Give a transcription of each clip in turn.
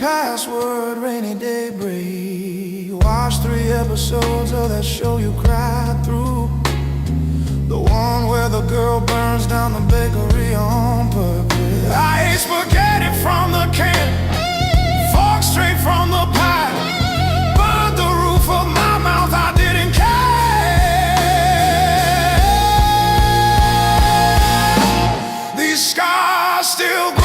password, rainy day break. Watch 3 episodes of that show you cried through. The one where the girl burns down the bakery on purpose. I ate spaghetti from the can, fork straight from the pie. Burned the roof of my mouth, I didn't care. These scars still grew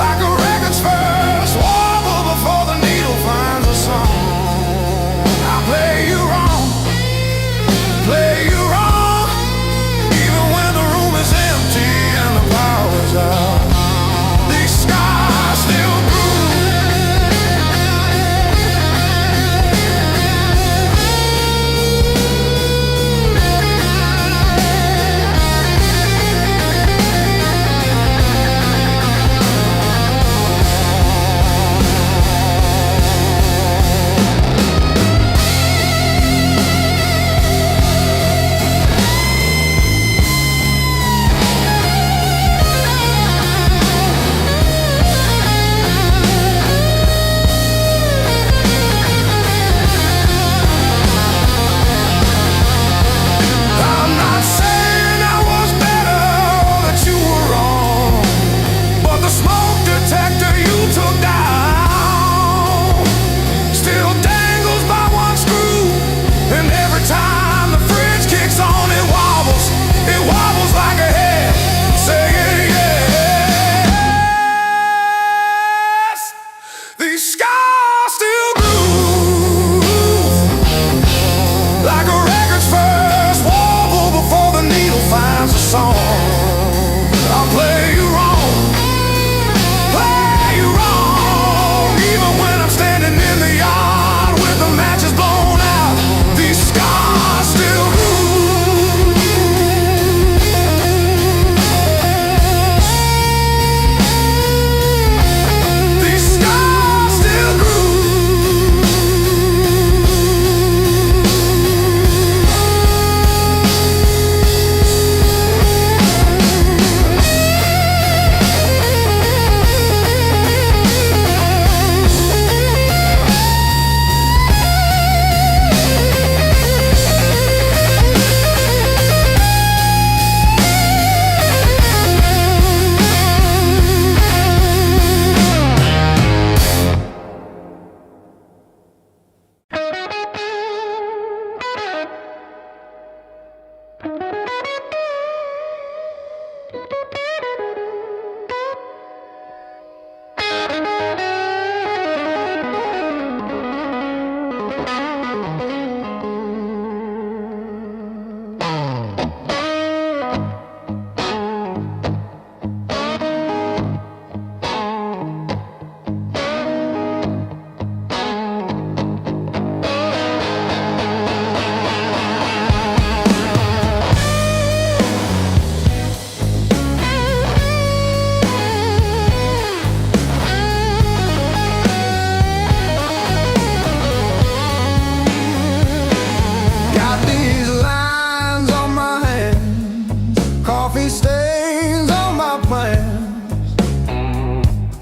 like a record's first wobble before the needle finds a song. I play you wrong, play you wrong, even when the room is empty and the power's out. These scars still grew.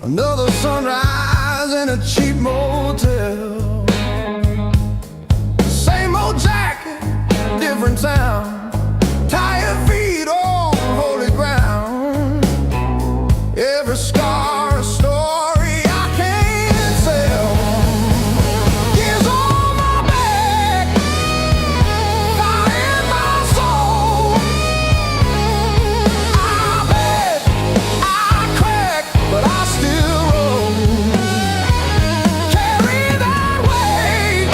Another sunrise in a cheap motel. Same old jacket, different town. Tired feet on holy ground. Every scar a story I can't tell. Years on my back, fire in my soul. I bet I crack, but I still roll. Carry that weight,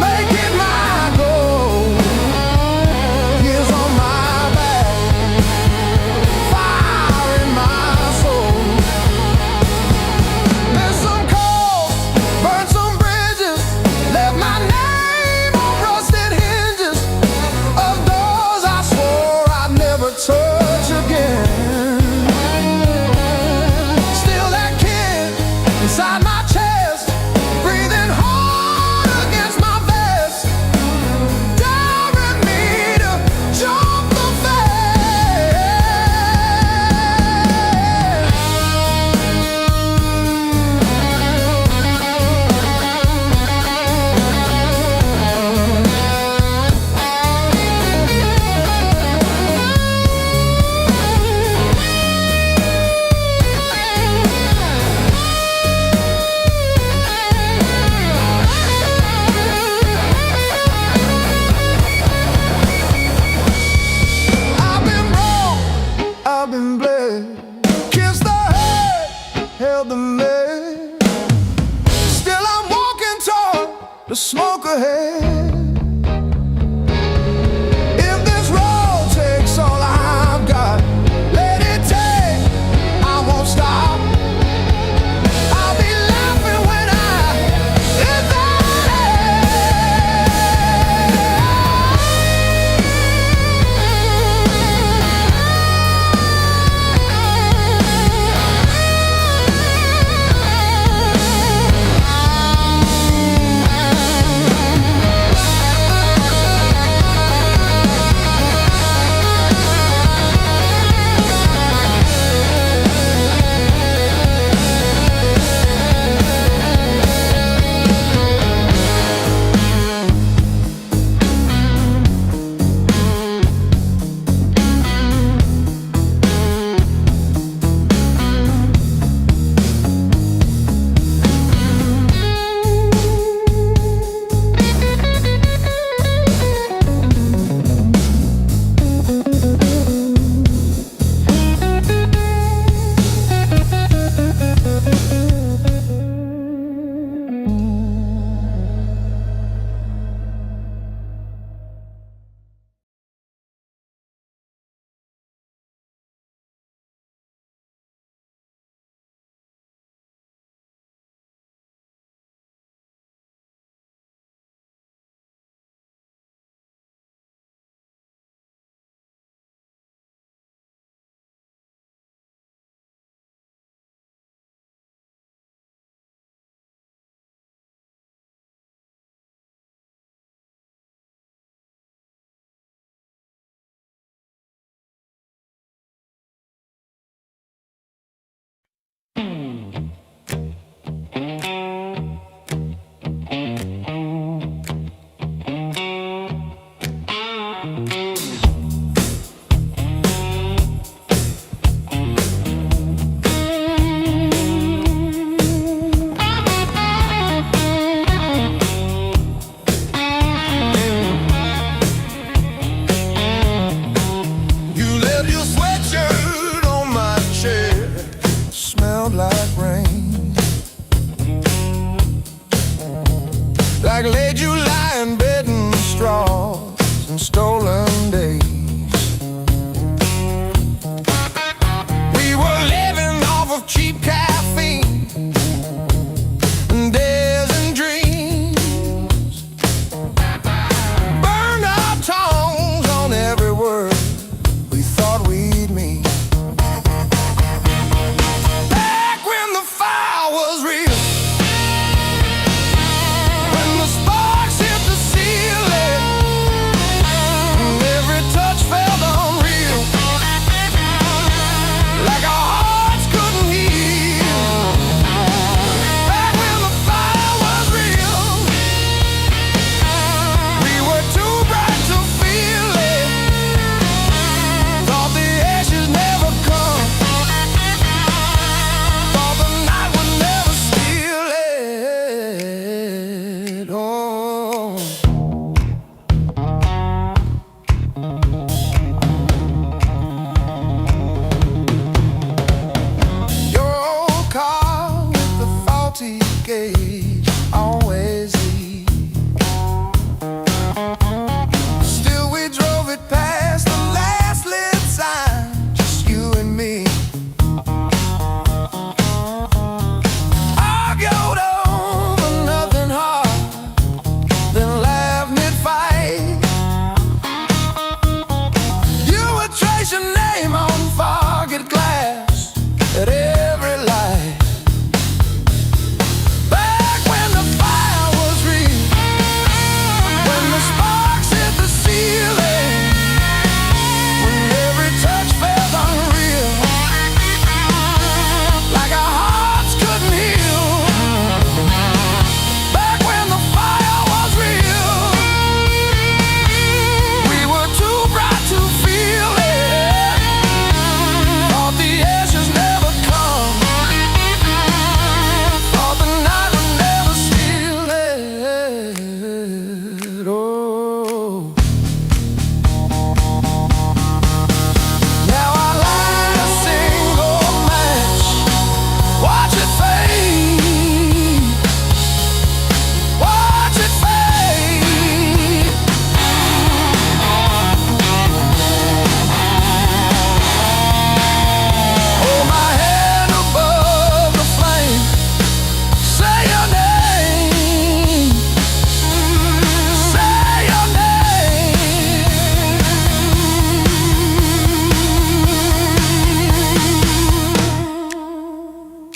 make it my goal. to smoke ahead. If this road takes all I've got, let it take, I won't stop. I'll be laughing when I hit that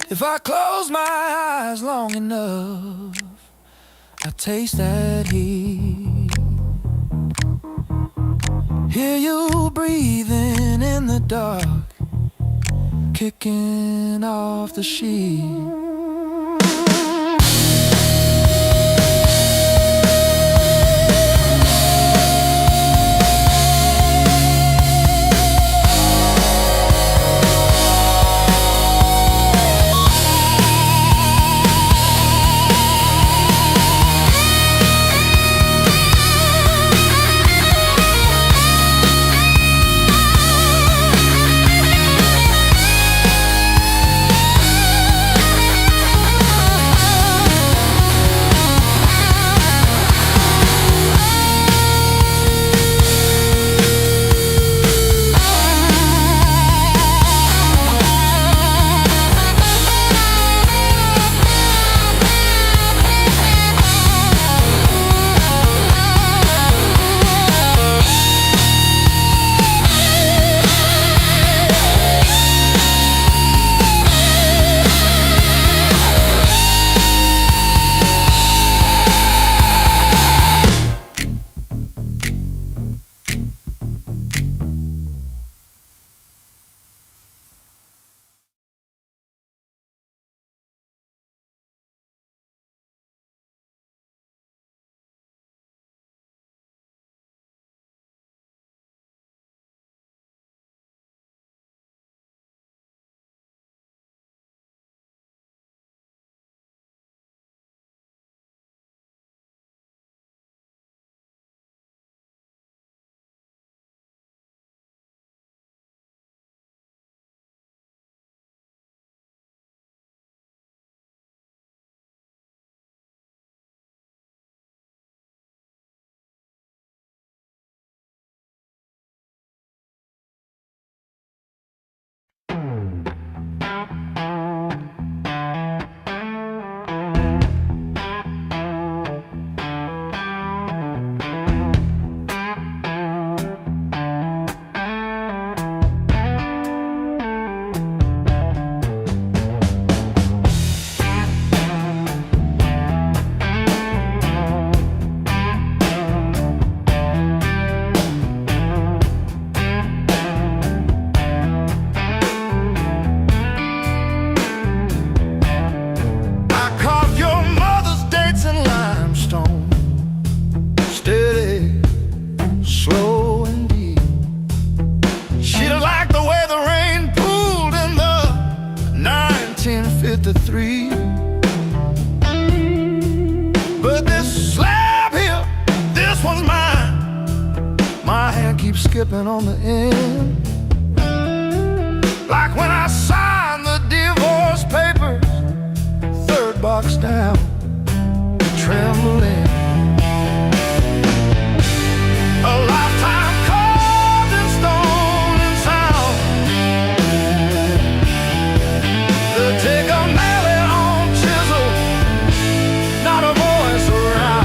If I close my eyes long enough, I taste that heat. Hear you breathing in the dark, kicking off the sheet. But this slab here, this one's mine. My hand keeps skipping on the end, like when I signed the divorce papers, third box down, trembling. A lifetime carved in stone and sound. They'll take a mallet on chisel, not a voice around.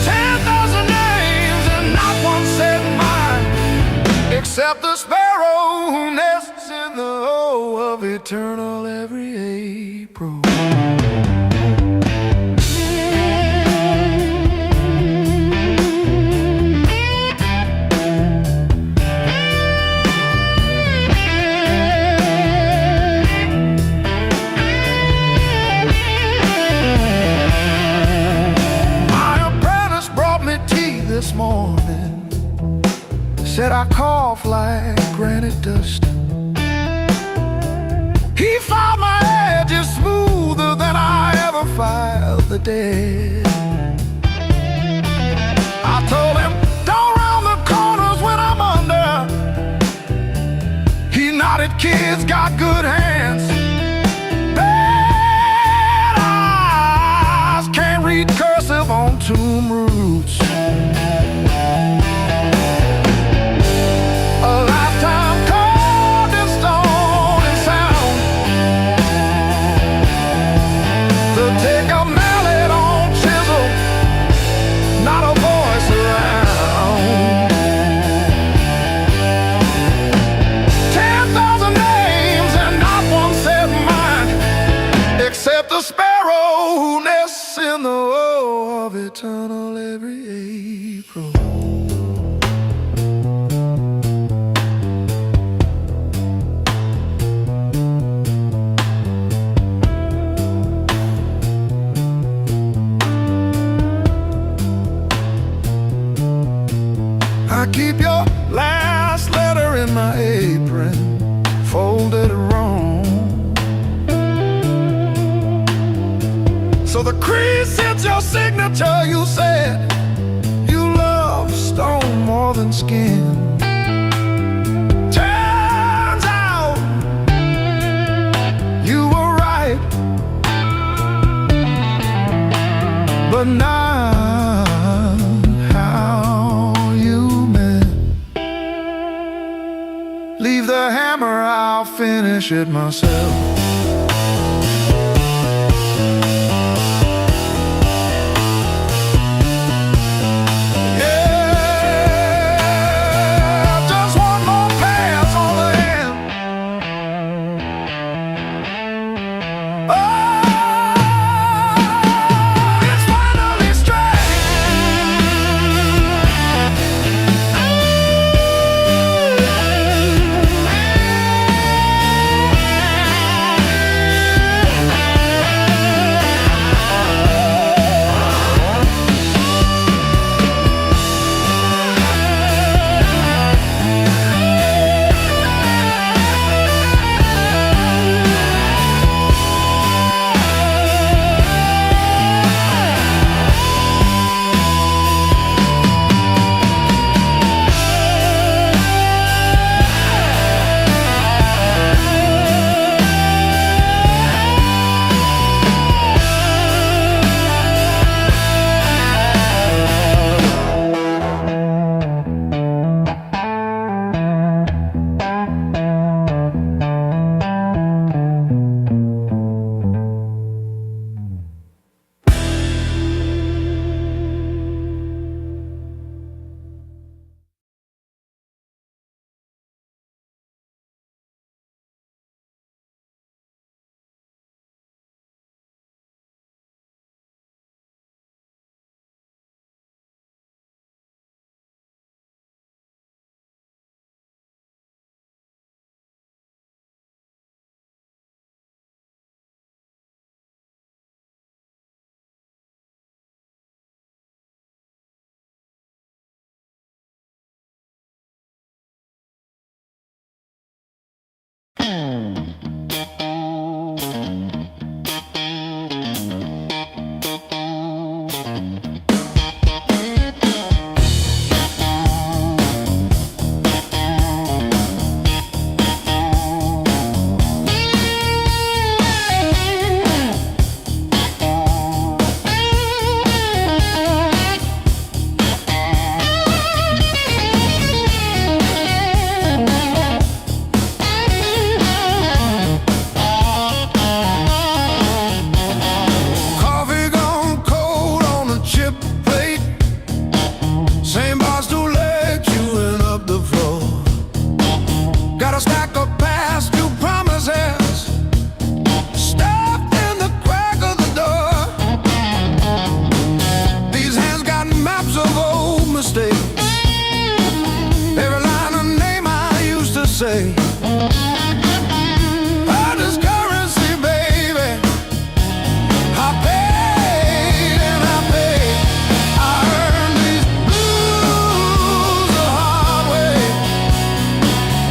10,000 names and not one said mine, except the sparrow who nests in the O of eternal every April. This morning said I cough like granite dust. He filed my edges smoother than I ever filed the dead. I told him, don't round the corners when I'm under. He nodded, kids got good hands, bad eyes, can't read cursive on tomb roots. did it wrong. So the crease hits your signature. You said you love stone more than skin. Turns out you were right, but not how you meant. Leave the hammer, I'll finish it myself. Say, earned this currency, baby. I paid and I paid. I earned these blues the hard way.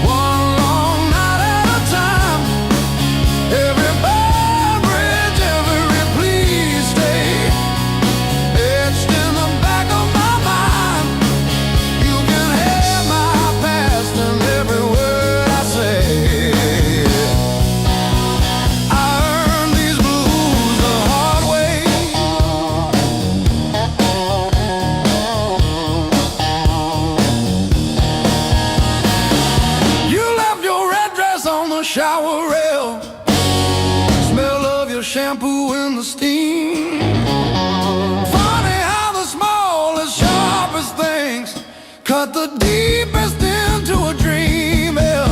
One long night at a time. Every bad bridge, every please stay etched in the back of my mind. You can have my past and every word I say. I earned these blues the hard way. You left your red dress on the shower rail. Smell of your shampoo in the steam. Funny how the smallest, sharpest things cut the deepest into a dream. Yeah.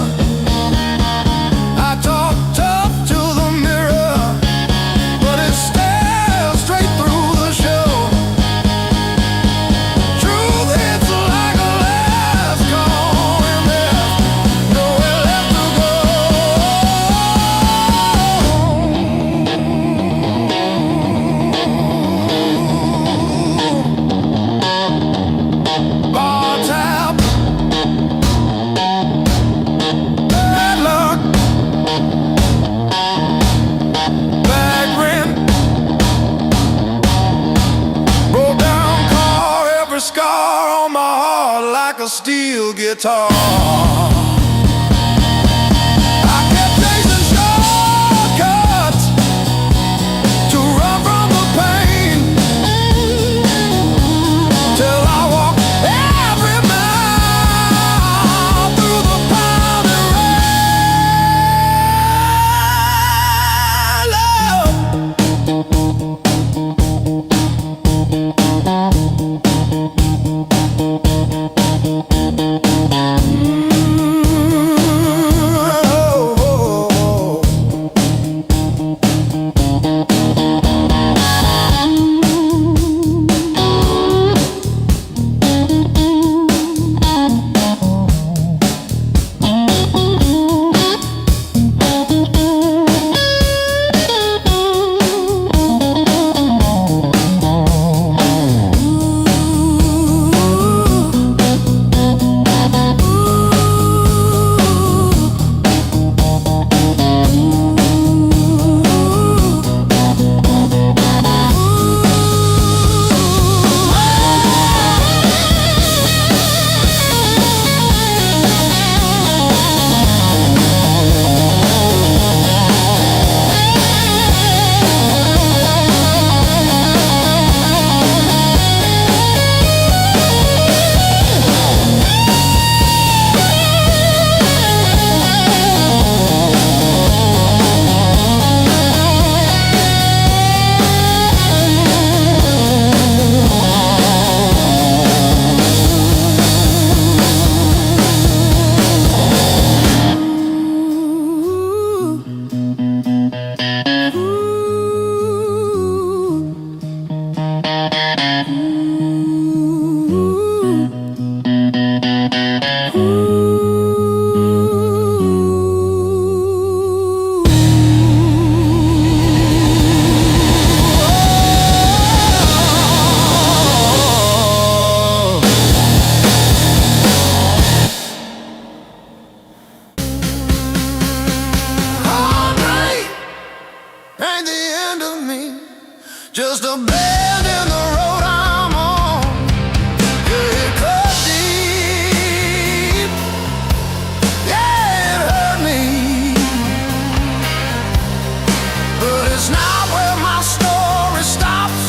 I talk tough to the mirror, but it stares straight through the show. Truth hits like a last call, and there's nowhere left to go. Bar tab steel guitar. I kept chasing shortcuts to run from the pain, till I walked every mile through the pounding ain't the end of me, just a bend in the road I'm on. Yeah, it cut deep, yeah, it hurt me, but it's not where my story stops.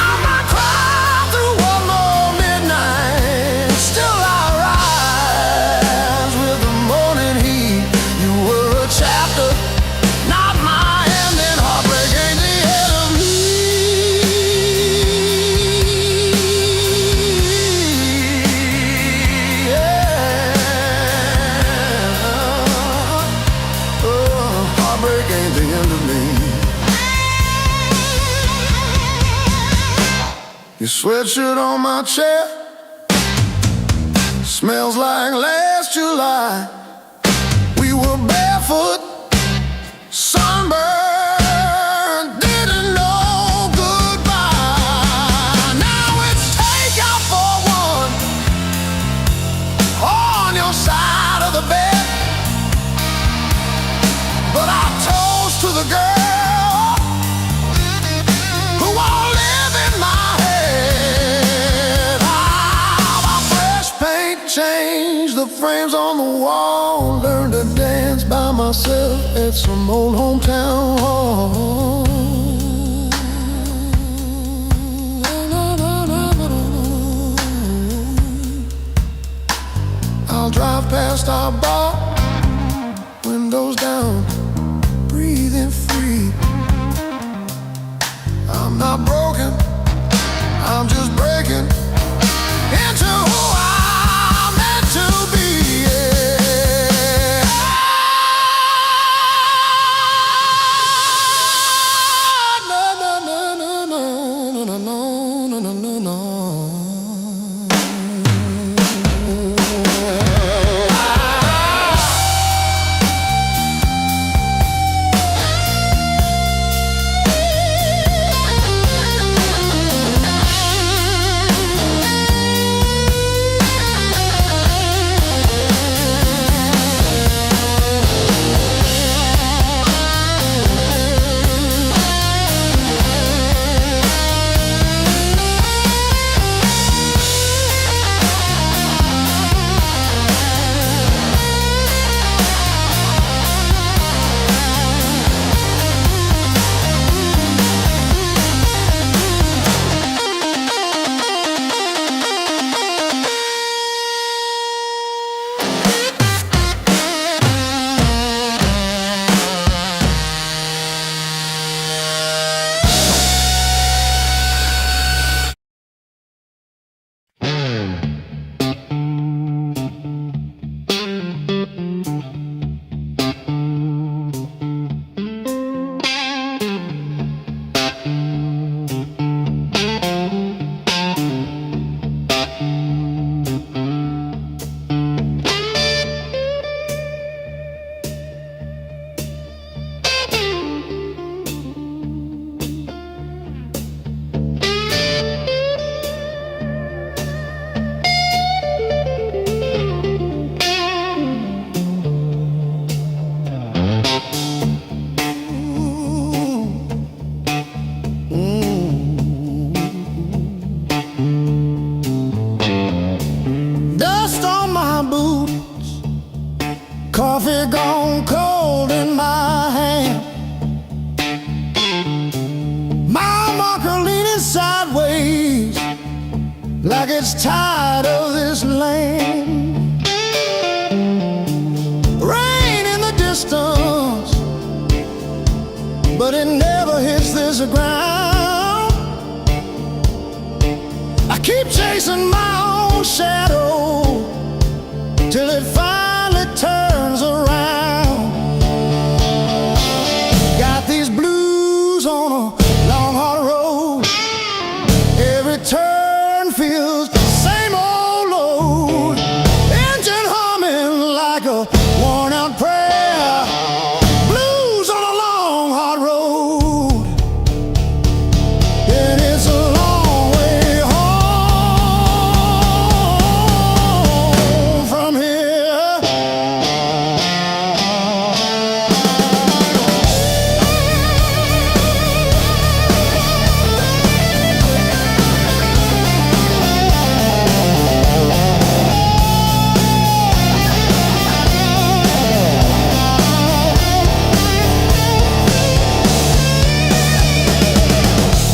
I might cry through one more midnight, still I rise with the morning heat. You were a chapter, not my ending. Heartbreak ain't the end of me. Yeah. Oh, heartbreak ain't the end of me. Your sweatshirt on my chair smells like last July. We were barefoot, sunburned, didn't know goodbye. Now it's takeout for one on your side of the bed, but I toast to the girl who won't live in my head. Ah, my fresh paint changed the frames on the wall. Learned to dance by myself at some old hometown hall. I'll drive past our bar, windows down, breathing free. I'm not broken, I'm just breaking into who I'm meant to be. Yeah. No, no, no, no, no, no, no, no, no, no, no. Coffee gone cold in my hand, my marker leaning sideways like it's tired of this land. Rain in the distance, but it never hits this ground. I keep chasing my own shadow till it finally turns around. Got these blues on a long hard road. Every turn feels the same old load. Engine humming like a worn out prayer. Blues on a long hard road, and it's a long way home from here.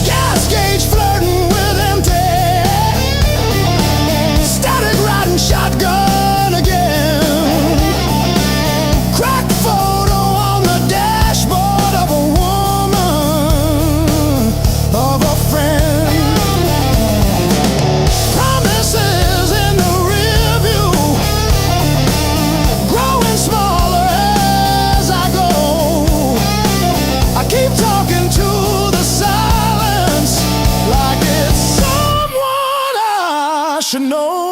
Gas gauge flirting with empty, static riding shotgun again. Cracked photo on the dashboard of a woman, of a friend. Promises in the rear view, growing smaller as I go. I keep talking to the silence like it's someone I should know.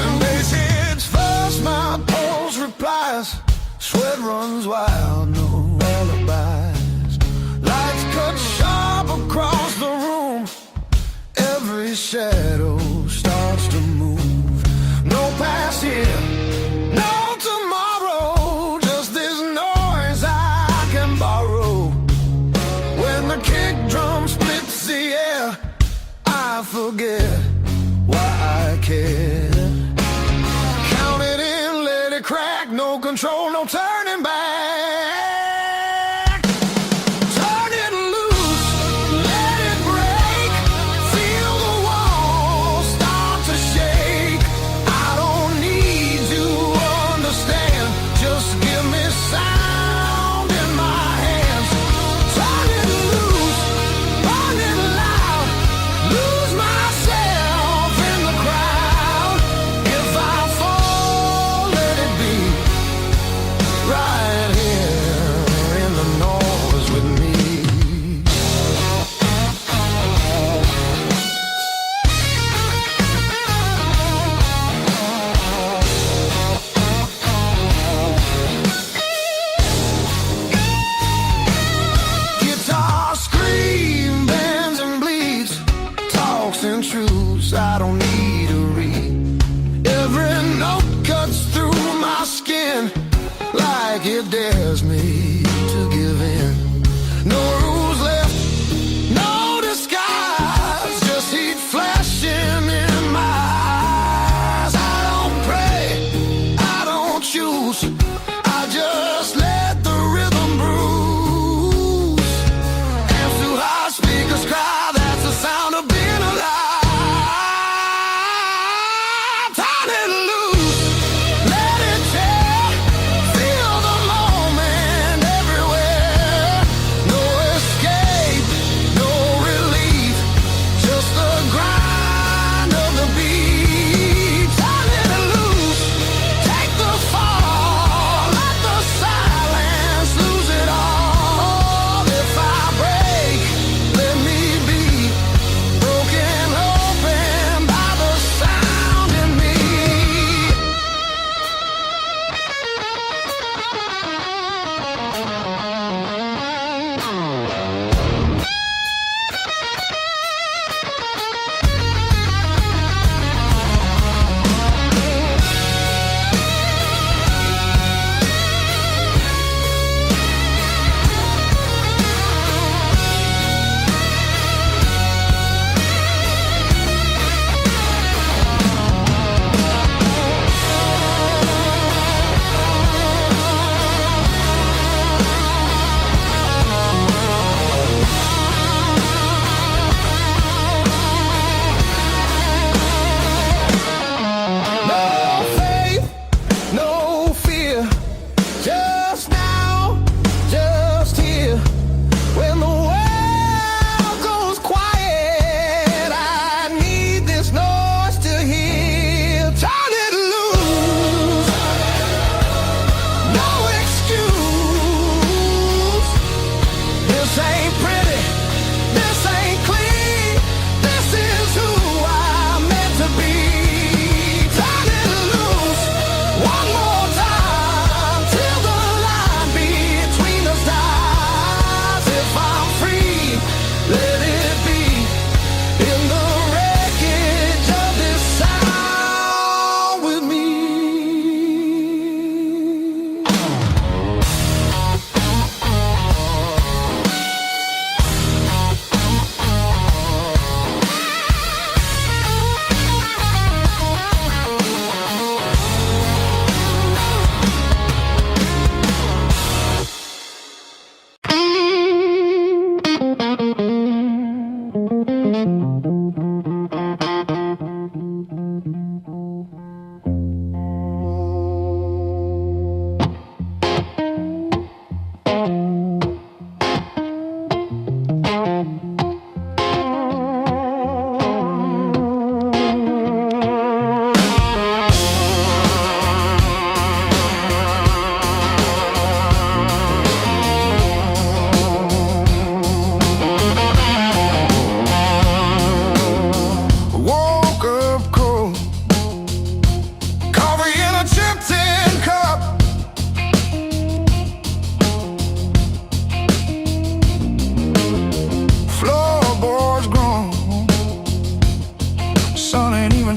And bass hits first, my pulse replies. Sweat runs wild, no alibis. Lights cut sharp across the room. Every shadow starts to move. No past here, no tomorrow. Just this noise I can borrow. When the kick drum splits the air, I forget why I care. Count it in, let it crack. No control, no turning back. Turn it loose, let it break. Feel the walls start to shake. I don't need to understand. Just give me sound in my hands. Turn it loose, burn it loud. Lose myself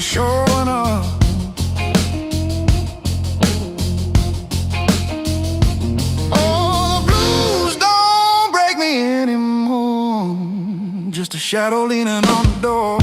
showing up. Oh, the blues don't break me anymore. Just a shadow leaning on the door.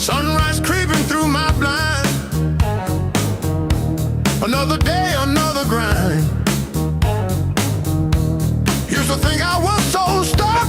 Sunrise creeping through my blind. Another day, another grind. Used to think I was so stuck,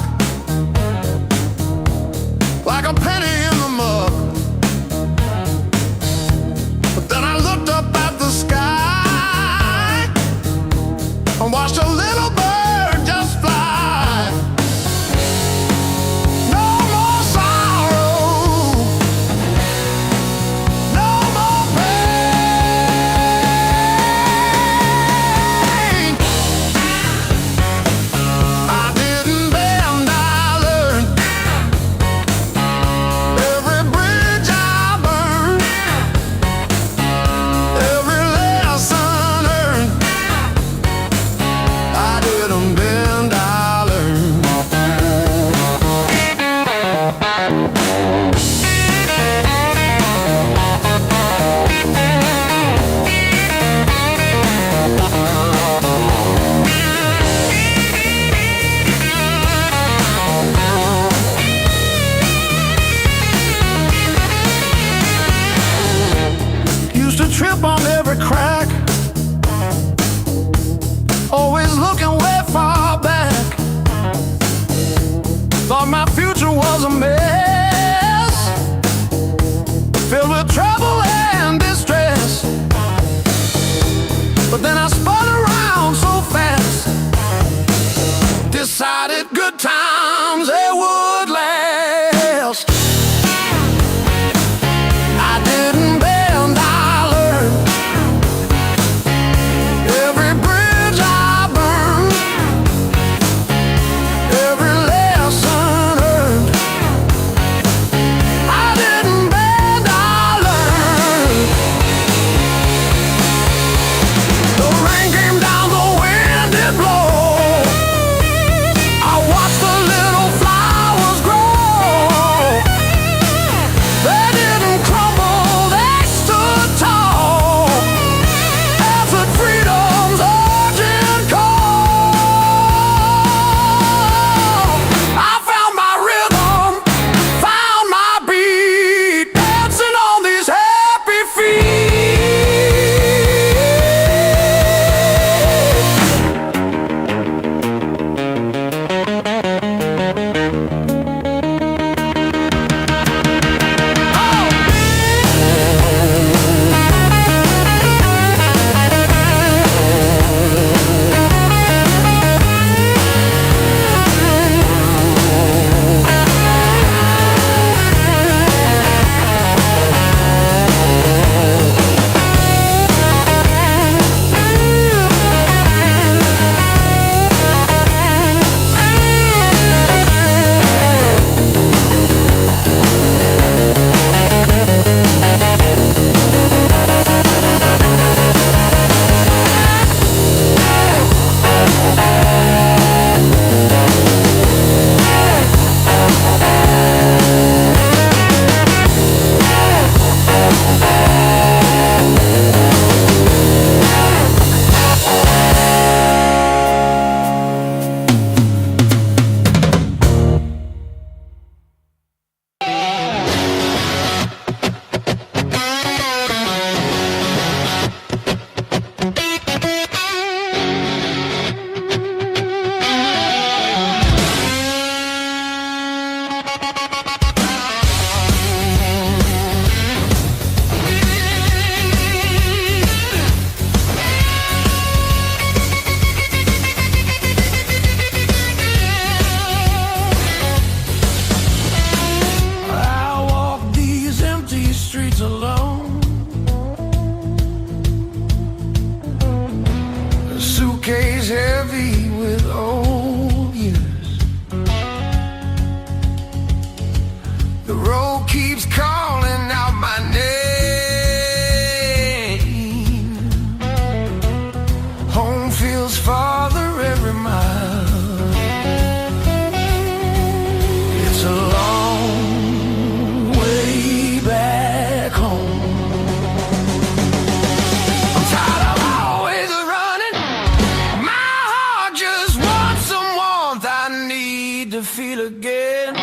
every mile. It's a long way back home. I'm tired of always running. My heart just wants some warmth. I need to feel again.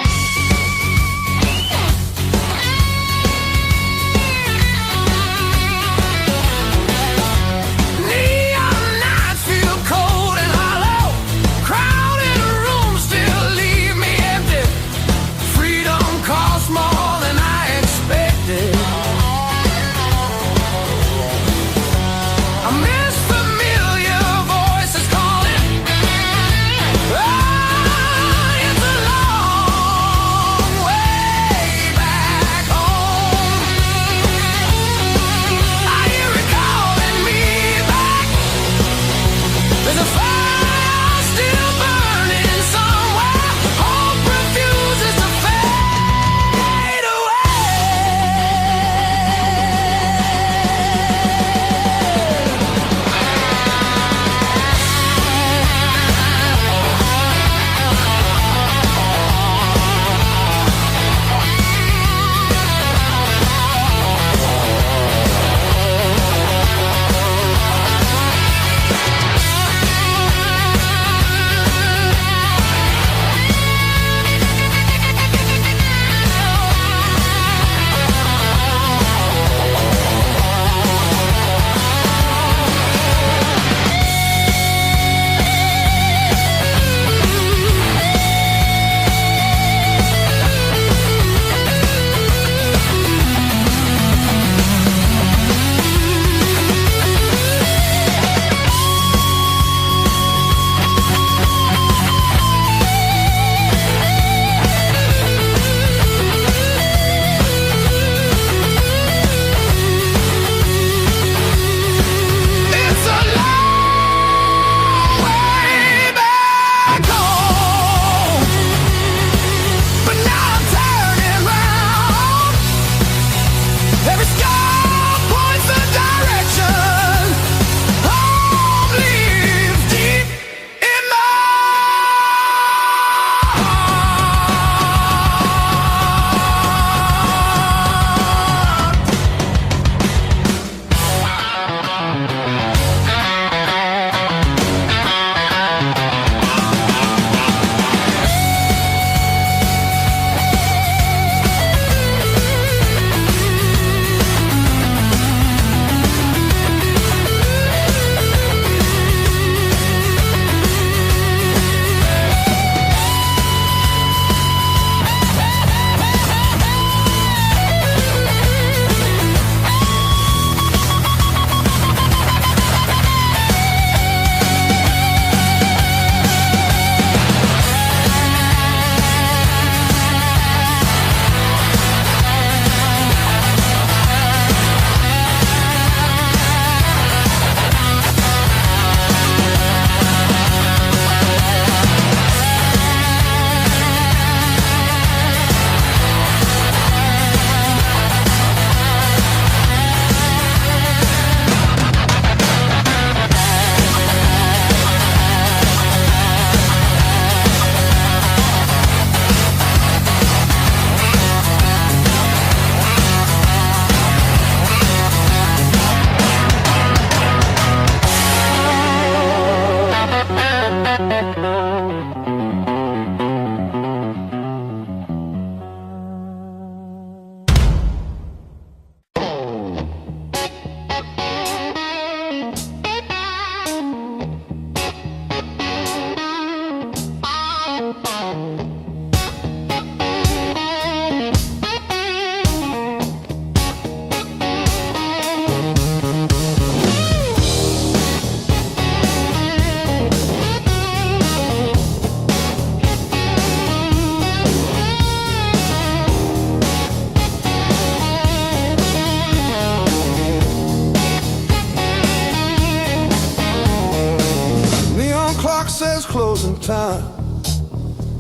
closing time,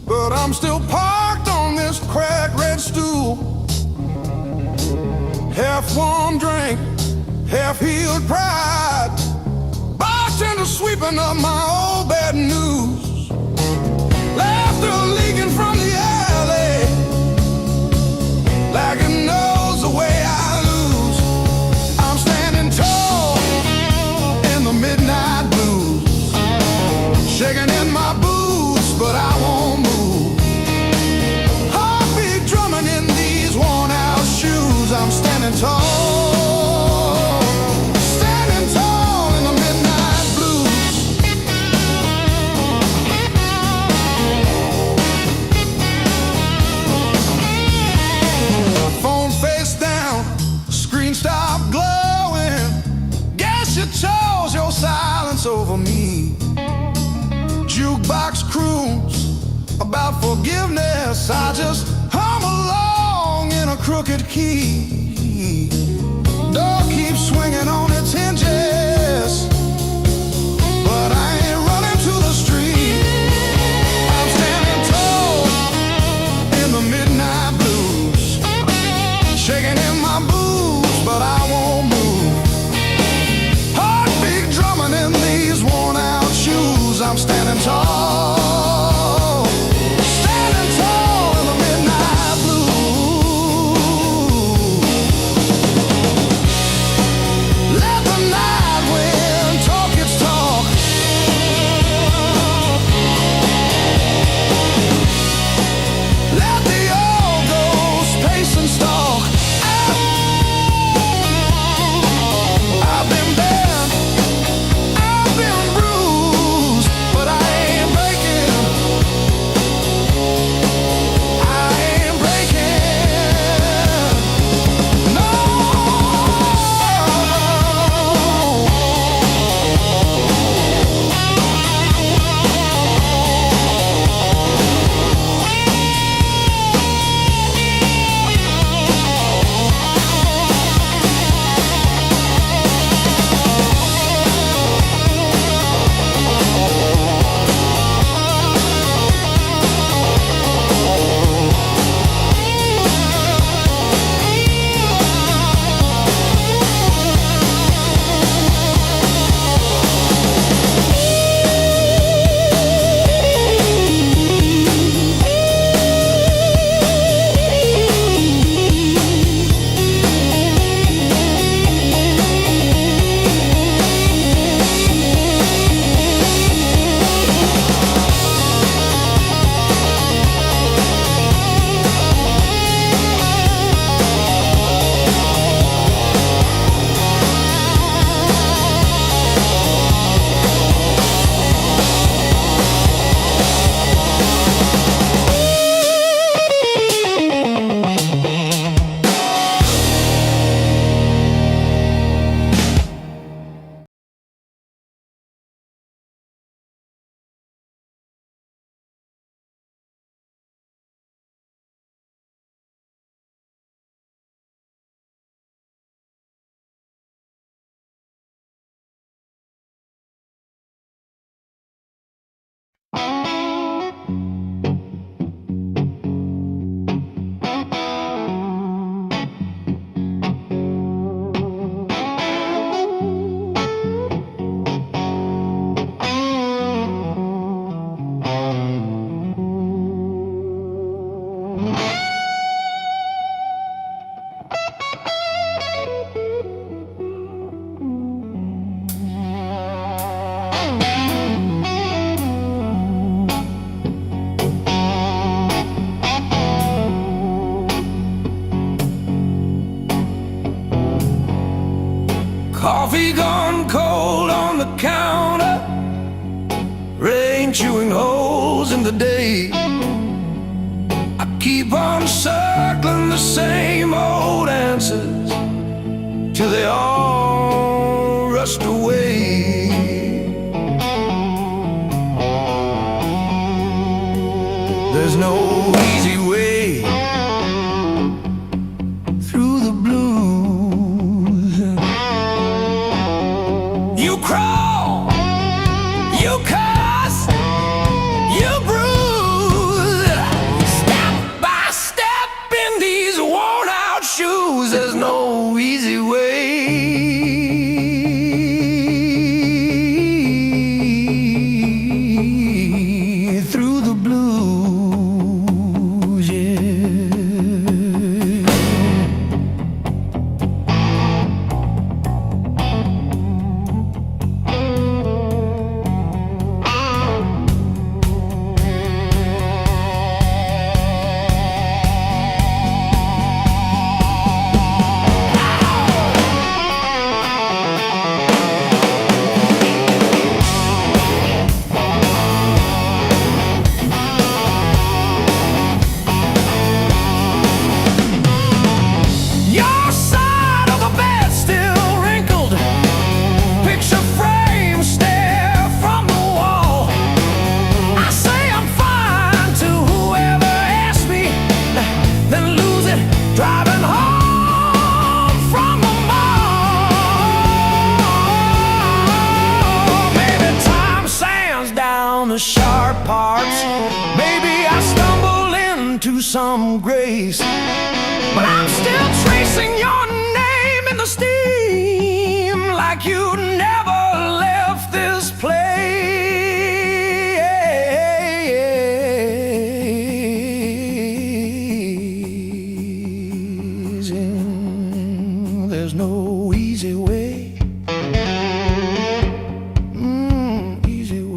but I'm still parked on this cracked red stool. Half warm drink, half healed pride, bartender sweeping up my old bad news. shaking in my boots, but I won't move. Heartbeat drumming in these worn out shoes. I'm standing tall, standing tall in the midnight blues. Phone face down, screen stopped glowing. Guess you chose your silence over me. Jukebox croons about forgiveness. I just hum along in a crooked key. Door keeps swinging on its hinges, but I ain't running to the street. I'm standing tall in the midnight blues, shaking in my boots, but I won't move. Heartbeat drumming in these worn out shoes. I'm standing tall, standing tall in the midnight blue. Let the night wind talk its talk. Let the old ghost pace and stalk. I've been bent, I've been bruised, but I ain't breaking. I ain't breaking. No. Coffee gone cold on the counter, rain chewing holes in the day. I keep on circling the same old answers till they all rust away. There's no easy way through the blues. You crawl, you cuss, you bruise, step by step in these worn out shoes. There's no easy way through the blues. on the sharp parts. Maybe I stumble into some grace, but I'm still tracing your name in the steam, like you never left this place. And there's no easy way. Easy way.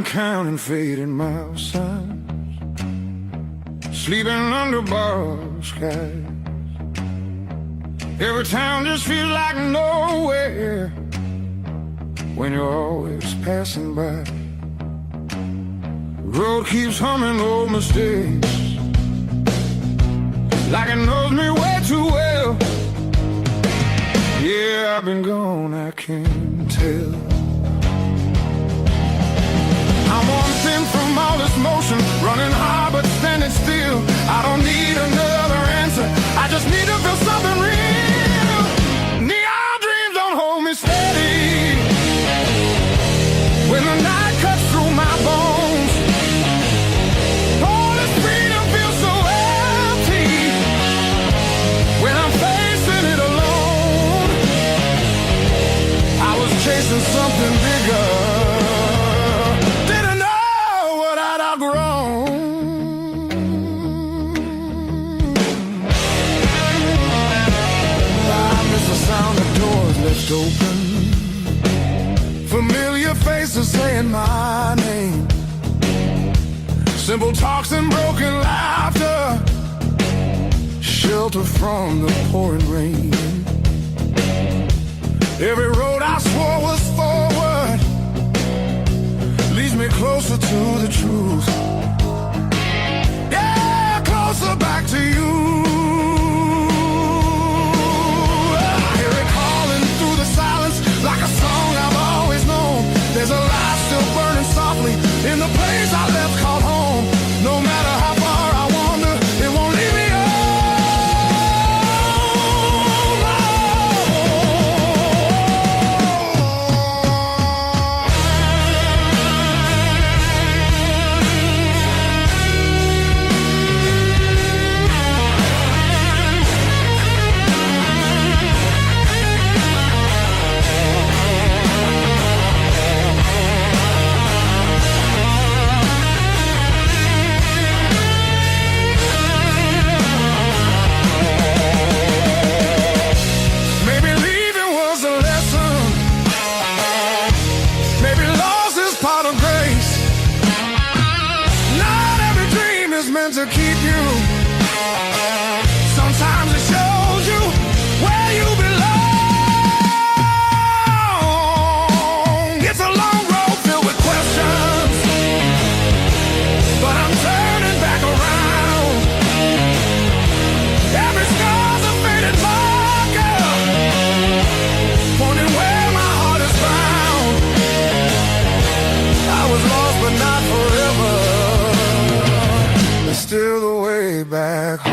Counting fading mile signs, sleeping under borrowed skies. Every town just feels like nowhere when you're always passing by. The road keeps humming old mistakes, like it knows me way too well. Yeah, I've been gone, I can't tell. I'm on thin from all this motion, running hard but standing still. I don't need another answer, I just need to feel something real. Neon dreams don't hold me steady when the night cuts through my bones. All this freedom feels so empty when I'm facing it alone. I was chasing something bigger, to saying my name. Simple talks and broken laughter, shelter from the pouring rain. Every road I swore was forward leads me closer to the truth. Yeah, closer back to you. I hear it calling through the silence like a song I've always known. There's a light still burning softly in the place I left called home. No matter how far I wander, it won't leave me alone. To keep you. Sometimes it shows you where you belong. It's a long road filled with questions, but I'm turning back around. Every scar's a faded marker, pointing where my heart is found. I was lost but not forever, still the way back home.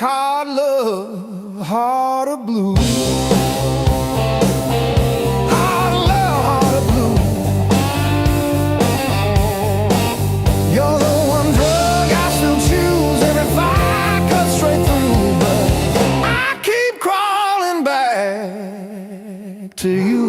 Hard love, heart of blue. Hard love, heart of blue. You're the one drug I still choose every fight cuts straight through, but I keep crawling back to you.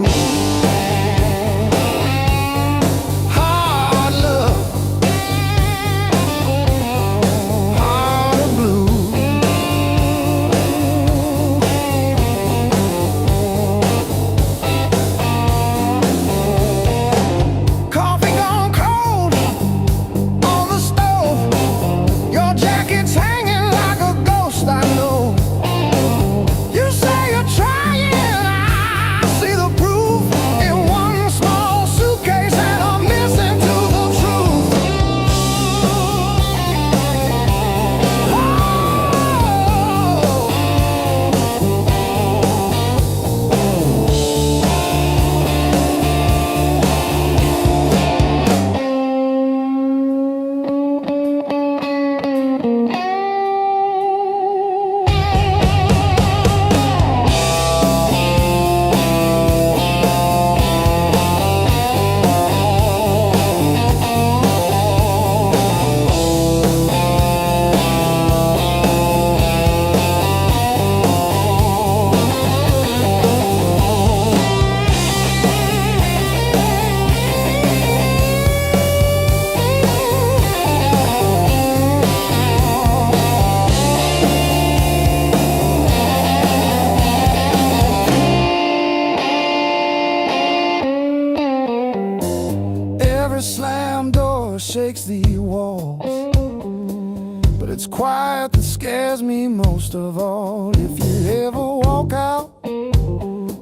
but it's quiet that scares me most of all. If you ever walk out,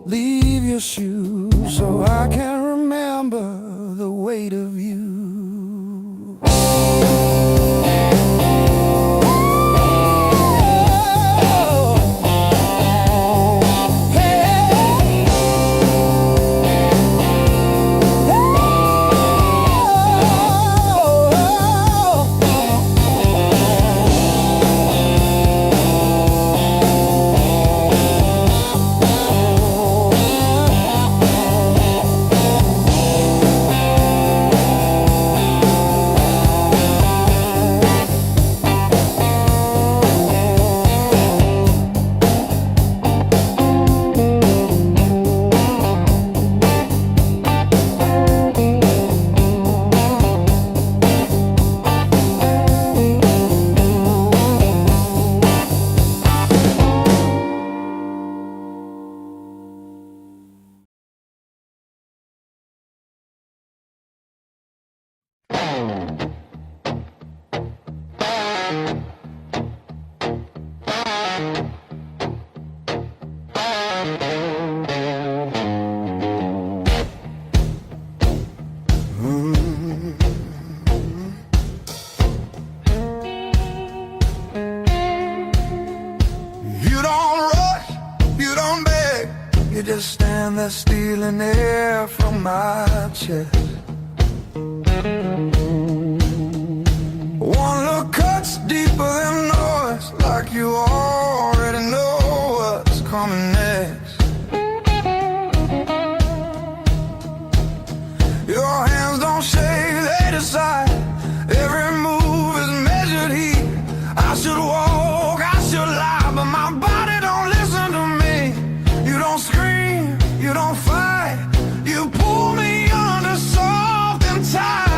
leave your shoes so I can remember the weight of you. You just stand there stealing air from my chest. One look cuts deeper than noise, like you already know what's coming next. Your hands don't shake, they decide. Every move is measured heat. I should walk, I should lie, but my body don't listen to me. You don't scream, you don't fight, you pull me under soft and tight.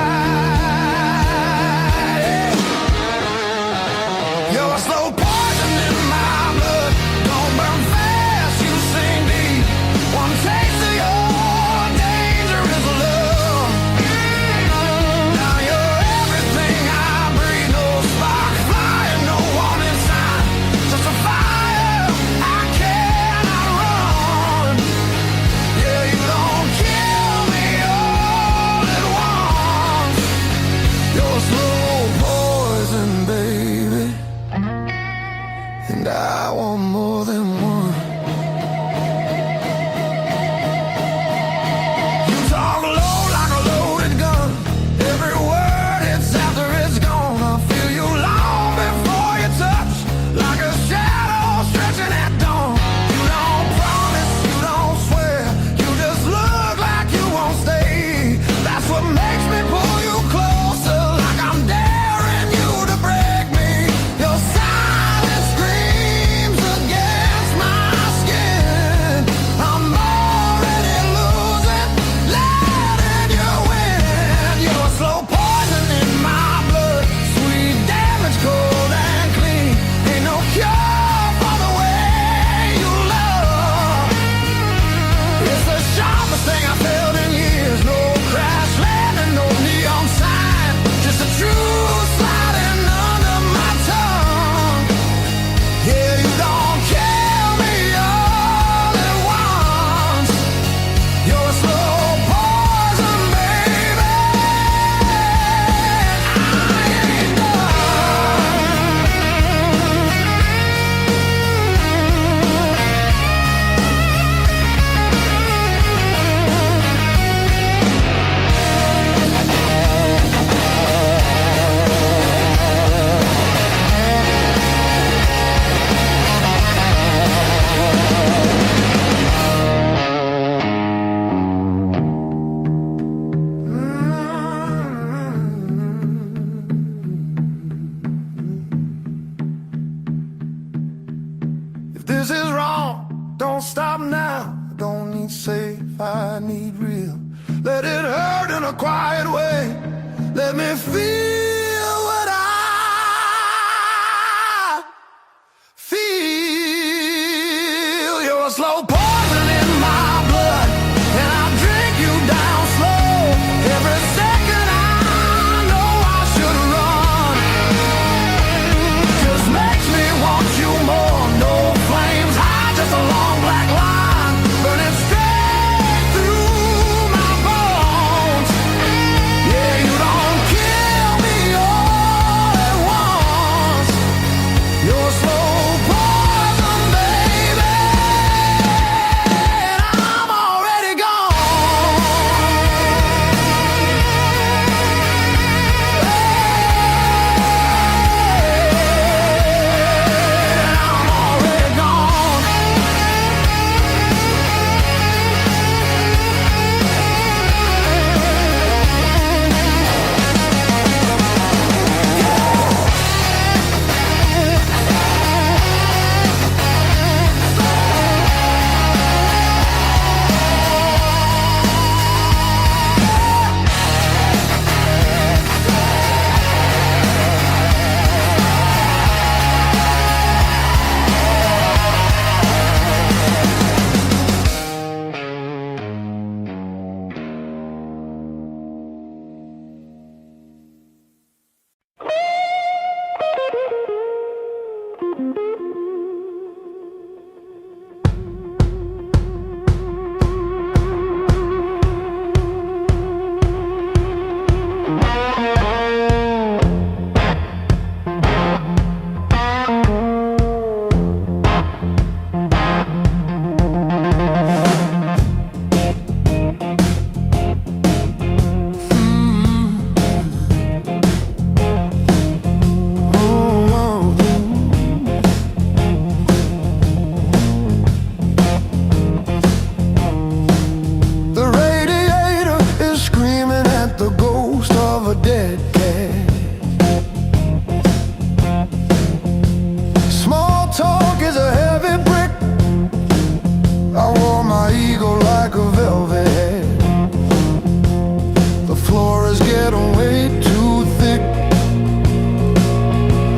You're a slow poison in my blood. Don't burn fast, you sing deep. One taste of your dangerous love. Now you're everything I breathe. No spark flying, no warning sign. Just a fire I cannot run. Yeah, you don't kill me all at once. You're slow poison, baby, and I want more than one. You talk low like a loaded gun. Every word hits after it's gone. I feel you long before you touch, like a shadow stretching at dawn. You don't promise, you don't swear, you just look like you won't stay. That's what makes me pull you closer, like I'm daring you to break me. Your silence screams against my skin. I'm already losing, letting you win. You're a slow poison in my blood, sweet damage, cold and clean. Ain't no cure for the way you love. It's the sharpest thing I felt in years. No crash landing, no neon sign, just a truth sliding under my tongue. Yeah, you don't kill me all at once. You're a slow poison, baby. I ain't done. If this is wrong, don't stop now. I don't need safe, I need real. Let it hurt in a quiet way. Let me feel what I feel. You're a slow poison in my blood, and I drink you down slow. Every second I know I should run.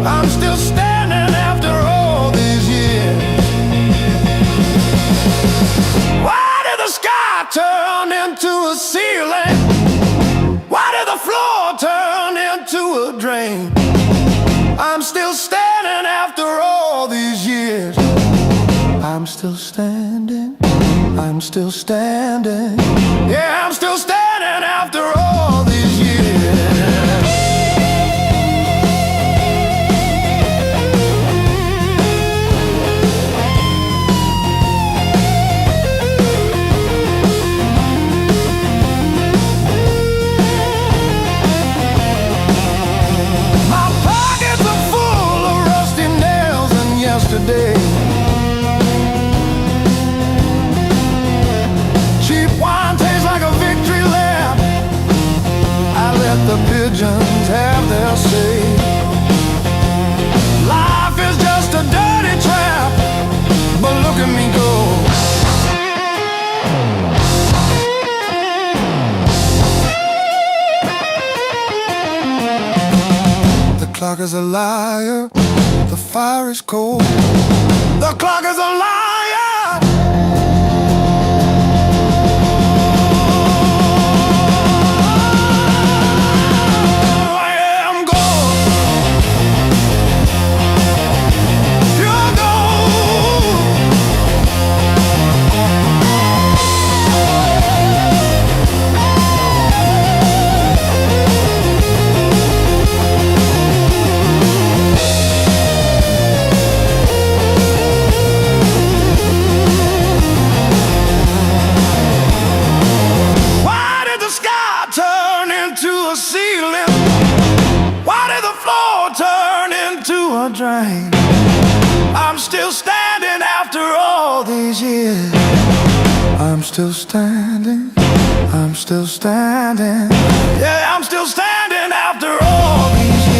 I'm still standing after all these years. Why did the sky turn into a ceiling? Why did the floor turn into a drain? I'm still standing after all these years. I'm still standing, I'm still standing. Yeah, I'm still standing after all these years. My pockets are full of rusty nails and yesterday. Cheap wine tastes like a victory lap. I let the pigeons have their say. Life is just a dirty trap, but look at me go. The clock is a liar, the fire is cold. The clock is a liar. Drain. I'm still standing after all these years. I'm still standing, I'm still standing. Yeah, I'm still standing after all these years.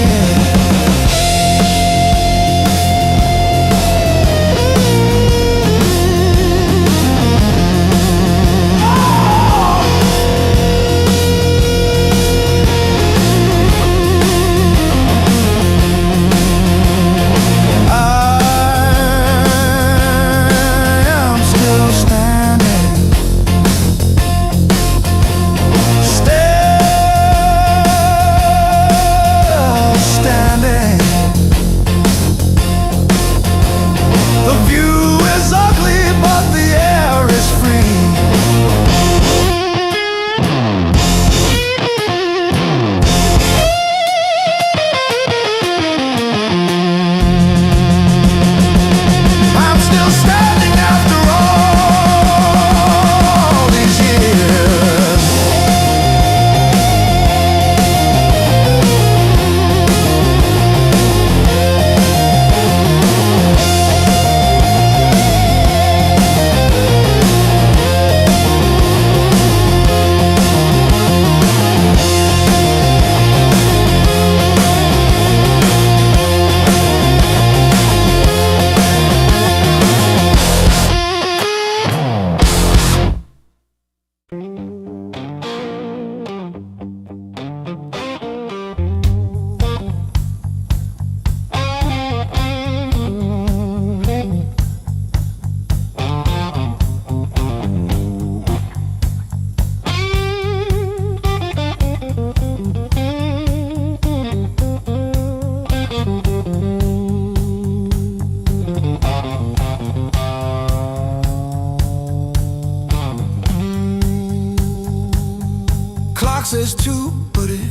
Says two, but it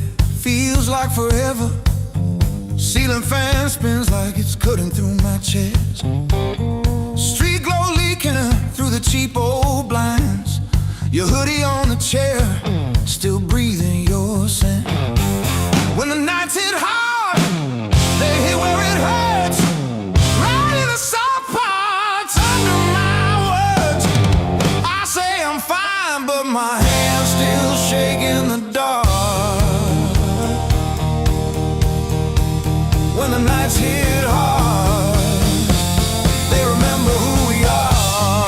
feels like forever. Ceiling fan spins like it's cutting through my chest. Street glow leaking through the cheap old blinds. Your hoodie on the chair, still breathing your scent. When the nights hit hard, they hit where it hurts. Right in the soft parts under my words. I say I'm fine, but my hands still shaking the dark. When the nights hit hard, they remember who we are.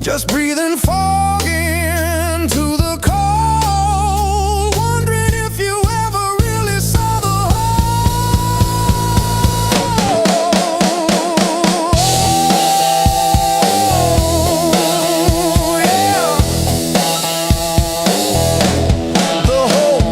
just breathing fog into the cold, wondering if you ever really saw the whole. Yeah. The whole.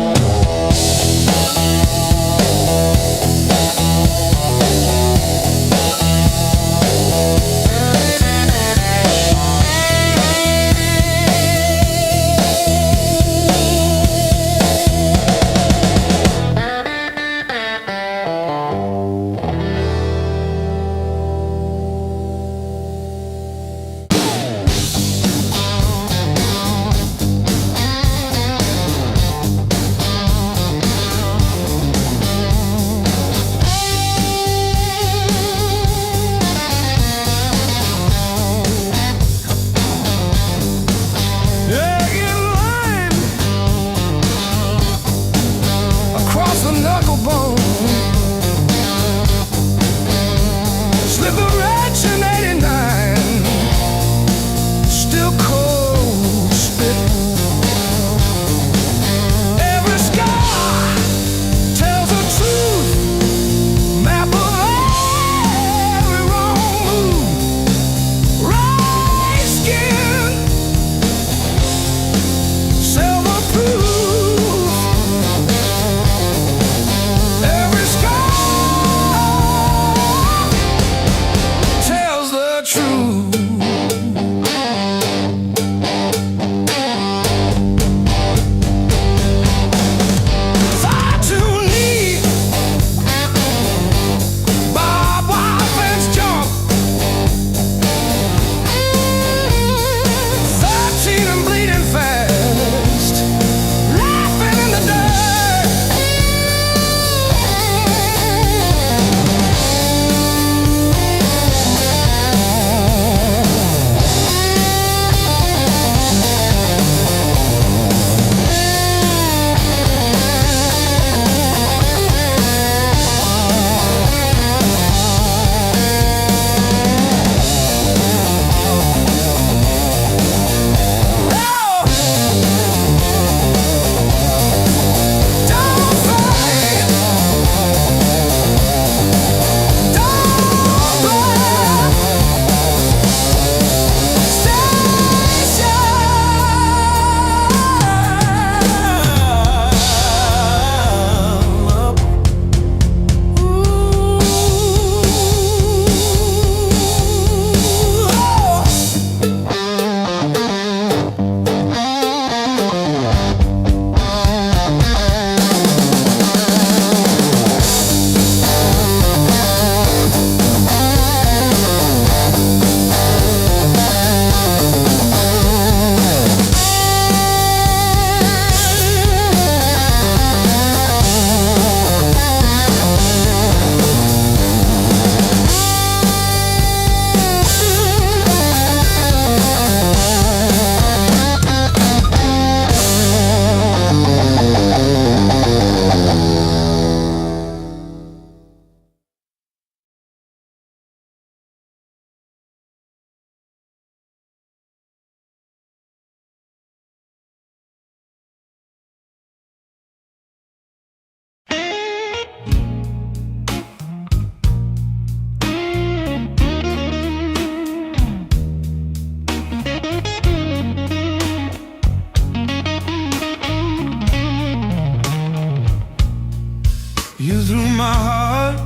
You threw my heart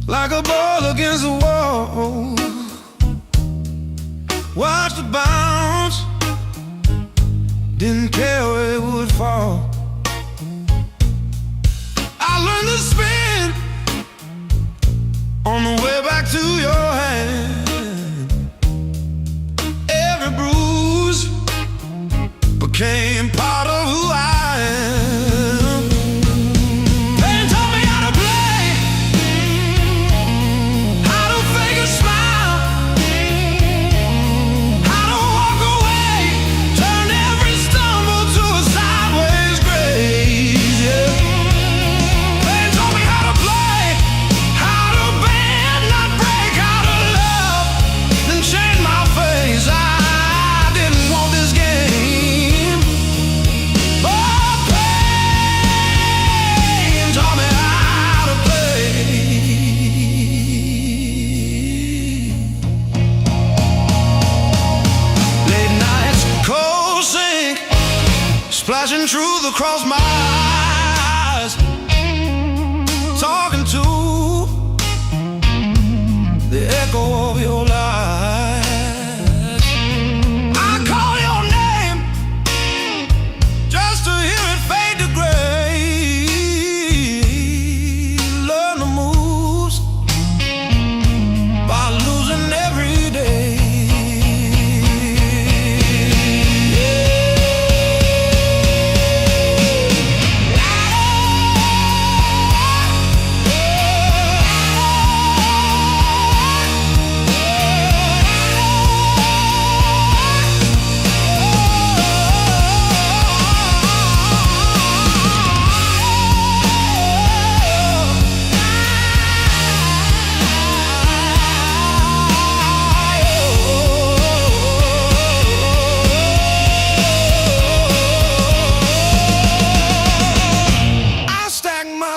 like a ball against the wall. Watched it bounce, didn't care where it would fall. I learned to spin on the way back to your hand. Every bruise became part of who I am. Pain taught me how to play, how to fake a smile, how to walk away, turn every stumble to a sideways grave. Yeah. Pain taught me how to play, how to bend, not break, how to love, then change my fate. splashing truth across my eyes, talking to the echo of your lies. I call your name just to hear it fade to gray. Learn the moves by losing every day.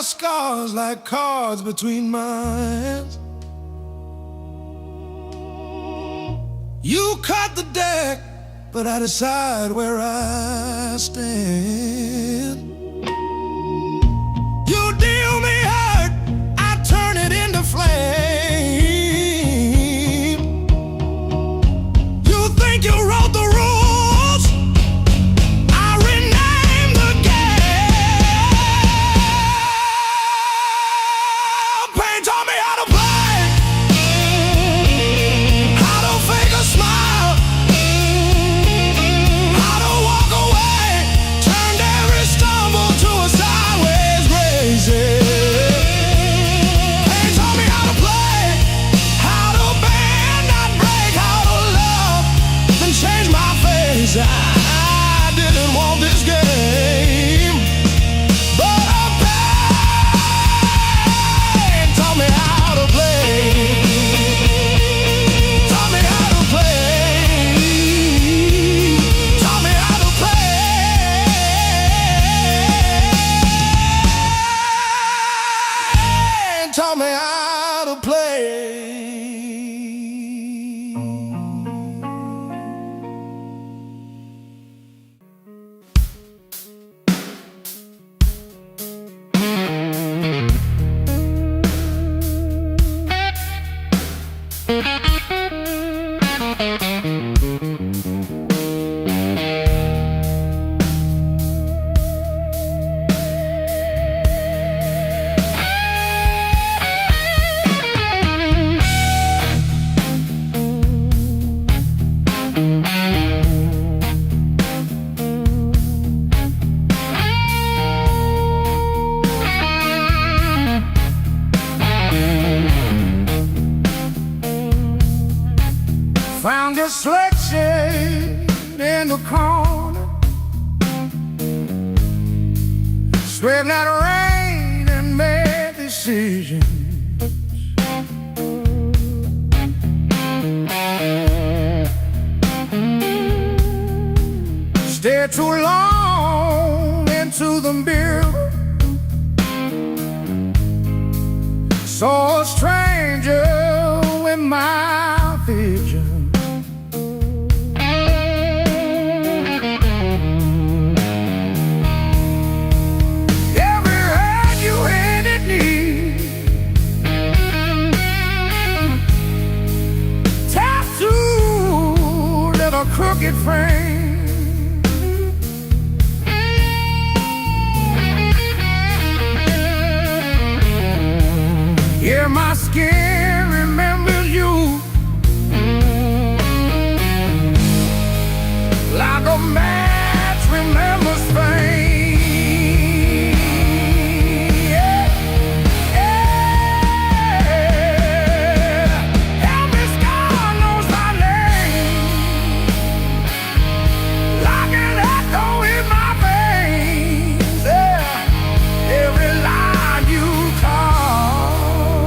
Scars like cards between my hands. You cut the deck, but I decide where I stand. You deal me hurt, I turn it into flame. You think you wrote the rules, I rename the game. Pain taught me how to play, how to fake a smile, how to walk away, turned every stumble to a sideways grace. Pain taught me how to play, how to bend, not break, how to love, then change my face. I didn't want this game, but pain taught me how to play. Taught me how to play. Taught me how to play. Taught me how to play. Found this selection in the corner, swept out rain and made decisions. Stayed too long into the mirror, saw a stranger in my vision. Every hand you handed me, tattooed in a crooked frame. Yeah, my skin remembers you like a match remembers fame. Yeah, yeah. Every scar knows my name, like an echo in my veins. Yeah, every line you call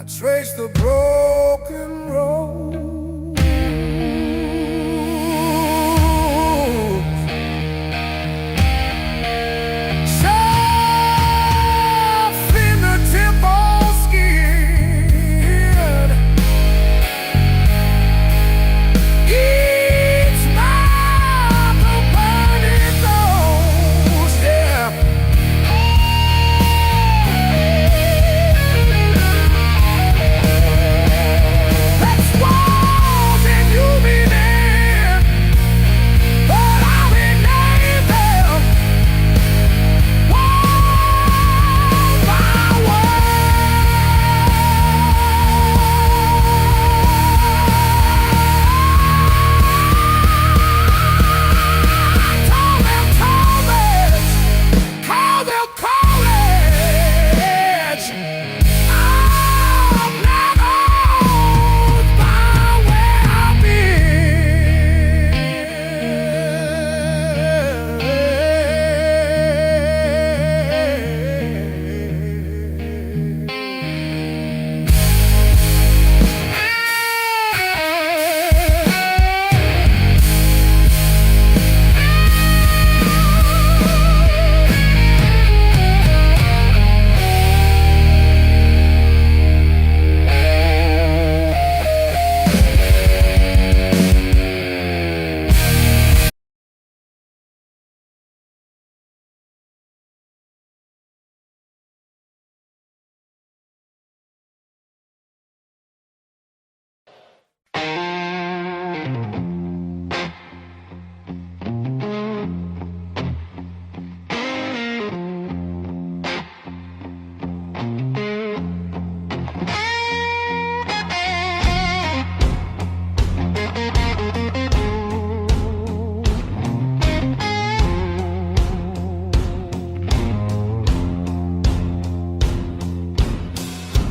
I trace the broken road.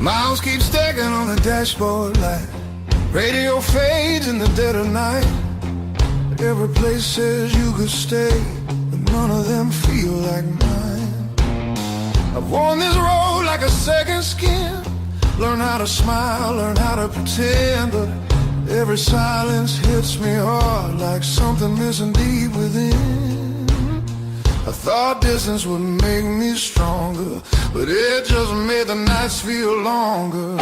Miles keep stacking on the dashboard light. Radio fades in the dead of night. Every place says you could stay, but none of them feel like mine. I've worn this road like a second skin. Learn how to smile, learn how to pretend, but every silence hits me hard like something missing deep within. I thought distance would make me stronger, but it just made the nights feel longer.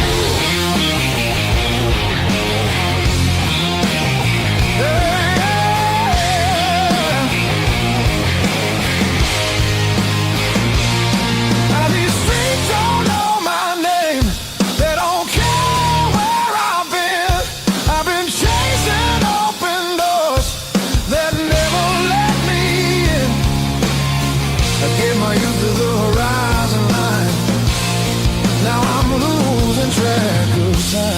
Now these streets don't know my name. They don't care where I've been. I've been chasing open doors that never let me in. I gave my youth to the horizon line. Now I'm losing track of time.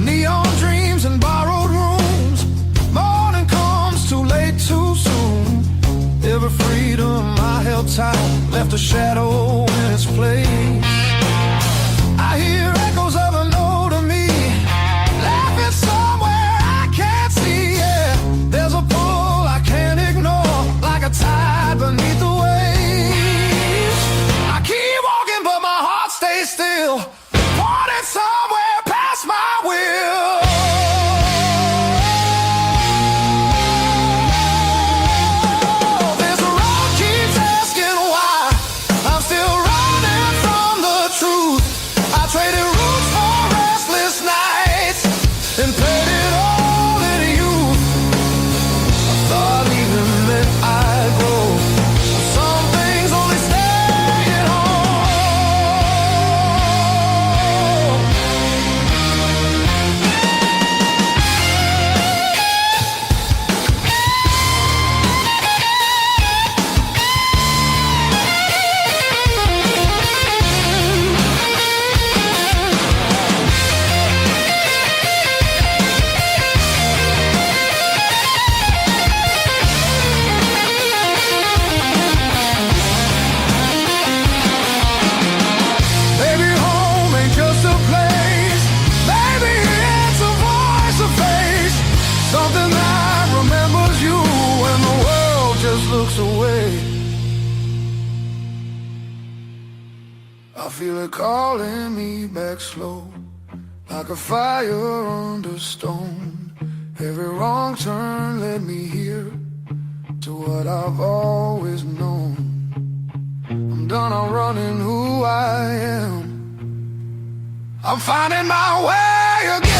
Neon dreams and borrowed rooms. Morning comes too late, too soon. Every freedom I held tight left a shadow in its place. I hear echoes of an older me laughing somewhere I can't see. Yeah, there's a pull I can't ignore, like a tide beneath the waves. I keep walking, but my heart stays still, pointing somewhere past my will. This road keeps asking why I'm still running from the feel it calling me back slow, like a fire under stone. Every wrong turn led me here, to what I've always known. I'm done outrunning who I am, I'm finding my way again.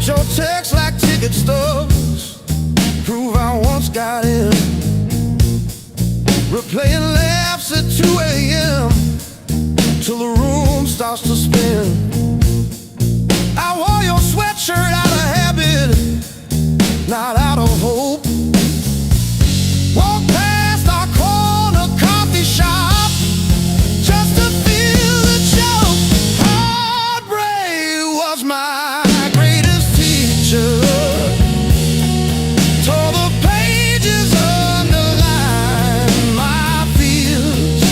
out your text like ticket stubs. Prove I once got in. Replaying laughs at 2 a.m. till the room starts to spin. I wore your sweatshirt out of habit, not out of hope. Walk past our corner coffee shop just to feel the joke. Heartbreak was my greatest teacher. Tore the pages, underlined my fears.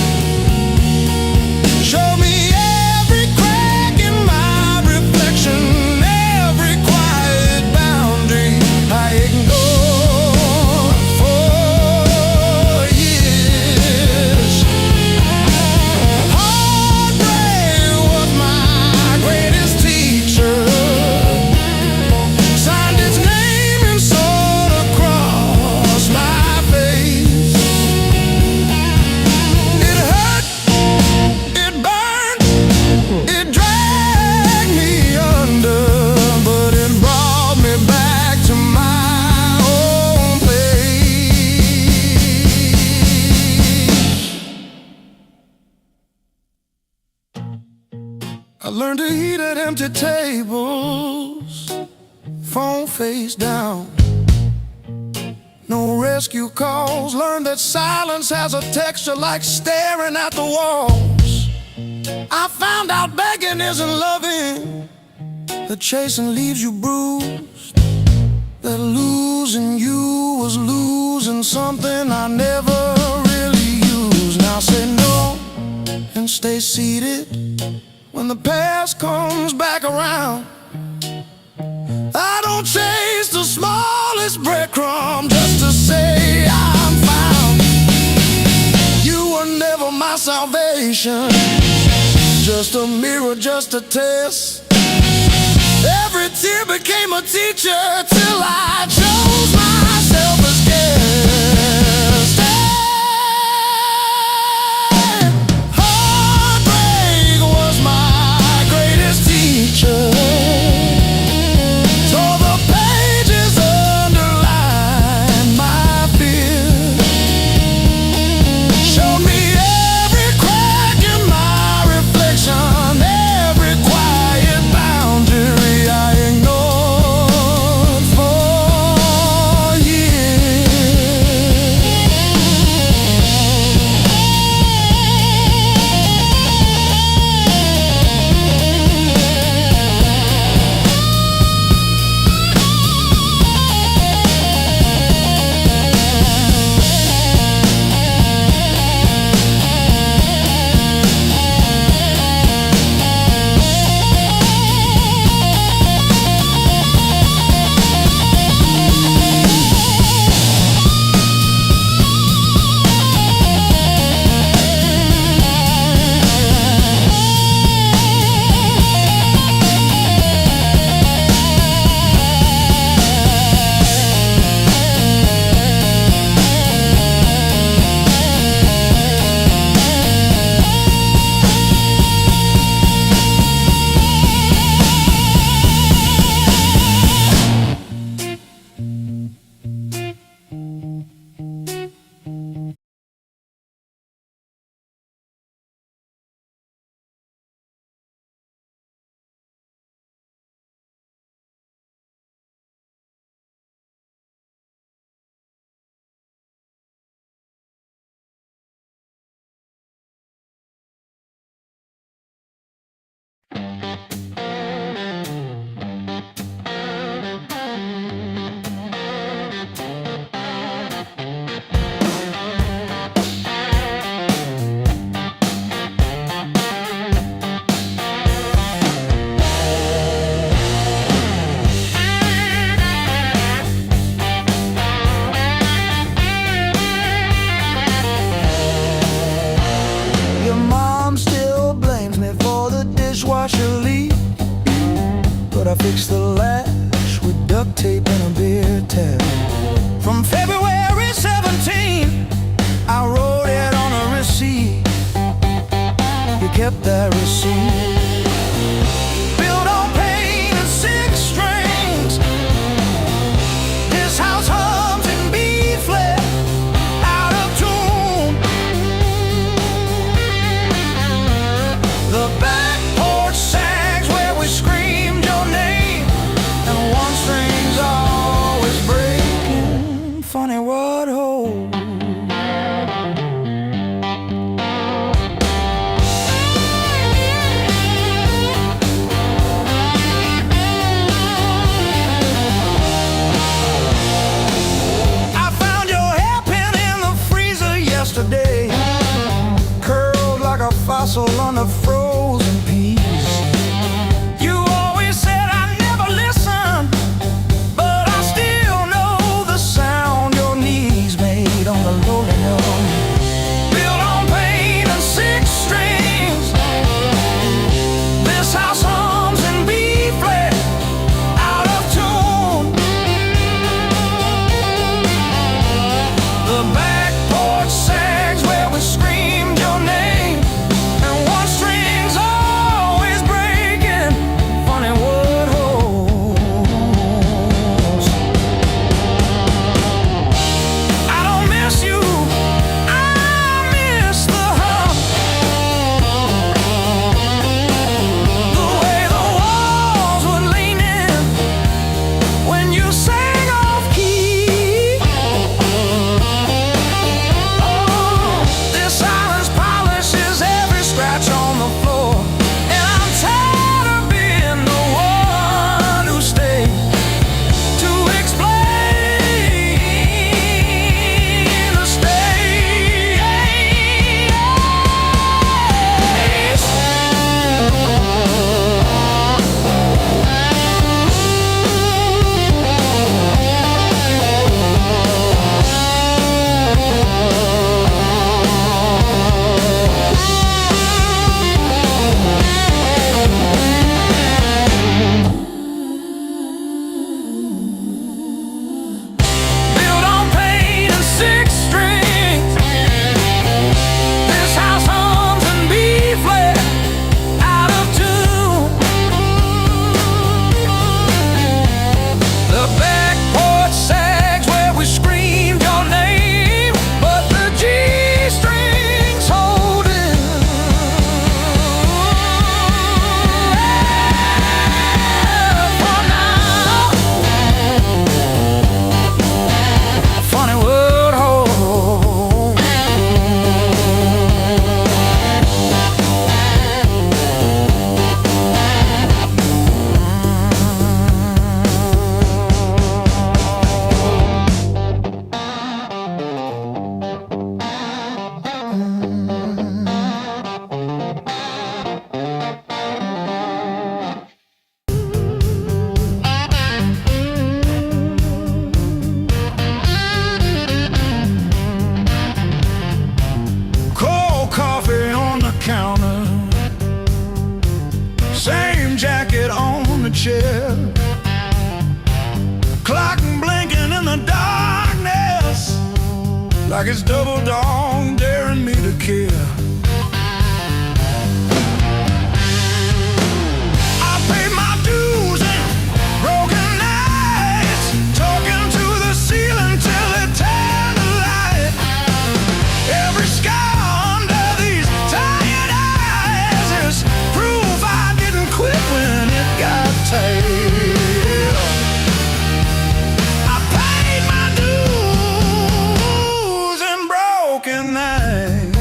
Showed me every crack in my reflection, every quiet boundary I ignored for years. Heartbreak was my greatest teacher. Signed its name and sword across my face. It hurt, it burned, it dragged me under, but it brought me back to my own place. I learned to eat at empty tables, phone face down. No rescue calls. Learned that silence has a texture like staring at the walls. I found out begging isn't loving, that chasing leaves you bruised, that losing you was losing something I never really used. Now say no and stay seated when the past comes back around. I don't chase the smallest breadcrumb just to say I'm found. You were never my salvation, just a mirror, just a test. Every tear became a teacher till I chose myself as guest. Heartbreak was my greatest teacher. Tore the pages, underlined my fears. Showed me every crack in my reflection, every quiet boundary I ignored for years. I fixed the latch with duct tape and a beer tap. From February 17, I wrote it on a receipt. You kept that receipt. Built on pain and six string, hustle on the frozen peas. You always said I never listen, but I still know the sound your knees made on the lowly note. Built on pain and six strings, this house hums in B flat, out of tune. The back porch sags where we screamed your name, and one string's always breaking, funny wood holes. I don't miss you, I miss the hum, the way the walls would lean in when you sang off key. This silence polishes every scratch on the floor, and I'm tired of being the one who stayed to explain the state. Built on pain and six strings, this house hums in B flat, out of tune. The back porch sags where we screamed your name, but the G strings holding. For now, funny word hole. Cold coffee on the counter, same jacket on the chair, clock blinking in the darkness like it's double dawn daring me to care. I paid my dues and broken nights, talking to the ceiling till it turned the light. Every scar under these tired eyes is proof I didn't quit when it got tight. I paid my dues and broken nights.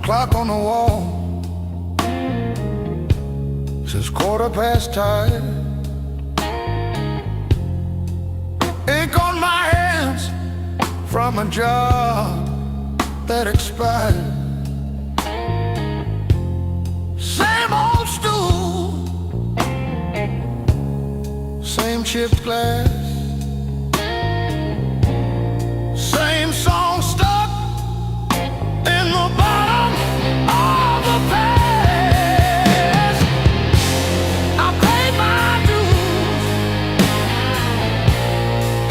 clock on the wall says 5:15. Ink on my hands from a job that expired. Same old stool, same chipped glass, same song stuck in the bottom of the past. I paid my dues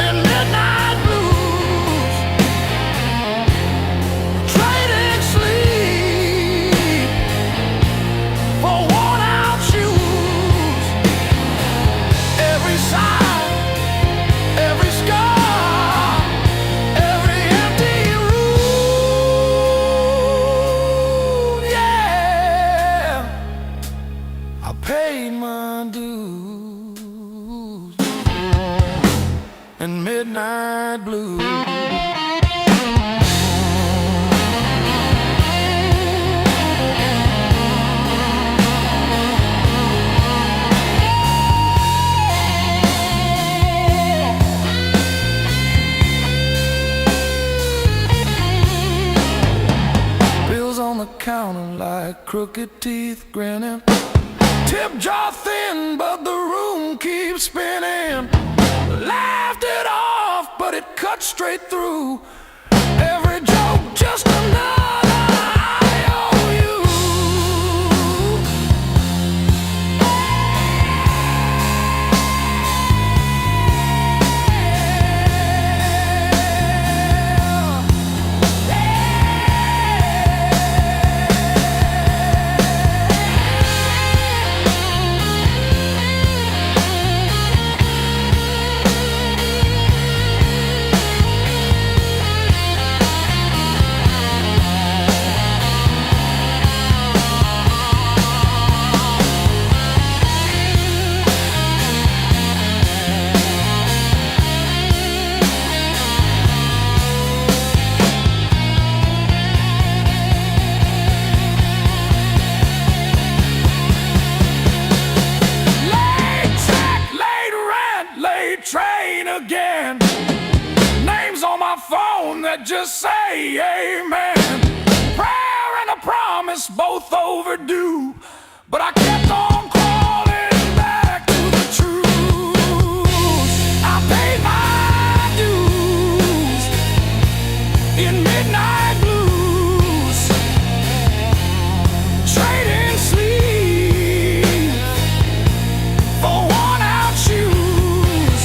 in midnight blues, trading sleep for worn-out shoes. Every sigh, every scar, every empty room, yeah. I paid my dues in midnight blues. Bills on the counter like crooked teeth grinning. Tip jar thin, but the room keeps spinning. Laughed it off, but it cut straight through. Every joke just another IOU. Late track, late rent, late train again. Names on my phone that just say amen. Prayer and a promise, both overdue. But I kept on crawling back to the truth. I paid my dues in midnight blues, trading sleep for worn-out shoes.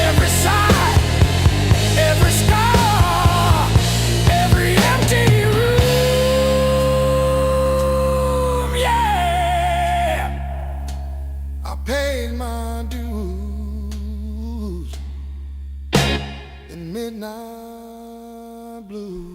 Every sigh, every scar, every empty room, yeah. I paid my dues in midnight blues.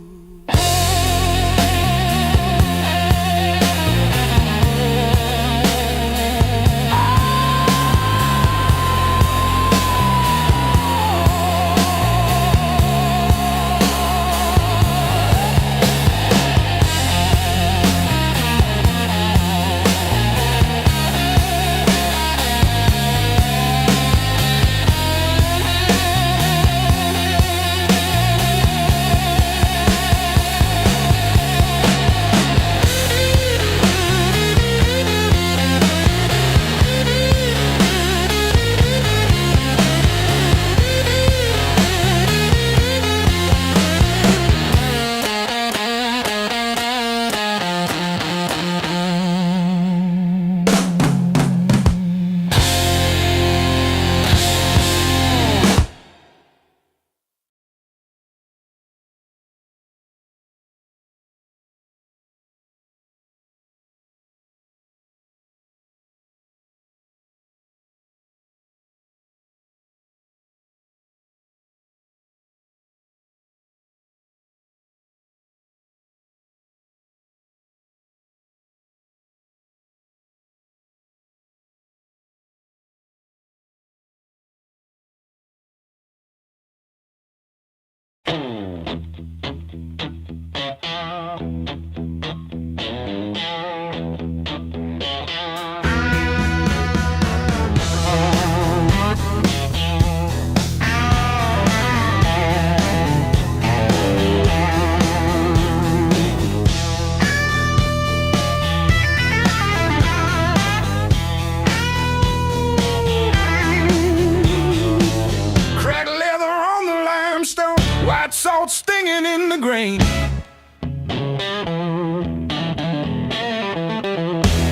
that salt stinging in the grain.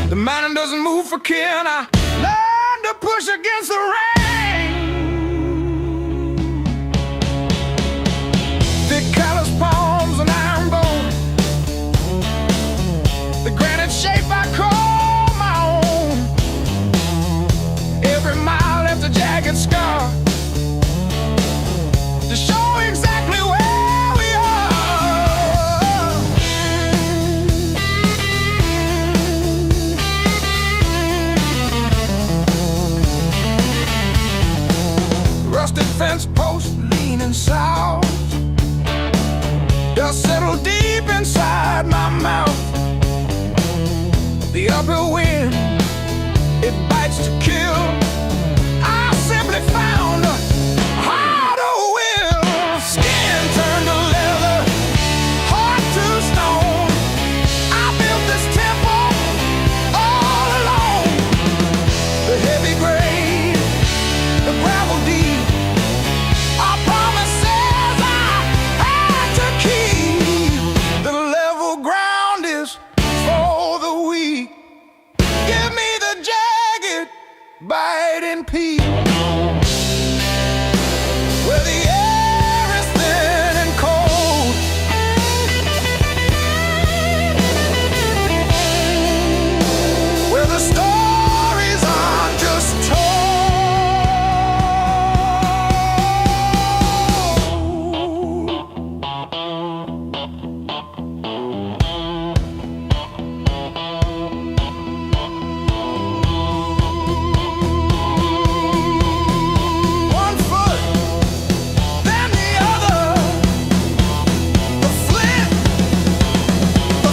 The mountain doesn't move for kin. I learned to push against the rain. Thick callous palms and iron bone, the granite shape I call my own. Every mile left a jagged scar to show exactly where we are. Rusted fence post leaning south, dust settled deep inside my mouth. The uphill wind, it bites to kill. I simply found a harder will. Skin turned to leather, heart to stone. I built this temple all alone. The heavy grade, the gravel deep, our promises I had to keep. The level ground is for the weak. Give me the jagged, biting peak, where the air is thin and cold, where the stories aren't just told. One foot, then the other, the flint, the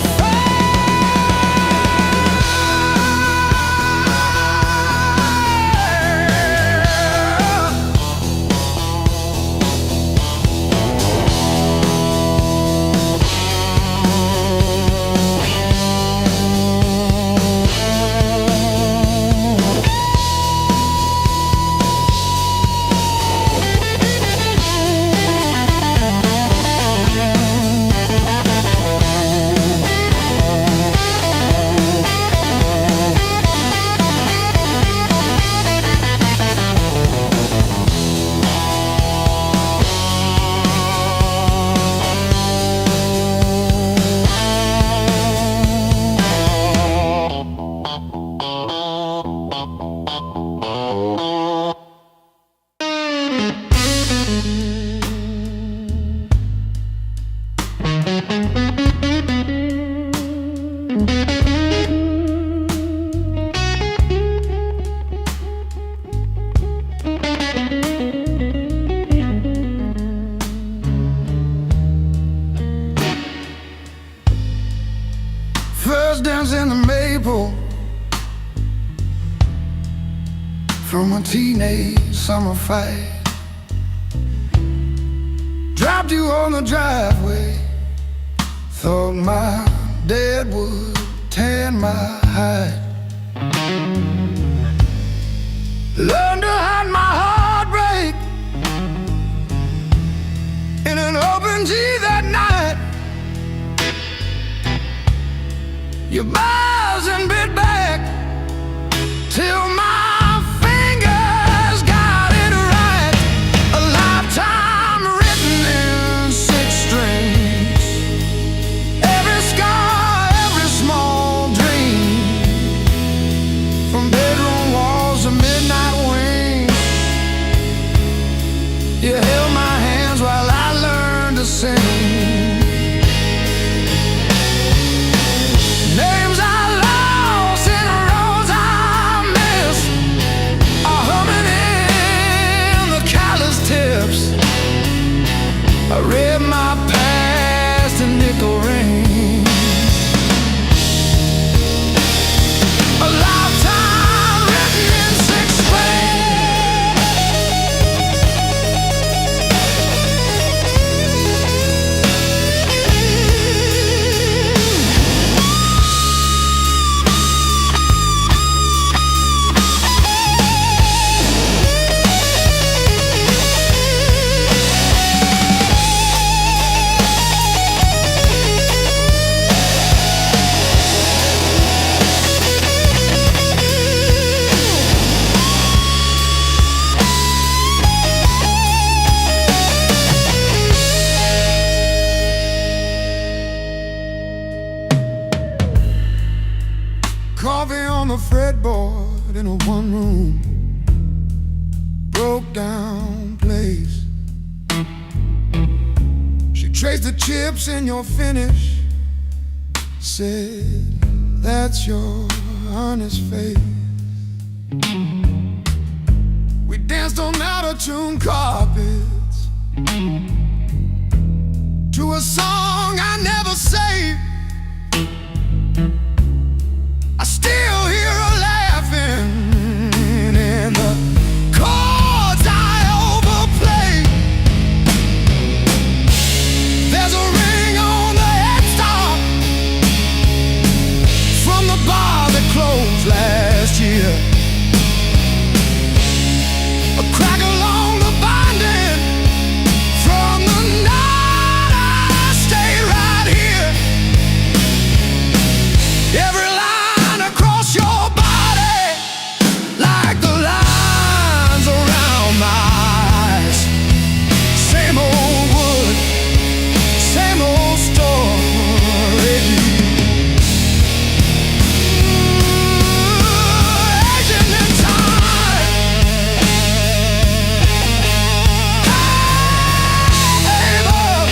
first dance in the maple from a teenage summer fight. Dropped you on the driveway, thought my dad would tan my hide. Learned to hide my heartbreak in an open G that night. You buzz and bit back till my fingers got it right. A lifetime written in 6 strings. Every scar, every small dream, from bedroom walls to midnight wings. You held my hands while I learned to sing. Names I lost and roads I missed are humming in the callous tips. I read my past in nickel rings. A lifetime written in 6 in a one-room, broke-down place. She traced the chips in your finish, said, that's your honest face. We danced on out-of-tune carpets to a song I never saved. I still hear her laughing in the chords I overplay. There's a ring on the headstock from the bar that closed last year. A crack along the binding from the night I stayed right here. Every line across your body, like the lines around my eyes. Same old wood, same old story. Aging in time. Hey, love.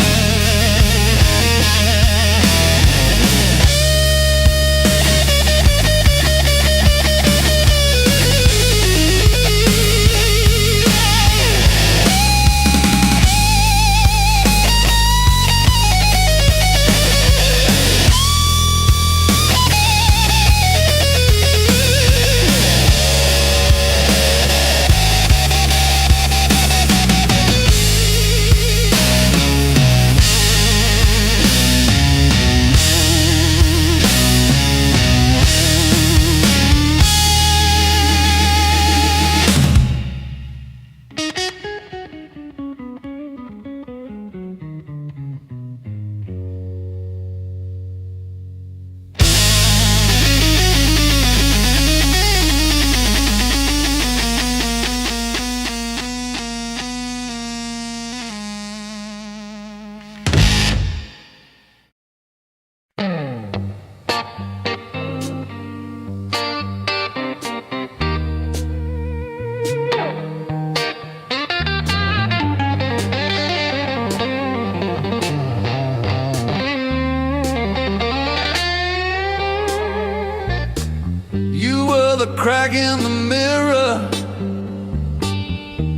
You were the crack in the mirror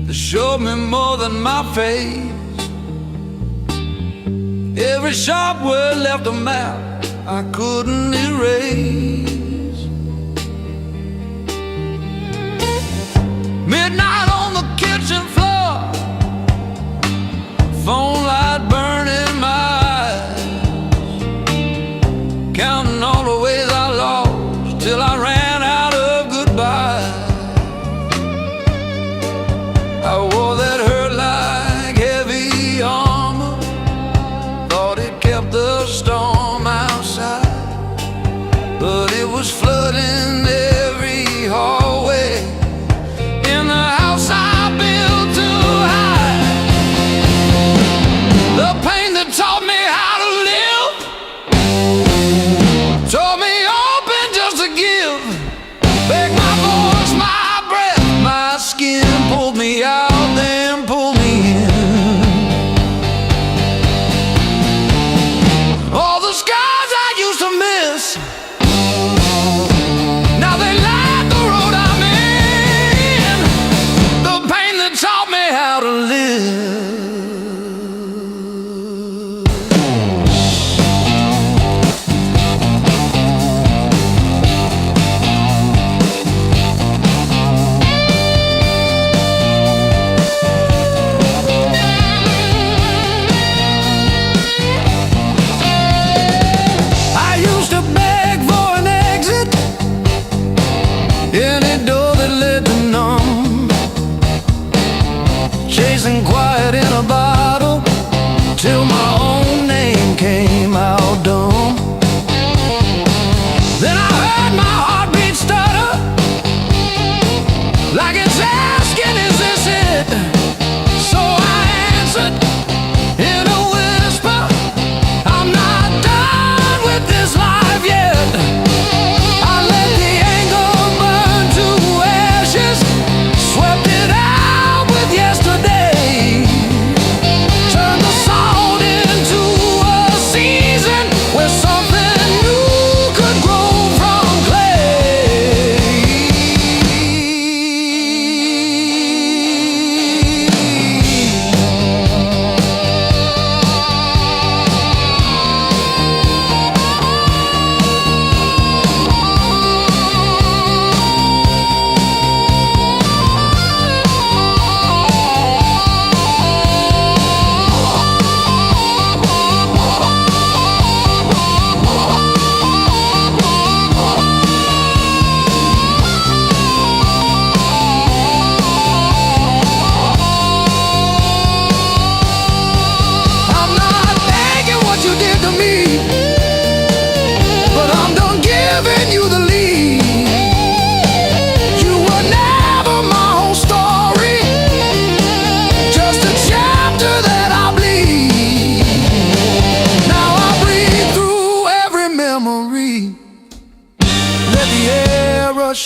that showed me more than my face. Every sharp word left a map I couldn't erase. Midnight on the kitchen floor, phone light burning my eyes, counting all the ways I lost till I ran out of goodbye. I wore that hurt like heavy armor, thought it kept the storm outside, but it was flooding every hallway in the house I built to hide. The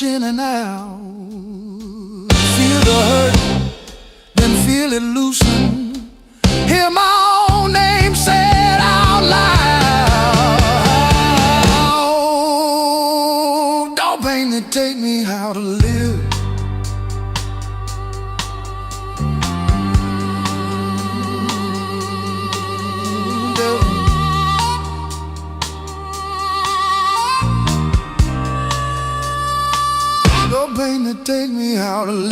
rush in and out. Feel the hurt, then feel it loosen. Hear my own name said out loud. Don't pain that take me how to live. Don't pain that take me how to live.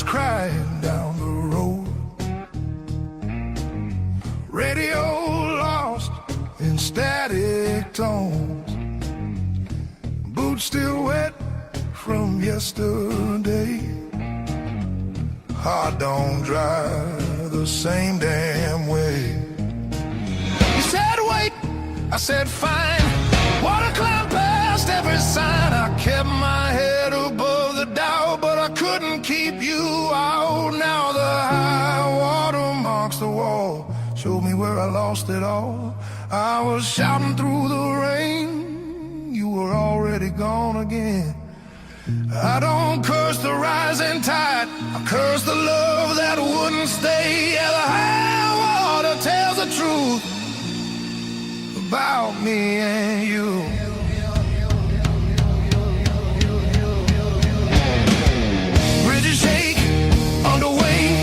Crying down the road, radio lost in static tones, boots still wet from yesterday. Heart don't drive the same damn way. You said wait, I said fine. Water climbed past every sign. I kept my head above the Dow, but I couldn't keep you out. Now the high water marks the wall, showed me where I lost it all. I was shouting through the rain, you were already gone again. I don't curse the rising tide, I curse the love that wouldn't stay. Yeah, the high water tells the truth about me and you. Bridges shake underway,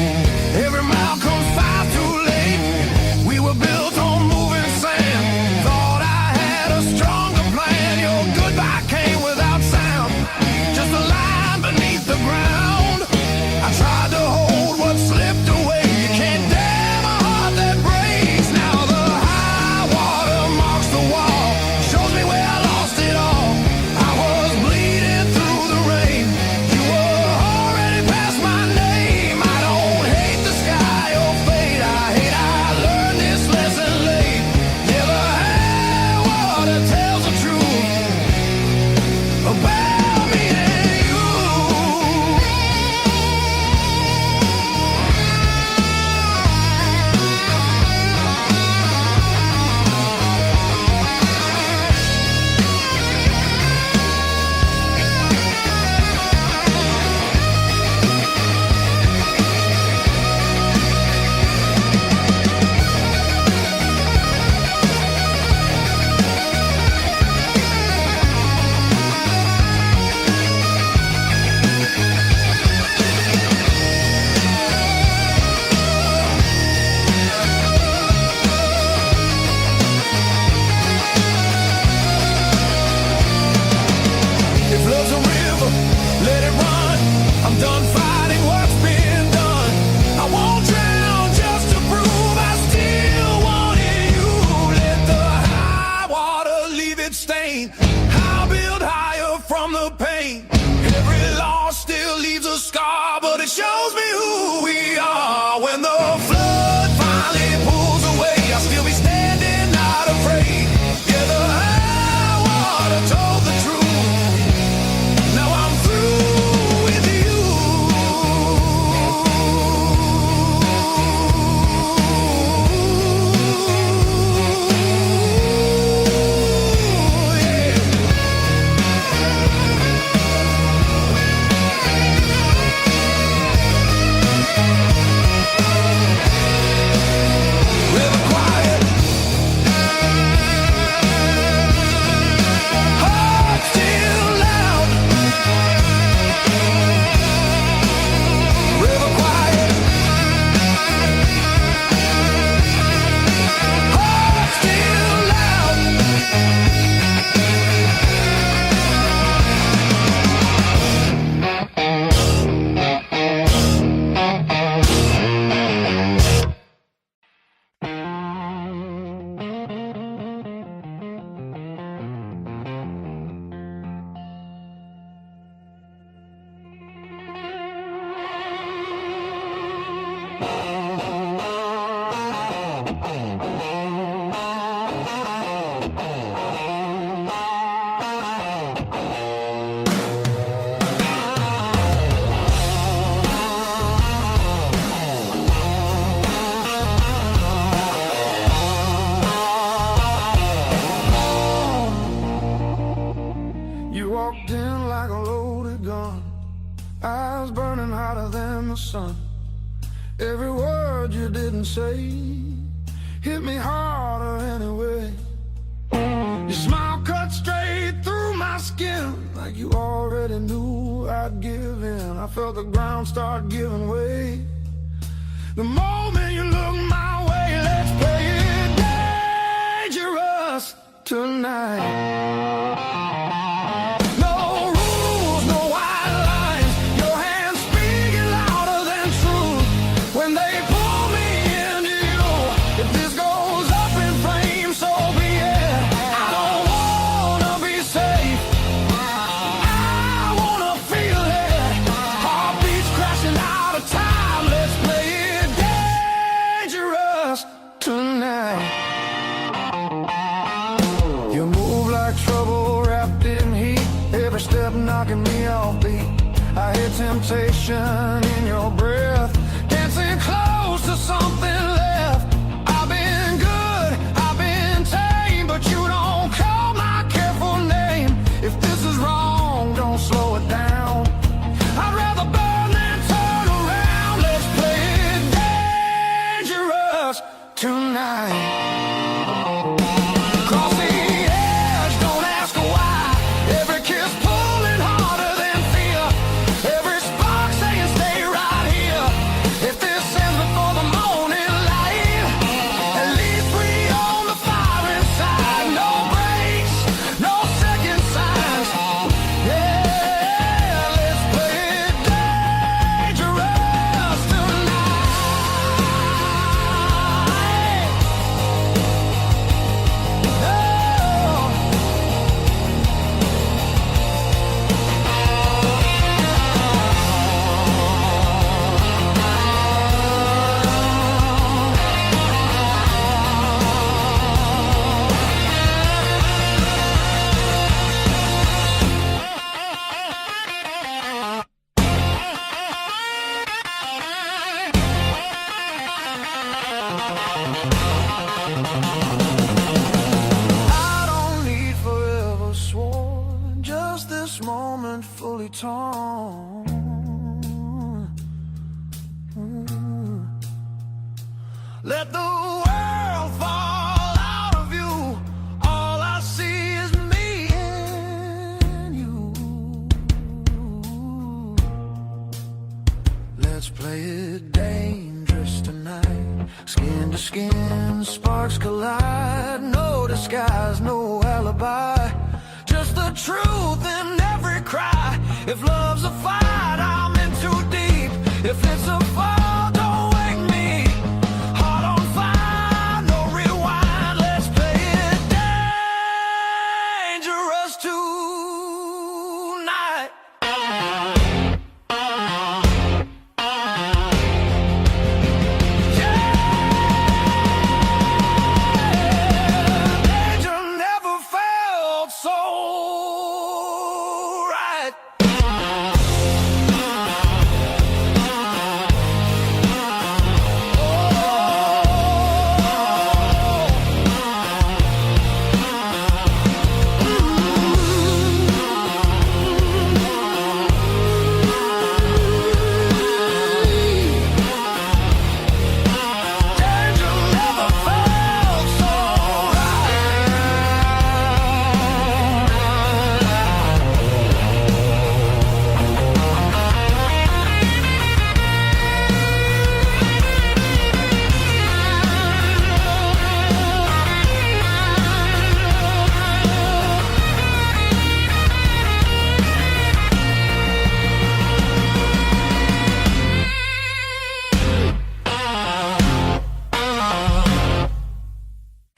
every mile comes far too late. We were built on moving sand, thought I had a stronger plan. Your goodbye came without sound, just a line beneath the ground. I tried to hold what slipped away. You can't damn a heart that breaks. Now the high water marks the wall, shows me where I lost it all. I was bleeding through the rain, you were already past my name. I don't hate the sky or fate, I hate I learned this lesson late. Yeah, the high water tells the truth about me and you. If love's a river, let it run. I'm done fighting what's been done. I won't drown just to prove I still wanted you. Let the high water leave its stain. I'll build higher from the pain. Every loss still leaves a scar, but it shows me who we are. When the flood finally pulls away, I'll still be standing, not afraid. Yeah, the high water told the truth. Now I'm through with you. walked in like a loaded gun, eyes burning hotter than the sun. Every word you didn't say hit me harder anyway. Your smile cut straight through my skin, like you already knew I'd give in. I felt the ground start giving way the moment you looked my way. Let's play it dangerous tonight. No rules, no white lines, your hands speaking louder than truth when they pull me into you. If this goes up in flames, so be it. I don't wanna be safe, I wanna feel it. Heartbeats crashing out of time. Let's play it dangerous tonight. You move like trouble wrapped in heat, every step knocking me off beat. I hear temptation in your breath, dancing close to something left. I've been good, I've been tame, but you don't call my careful name. If this is wrong, don't slow it down. I'd rather burn than turn around. Let's play it dangerous tonight. Cross the edge, don't ask why. Every kiss pulling harder than fear, every spark saying stay right here. If this ends before the morning light, at least we on the fire inside. No breaks, no second signs. Yeah, let's play it dangerous tonight. I don't need forever sworn, just this moment fully torn. Let the world fall out of you, all I see is me and you. Let's play it dangerous tonight. Skin to skin, sparks collide. No disguise, no alibi, just the truth in every cry. If love's a fight, I'm in too deep. If it's a fall, don't wake me. Heart on fire, no rewind. Let's play it dangerous tonight. Danger never felt so right. Danger never felt so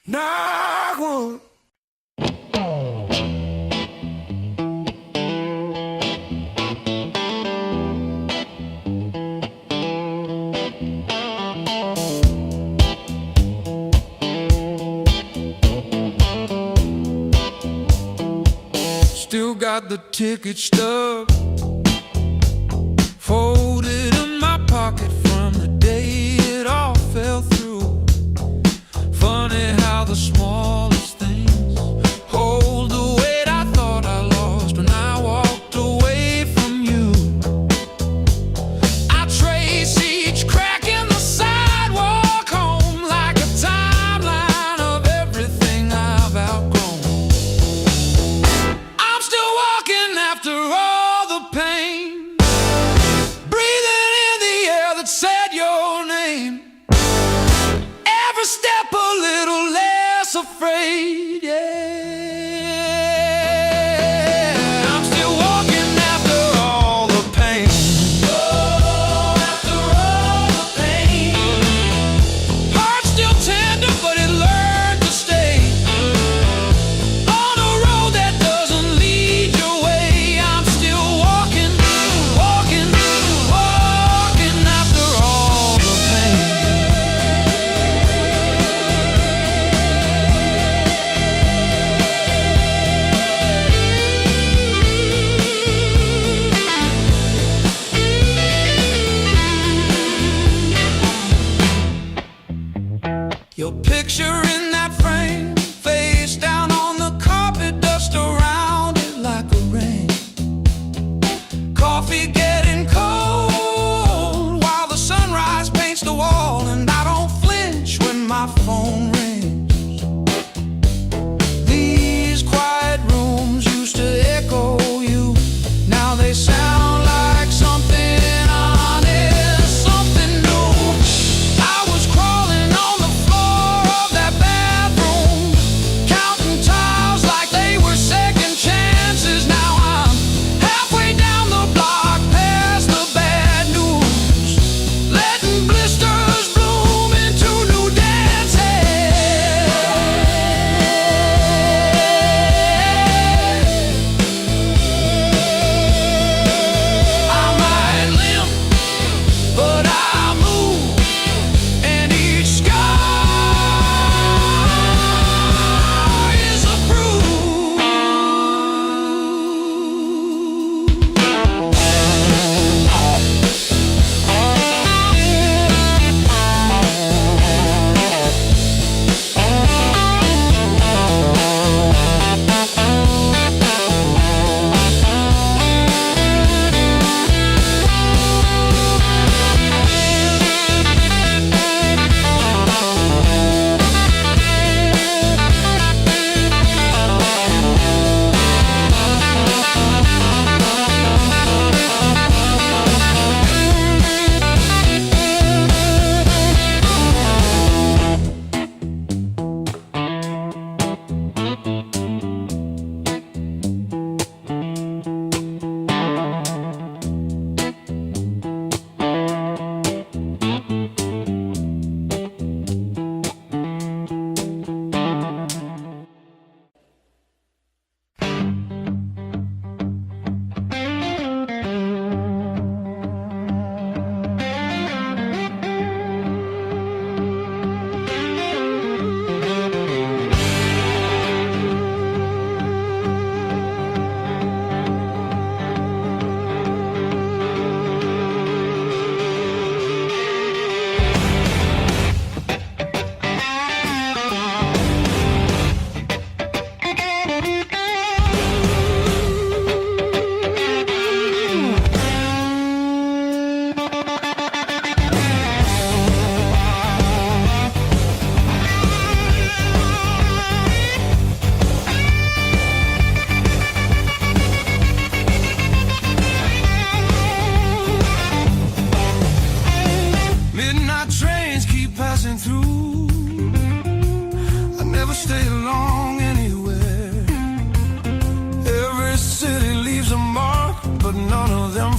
knock one. Still got the ticket stub folded in my pocket from the day it all fell through. Funny how the smallest things hold the weight I thought I lost when I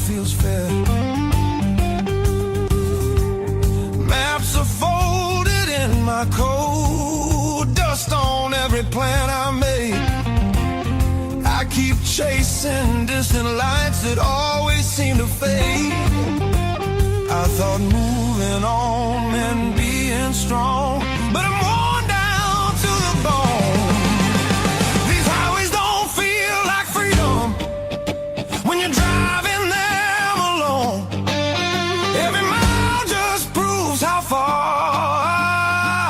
feels fair. Maps are folded in my coat, dust on every plan I made. I keep chasing distant lights that always seem to fade. I thought moving on meant being strong, but I'm worn down to the bone. These highways don't feel like freedom when you're driving them alone. Every mile just proves how far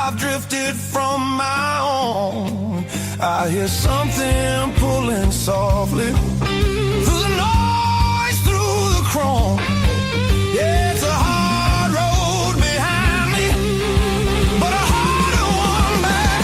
I've drifted from my own. I hear something pulling softly through the noise, through the chrome. Yeah, it's a hard road behind me, but a harder one back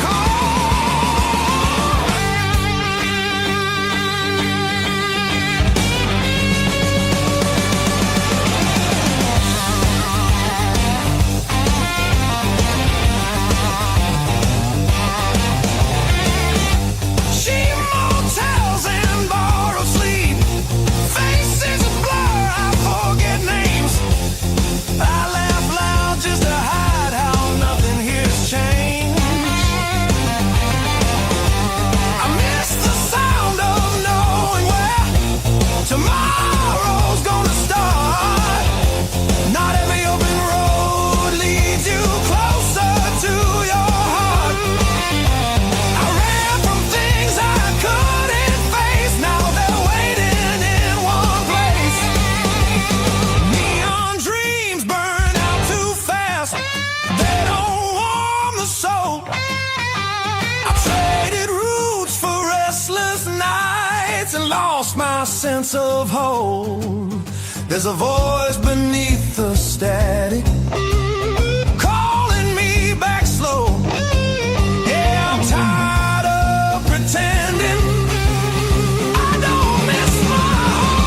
cheap motels and borrowed sleep, faces a blur, I forget names. I laugh loud just to hide how nothing here's changed. I miss the sound of knowing where tomorrow's gonna start. Not every open road leads you closer to your heart. I ran from things I couldn't face, now they're waiting in one place. Neon dreams burn out too fast, they don't warm the soul. I traded roots for restless nights and lost my sense of hope. There's a voice beneath the static calling me back slow. Yeah, I'm tired of pretending I don't miss my home.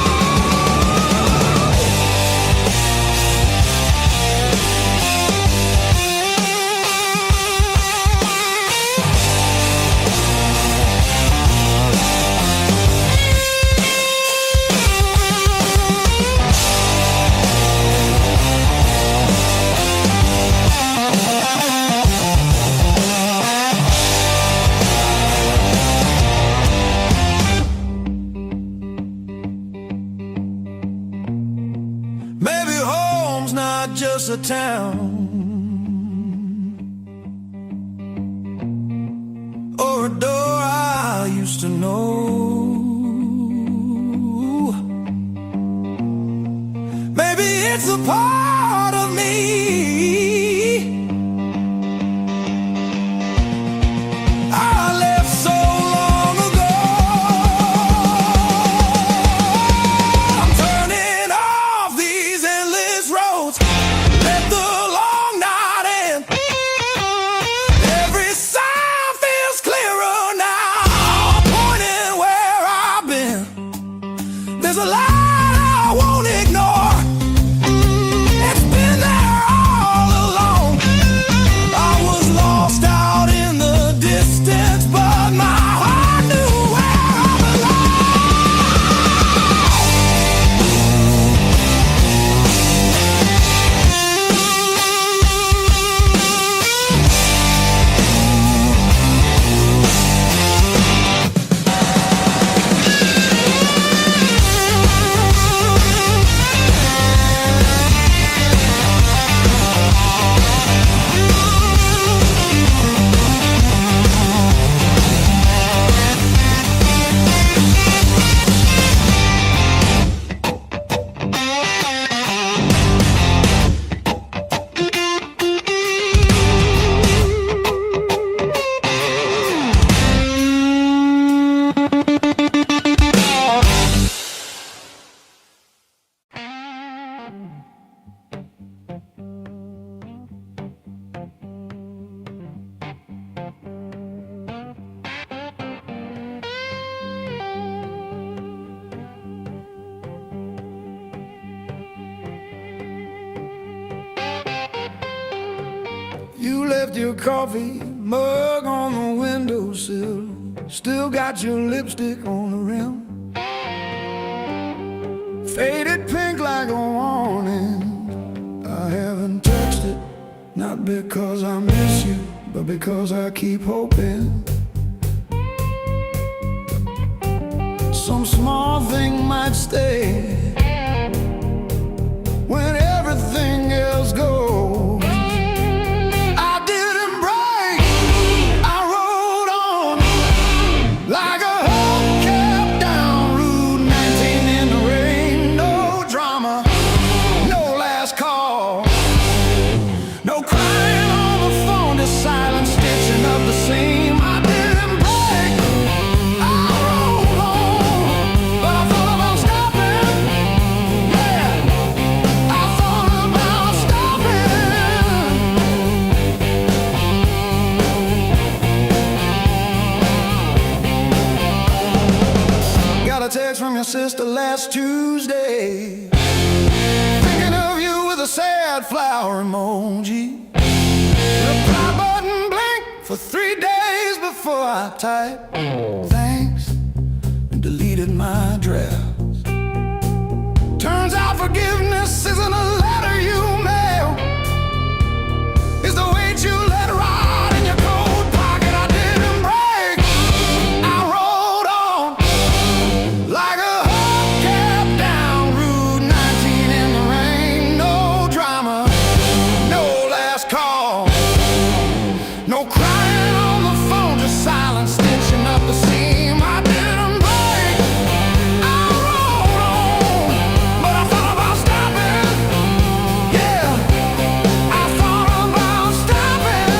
Maybe home's not just a town or a door I used to know. Maybe it's a part of me I left so long ago. I'm turning off these endless roads, let the long night end. Every sound feels clearer now, pointing where I've been. There's a light I won't ignore, it's been there all along. I was lost out in the distance, but my heart knew where I You left your coffee mug on the windowsill, still got your lipstick on the rim. Faded pink Not because I miss you, but because I keep hoping some small thing might stay when everything else goes. I didn't break, I rode on like a hubcap down Route 19 in the rain. No drama, no last call, no crying on the phone, just silent stitching up the seam. I didn't break, I rode on, but I thought about stopping. Yeah, I thought about stopping. Got a text from your sister last Tuesday, thinking of you with a sad flower emoji. Reply button blinked for 3 days before I typed thanks and deleted my drafts. Turns out forgiveness isn't a letter you mail, it's the weight you let ride in your coat pocket. I didn't break, I rode on like a hubcap down Route 19 in the rain. No drama, no last call, no crying on the phone, just silent stitching up the seam. I didn't break, I rode on, but I thought about stopping. Yeah, I thought about stopping.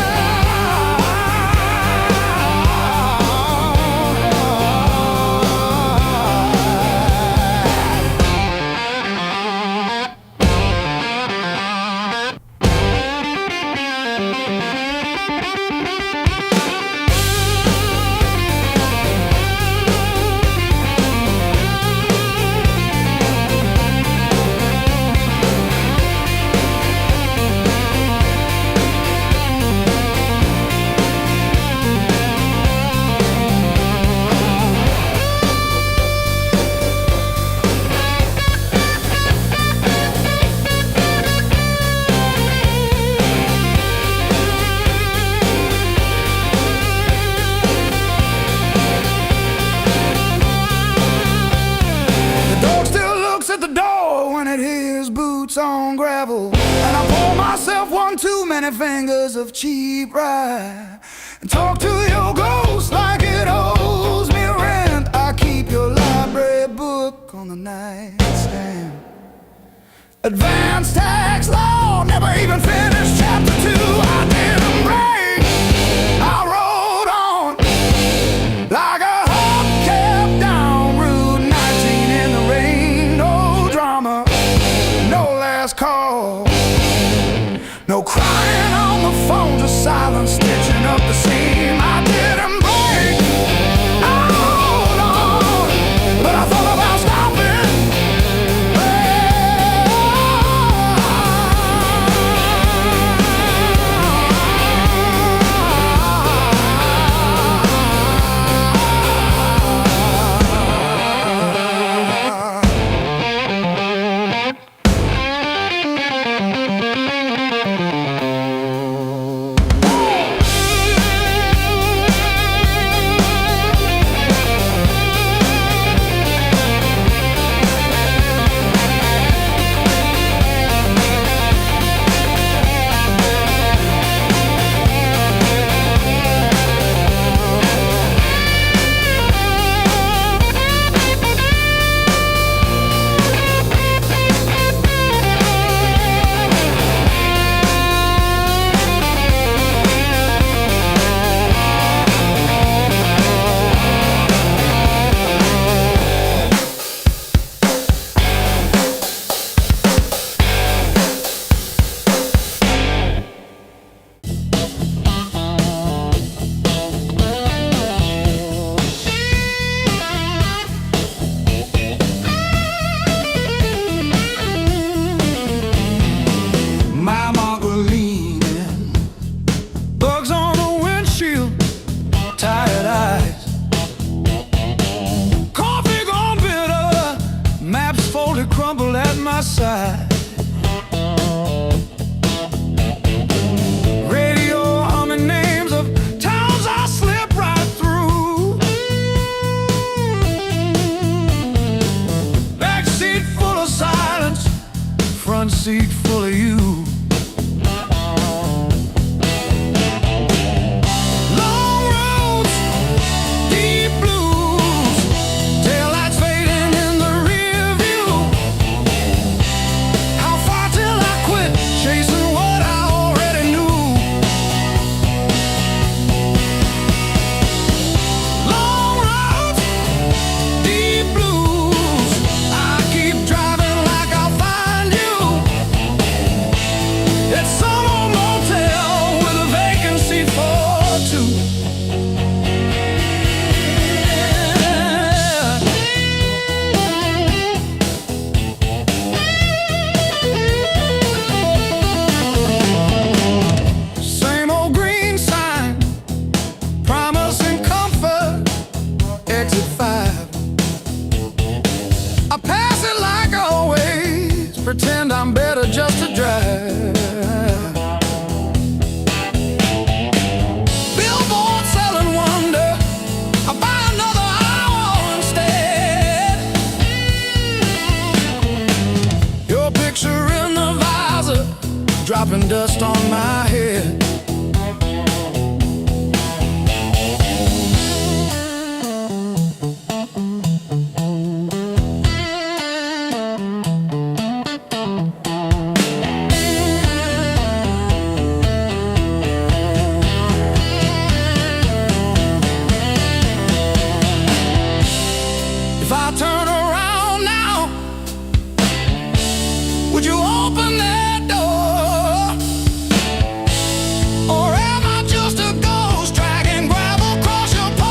The dog still looks at the door when it hears boots on gravel, and I pour myself one too many fingers of cheap rye and talk to your ghost like it owes me rent. I keep your library book on the nightstand. Advanced tax law, never even finished chapter 2. I didn't break, I rode on like a hubcap down Route 19 in the rain. No drama, no last call, no crying on the phone, just silent stitching up the seam. I didn't break, I rode on, but I thought about stopping. crumbled at my side. seat full of you. Long roads, deep blues, taillights fading in the rear view. How far till I quit chasing what I already knew? Long roads, deep blues, I keep driving like I'll find you. It's some old motel with a vacancy for two. Same old green sign, promising comfort, exit 5. I pass it like always, pretend I'm better just to drive. Billboard selling wonder, I buy another hour instead. Your picture in the visor, dropping dust on my head. If I turn around now, would you open that door? Or am I just a ghost dragging gravel across your porch?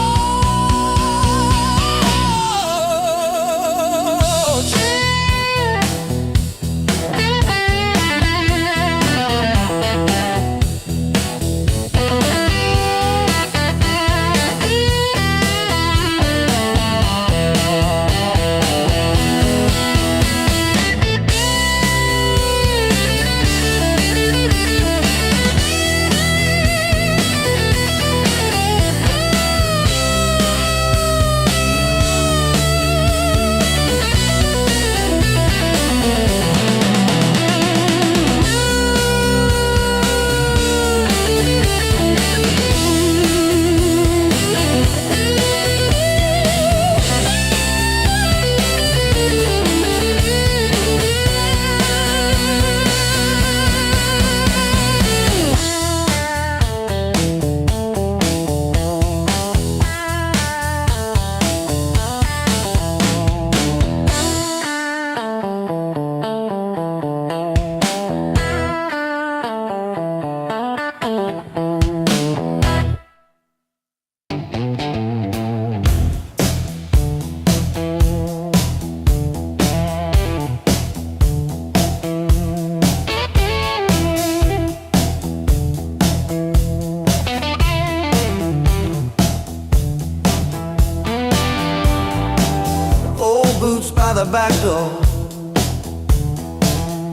Old boots by the back door,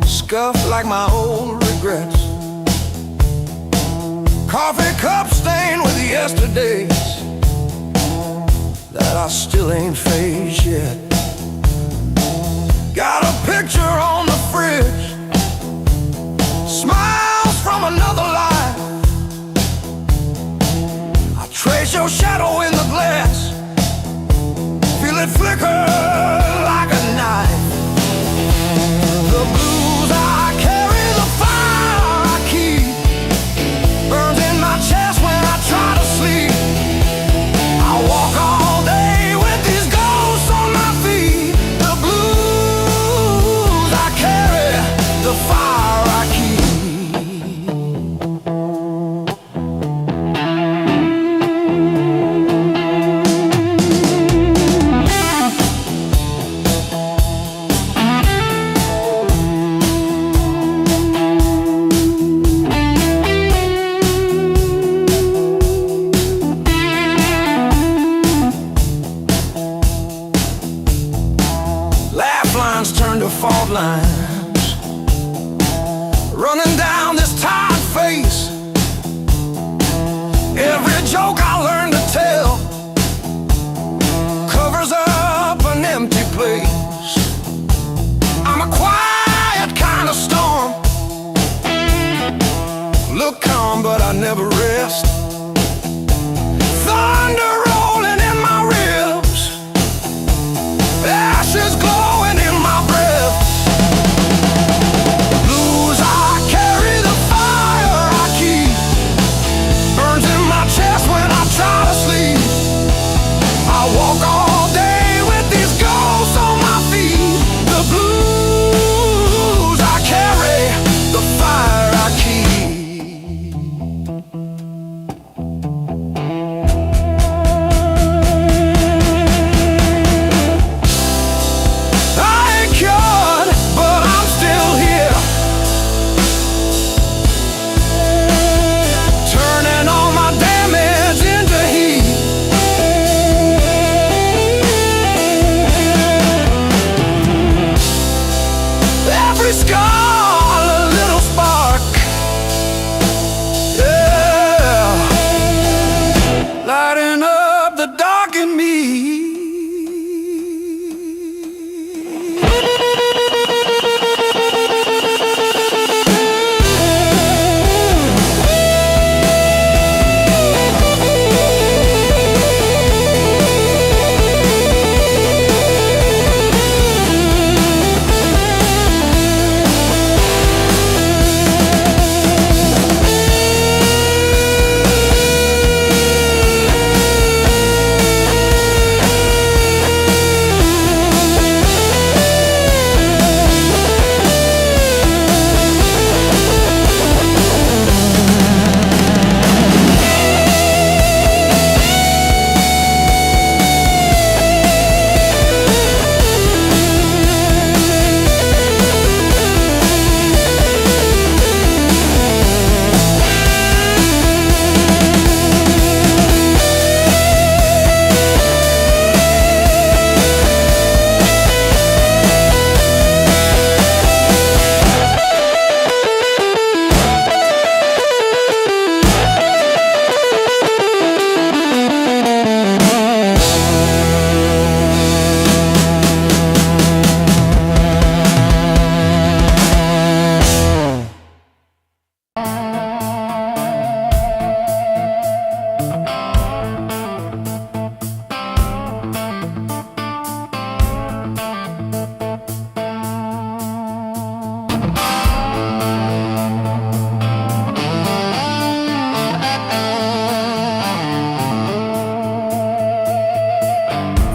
scuffed like my old regrets. Coffee cup stained with yesterdays that I still ain't faced yet. Got a picture on the fridge, smiles from another life. I trace your shadow in the glass, feel it flicker like a knife. The blues I carry, the fire I keep, burns in my chest when I try to sleep. I walk all day with these ghosts on my feet. The blues I carry, the fire I keep. Fault lines running down this tired face. Every joke I learned to tell covers up an empty place. I'm a quiet kind of storm, blues I carry, the fire I keep. I ain't cured, but I'm still here, turning all my damage into heat. Every scar, a little spark, yeah, lighting up the dark in me.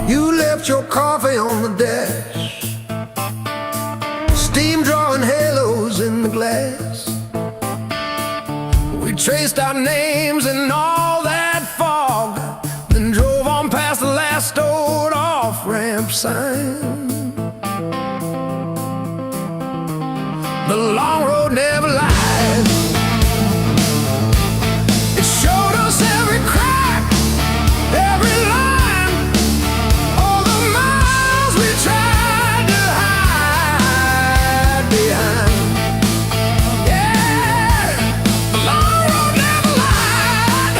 You left your coffee on the dash, steam drawing halos in the glass. We traced our names in all that fog, then drove on past the last old off-ramp sign. The long road never lies. It showed us every crack, every line, all the miles we tried to hide behind. Yeah, the long road never lied.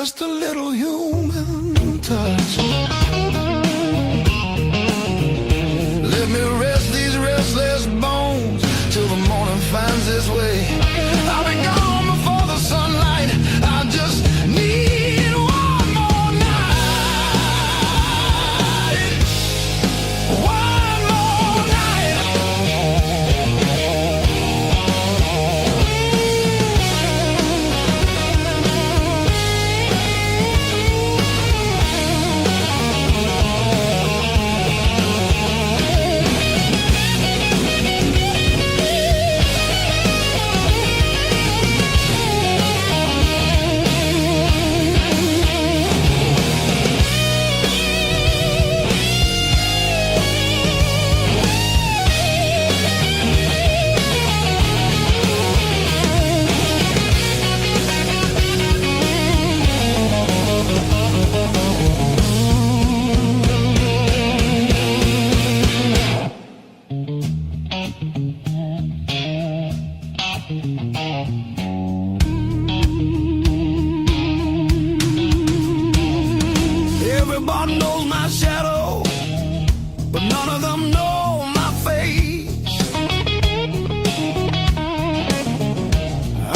just a little human touch. Let me rest these restless bones till the morning finds its way. I'll be gone before the sunlight. I just need one more night. One more night. Everybody knows my shadow, but none of them know my face.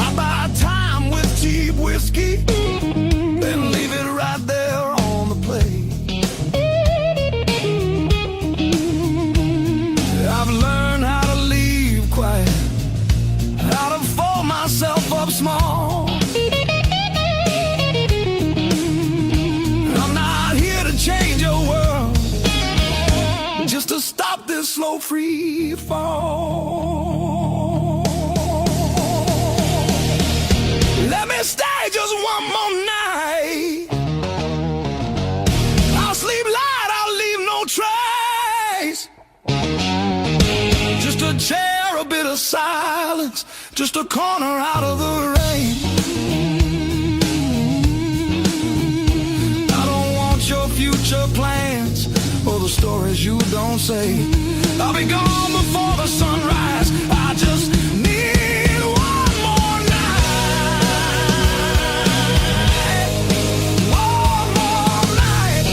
I buy time with cheap whiskey, then leave it right there on the plate. I've learned how to leave quiet, how to fold myself up small. Change your world just to stop this slow free fall. Let me stay just one more night. I'll sleep light, I'll leave no trace. Just a chair, a bit of silence, just a corner out of the rain. Future plans or the stories you don't say. I'll be gone before the sunrise. I just need one more night. One more night.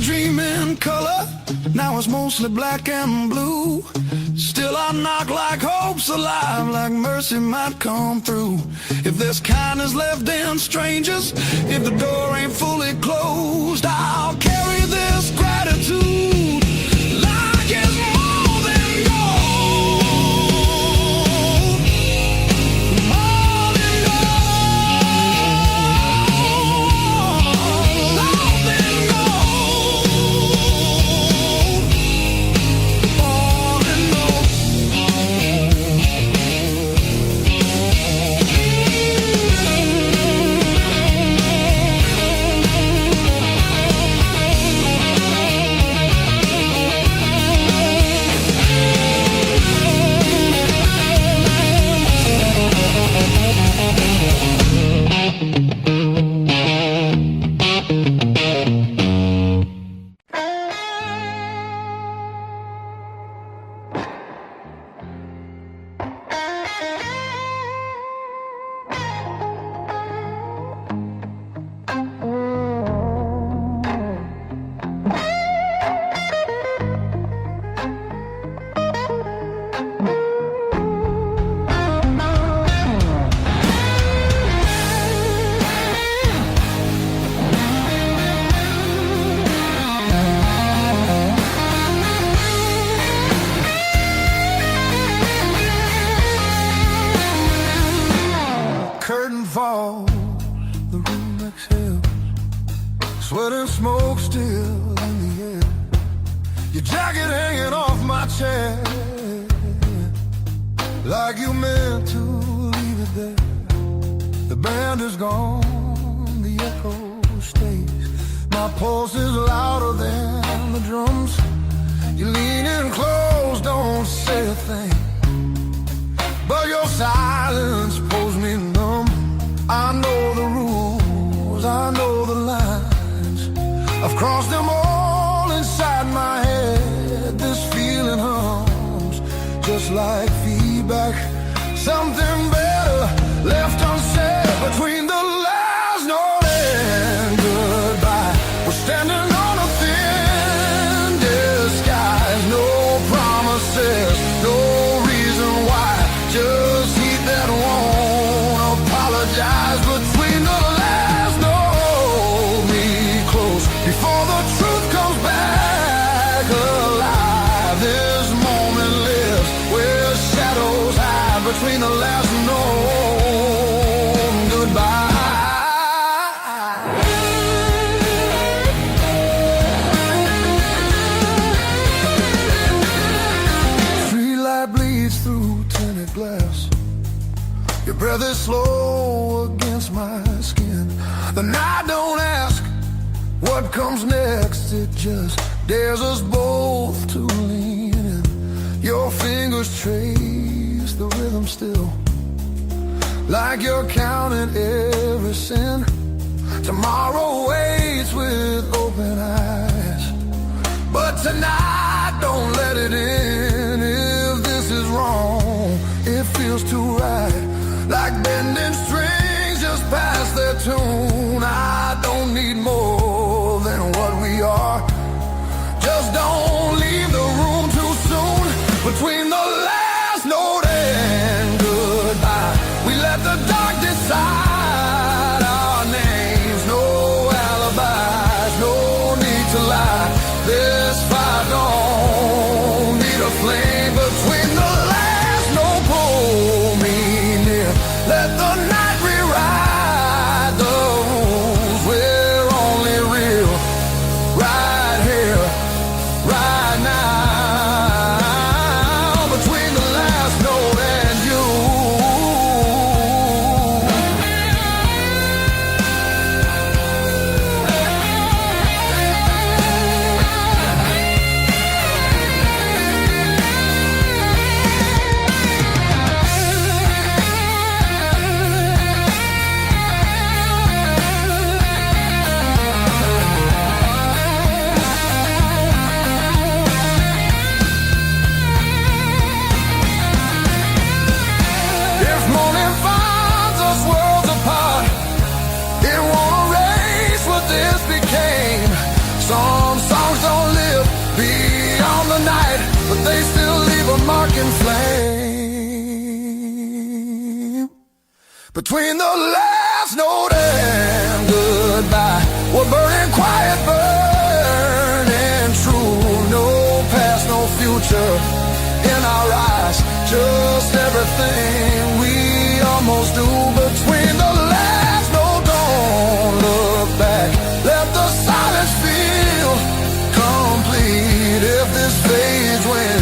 Dream in color, now it's mostly black and blue. Still I knock like hope's alive, like mercy might come through. If there's kindness left in strangers, if the door ain't fully closed, I'll carry this gratitude like it's more than gold. More than gold. More than gold. Fall, the room exhales, sweat and smoke still in the air. Your jacket hanging off my chair, like you meant to leave it there. The band is gone, the echo stays. My pulse is louder than the drums. You lean in close, don't say a thing, but your silence pulls me numb. I know the rules, I know the lines. just like feedback. Something better left unsaid between the last note and goodbye. We're standing on a thin disguise. No promises, no reason why. Just heat that won't apologize. Between the last note, me close before the truth comes back alive. This moment lives where shadows hide between the last note and goodbye. Street light bleeds through tinted glass. Your breath is slow against my skin. The night don't ask what comes next. It just dares us both to lean in. Your fingers trace the rhythm still, like you're counting every sin. Tomorrow waits with open eyes, but tonight don't let it in. If this is wrong, it feels too right, like bending strings just past their tune. I don't need more than what we are. Just don't leave the room too soon. Between the last note and goodbye, we let the dark decide our names. No alibis, no need to lie. This fire don't need a flame. Between the last note, pull me near. Let the night rewrite the rules. We're only real right here, right now. Between the last note and you. If morning finds us worlds apart, it won't erase what this became. Some songs don't live beyond the night, but they still leave a mark in flame. Between the last note and goodbye, we're burning quiet, burning true. No past, no future in our eyes, just everything we almost do. Between the last note, don't look back. Let the silence feel complete. If this fades when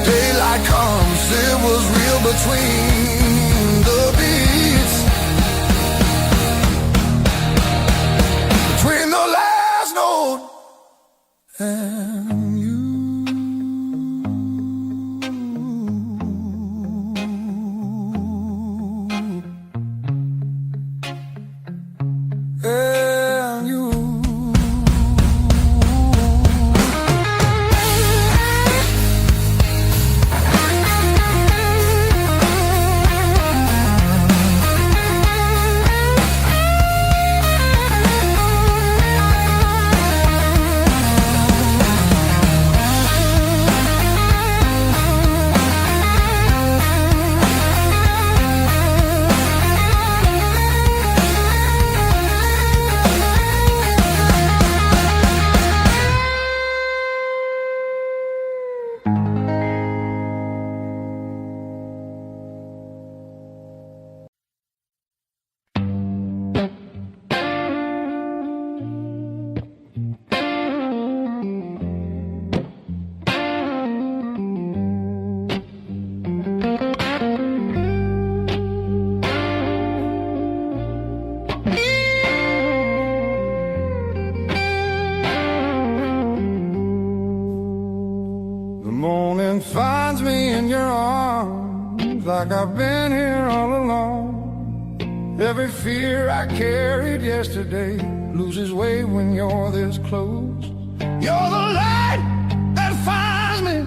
daylight comes, it was real between the beats. Between the last note and you. And you. morning finds me in your arms, like I've been here all along. Every fear I carried yesterday loses weight when you're this close. You're the light that finds me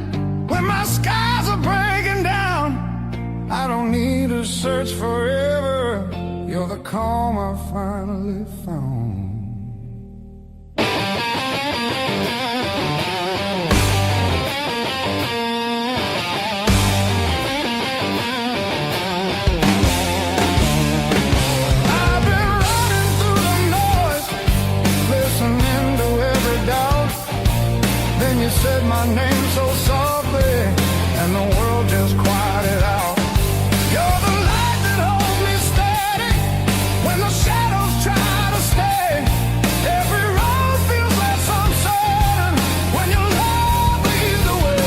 when my skies are bright. search forever, you're the calm I finally found. I've been running through the noise, listening to every doubt. Then you said my name so softly, and the world just quieted out. You're the light that holds me steady when the shadows try to stay. Every road feels less uncertain when your love leads the way.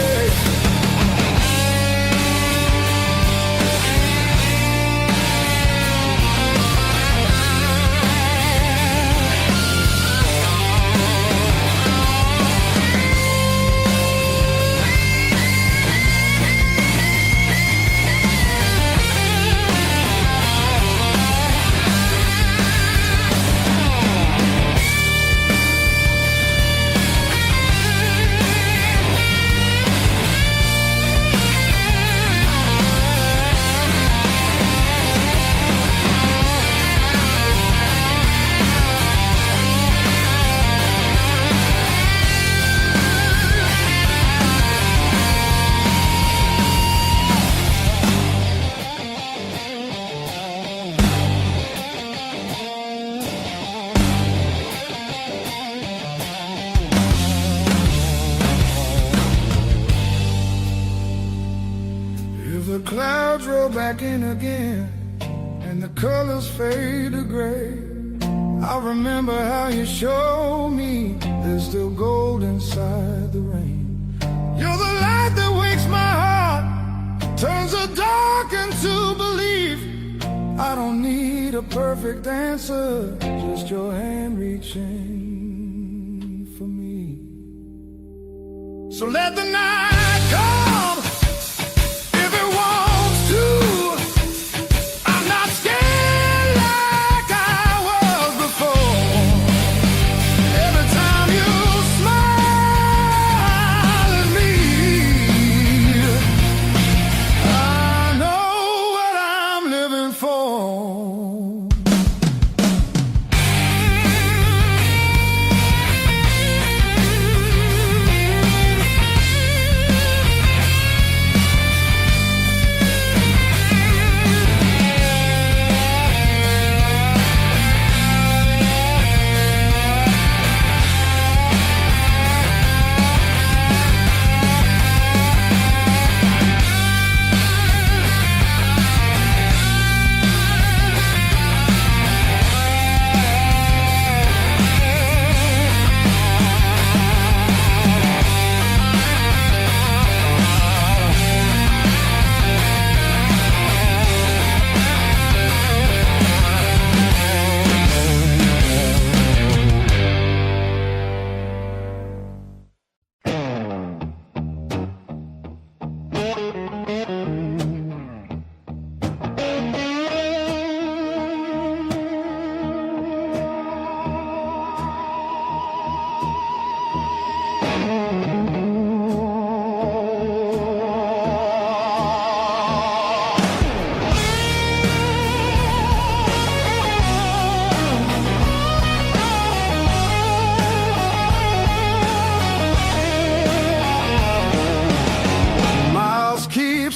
If the clouds roll back in again and the colors fade to gray, I remember how you showed me there's still gold inside the rain. You're the light that wakes my heart, turns the dark into belief. I don't need a perfect answer, just your hand reaching for me. So let the night come if it wants to. I'm not scared like I was before. Every time you smile at me, I know what I'm living for.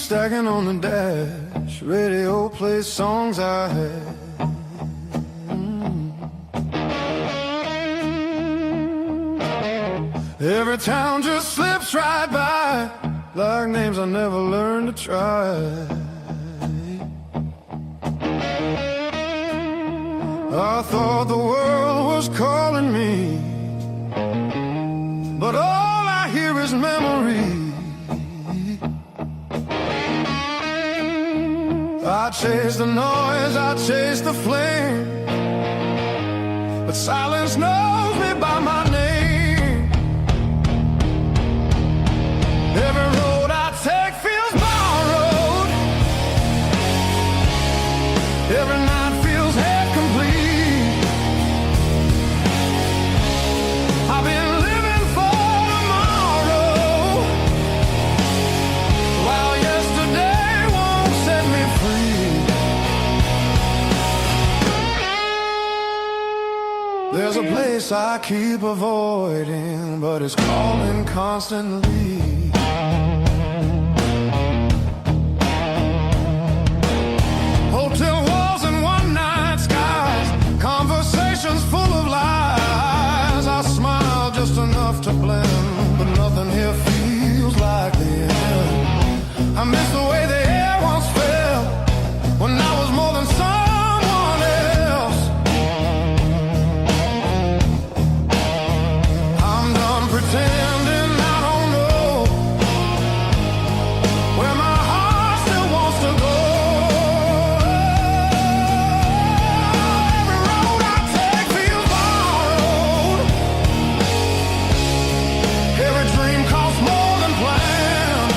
Stacking on the dash, radio plays songs I had. Every town just slips right by, like names I never learned to try. I thought the world was calling me, but all I hear is memory. I chase the noise, I chase the flame, but silence knows me by my name. Every road I take feels borrowed, every night feels half complete. I've been living for tomorrow, while yesterday won't set me free. place I keep avoiding, but it's calling constantly. Hotel walls and one-night skies, conversations full of lies. I smile just enough to blend, but nothing here feels like the end. I miss the way the air once felt when I was more than someone else. I'm done pretending I don't know where my heart still wants to go. Every road I take feels borrowed. Every dream costs more than planned.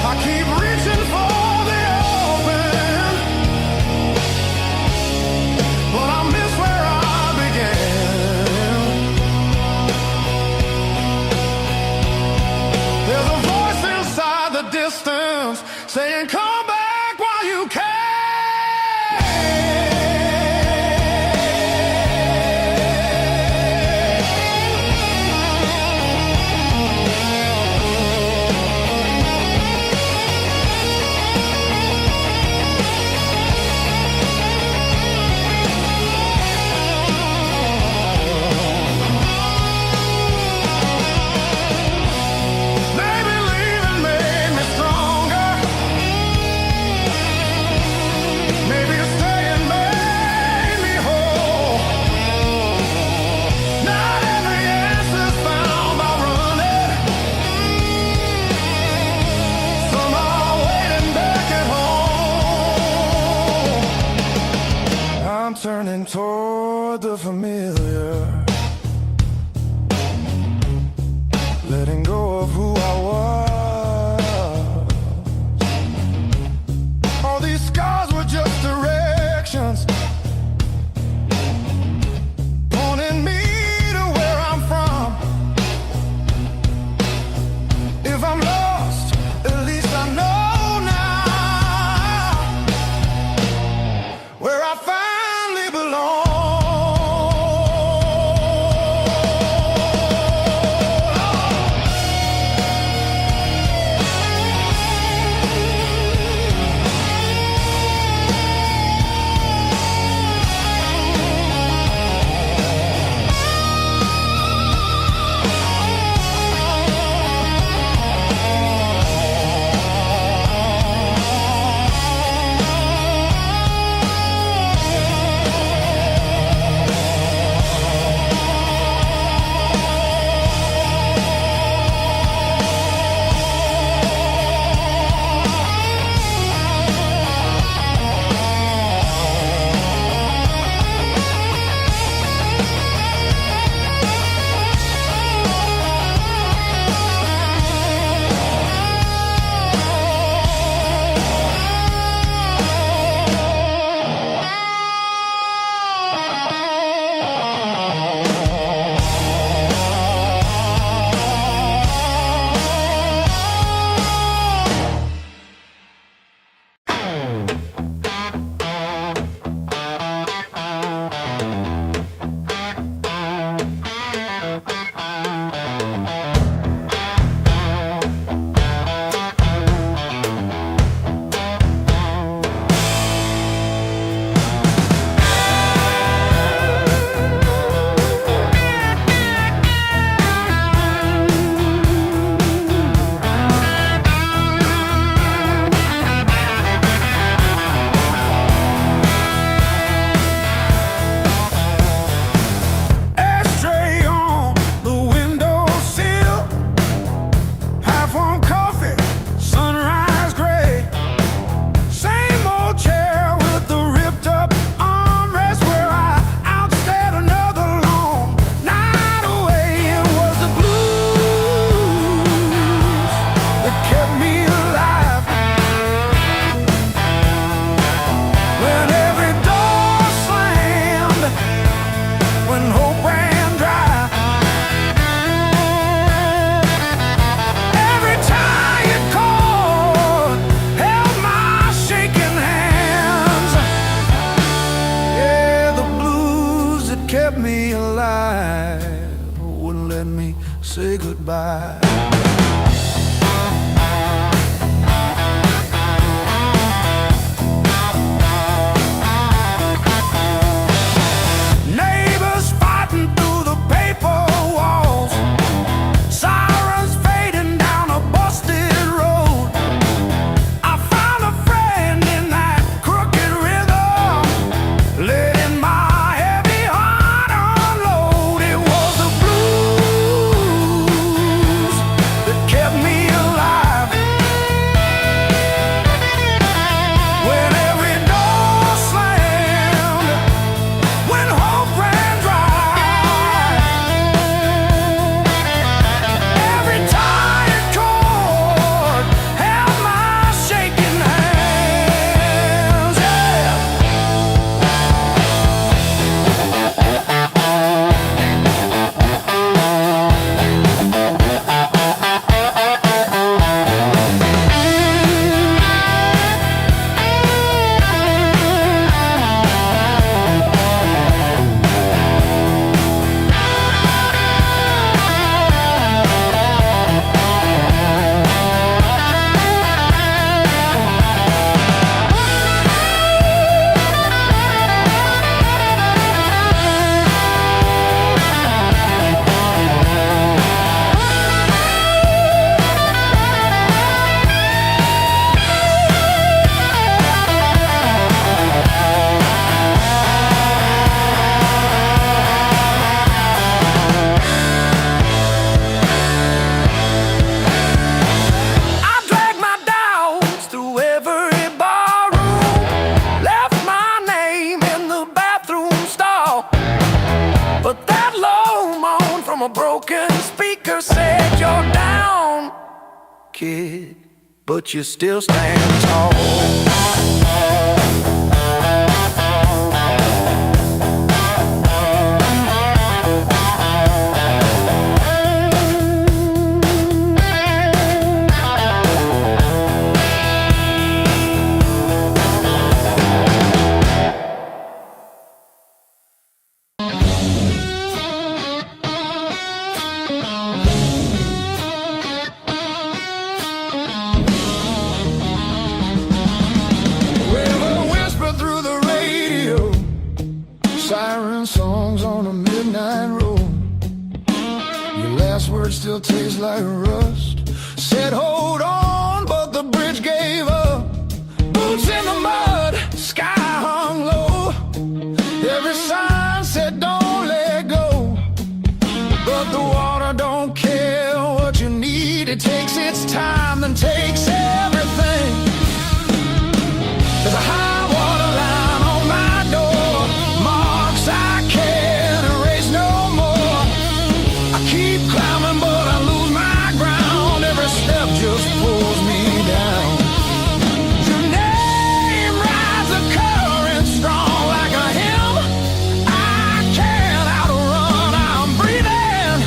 I keep reaching for the open, but I miss where I began. There's a voice inside the distance saying, come back while you can. Maybe leaving made me stronger. say goodbye. Neighbors fighting through the paper walls, sirens fading down a busted road. I found a friend in that crooked rhythm, letting my heavy heart unload. It was the blues that kept me alive. When every door slammed, when hope ran dry, every tired chord held my shaking hands. Yeah. I dragged my doubts through every barroom, left my name in the bathroom stall. But that low moan from a broken speaker said, "You're down, kid, but you still stand tall." River whisper through the radio, siren songs on a midnight road. Your last words still taste like rust. Said hold on, but the bridge gave up. Boots in the mud, sky hung low. Every sign said don't let go, but the water don't care what you need. It takes its time, then takes everything. There's a high water line on my door, marks I can't erase no more. I keep climbing, but I lose my ground. Every step just pulls me down. Your name rides a current strong like a hymn. I can't outrun, I'm breathing,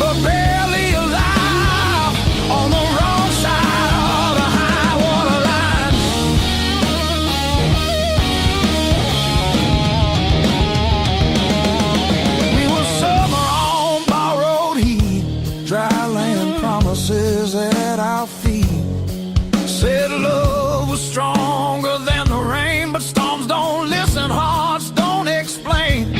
but barely alive on the wrong side of the high water line. We were summer on borrowed heat, dry land promises at our feet. Said love was stronger than the rain, but storms don't listen, hearts don't explain.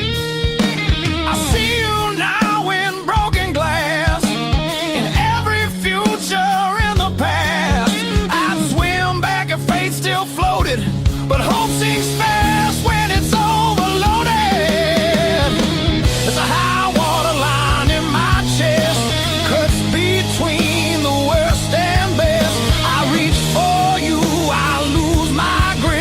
I see you now in broken glass, in every future in the past. I'd swim back if fate still floated, but hope sinks fast when it's overloaded. There's a high water line in my chest, cuts between the worst and best. I reach for you, I lose my grip.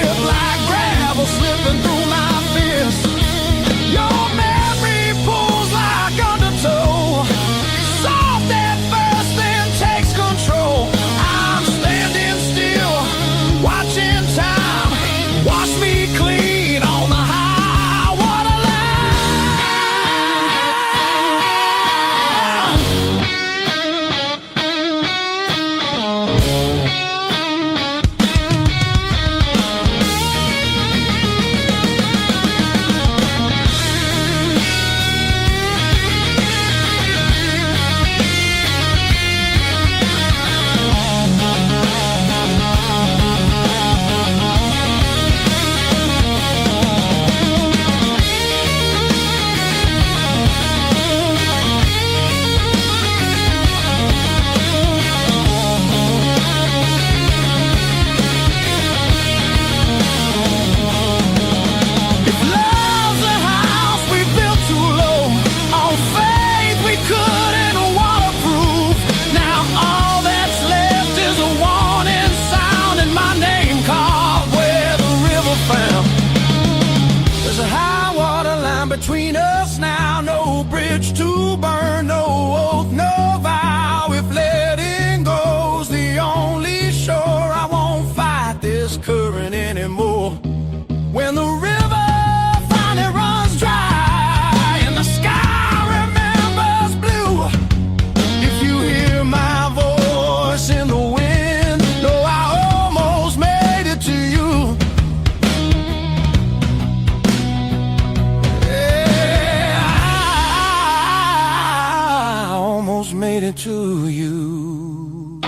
to you.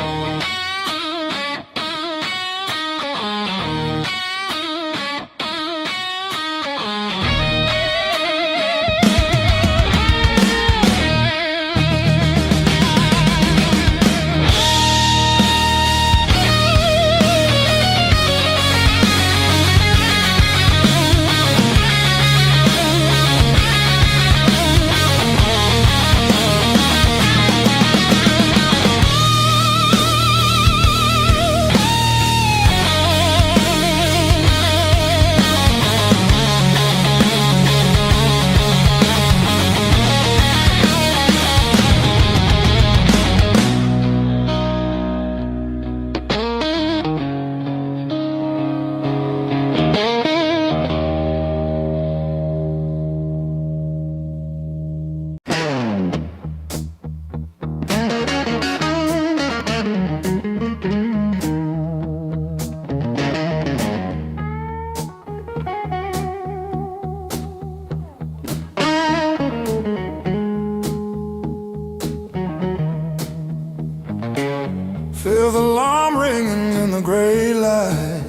Feel the alarm ringing in the gray light.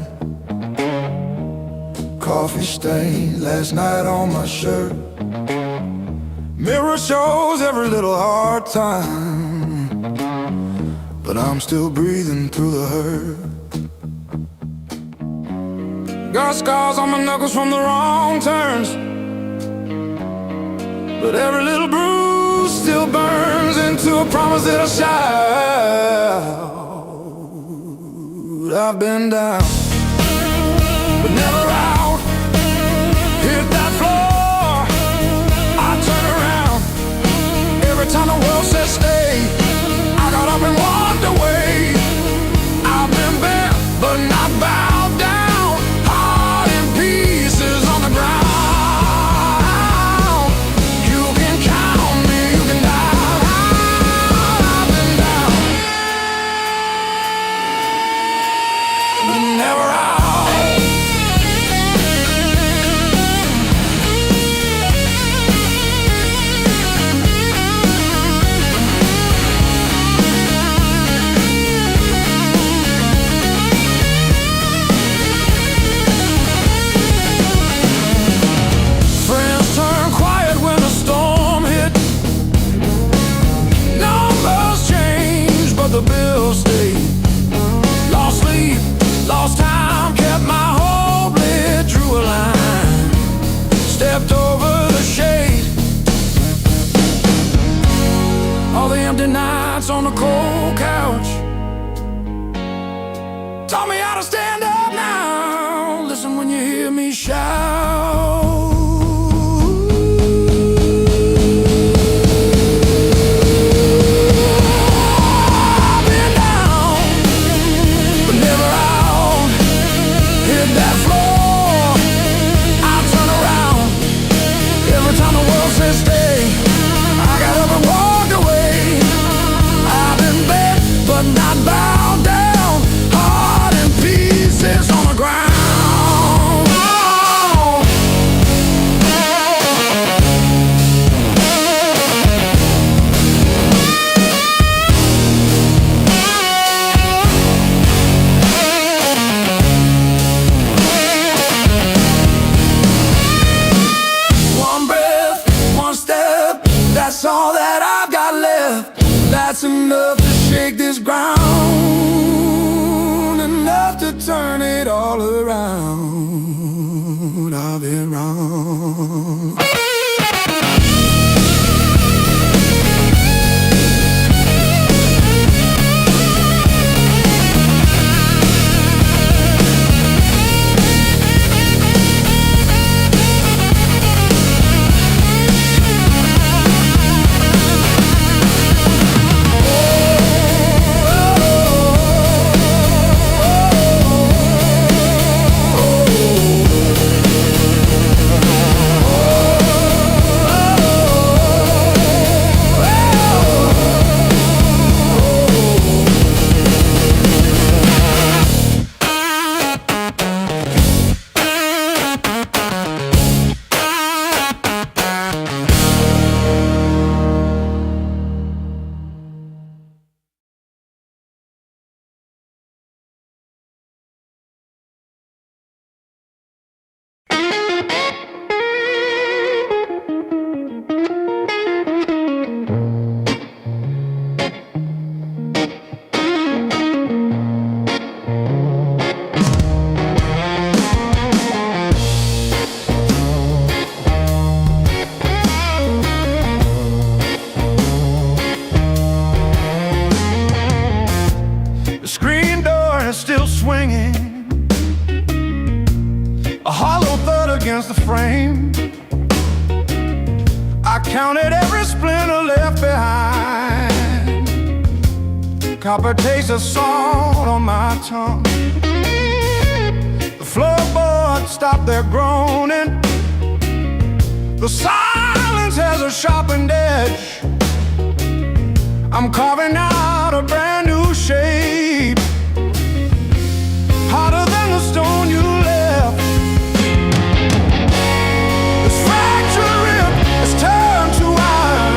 Coffee stain last night on my shirt. Mirror shows every little hard time, but I'm still breathing through the hurt. Got scars on my knuckles from the wrong turns, but every little bruise still burns into a promise that I shout. I've been down, but never out. Hit that floor, I turn around. Every time the world says stay, I got up and walked away. I've been bent, but not bowed down. Heart in pieces on the ground. You can count on me, you can die. I've been down, but never out. Friends turn quiet when the storm hit. Numbers change, but the bills stay. Lost sleep, lost time, kept my hope lit. Drew a line, stepped over the shade. All the empty nights on the cold couch taught me how to stand up now. Listen when you hear me shout. I've been down, but never out. Hit that floor, I turn around. Every time the world says stay, I got up and walked away. I've been bent, but not bowed down. Heart in pieces on the ground. One breath, one step, that's all that I've got left. That's enough to shake this ground, enough to turn it all around. I've been wrong. against the frame. I counted every splinter left behind. Copper taste of salt on my tongue. The floorboards stopped their groaning. The silence has a sharpened edge. I'm carving out a brand new shape, harder than the stone you left. This fractured rib is turned to iron.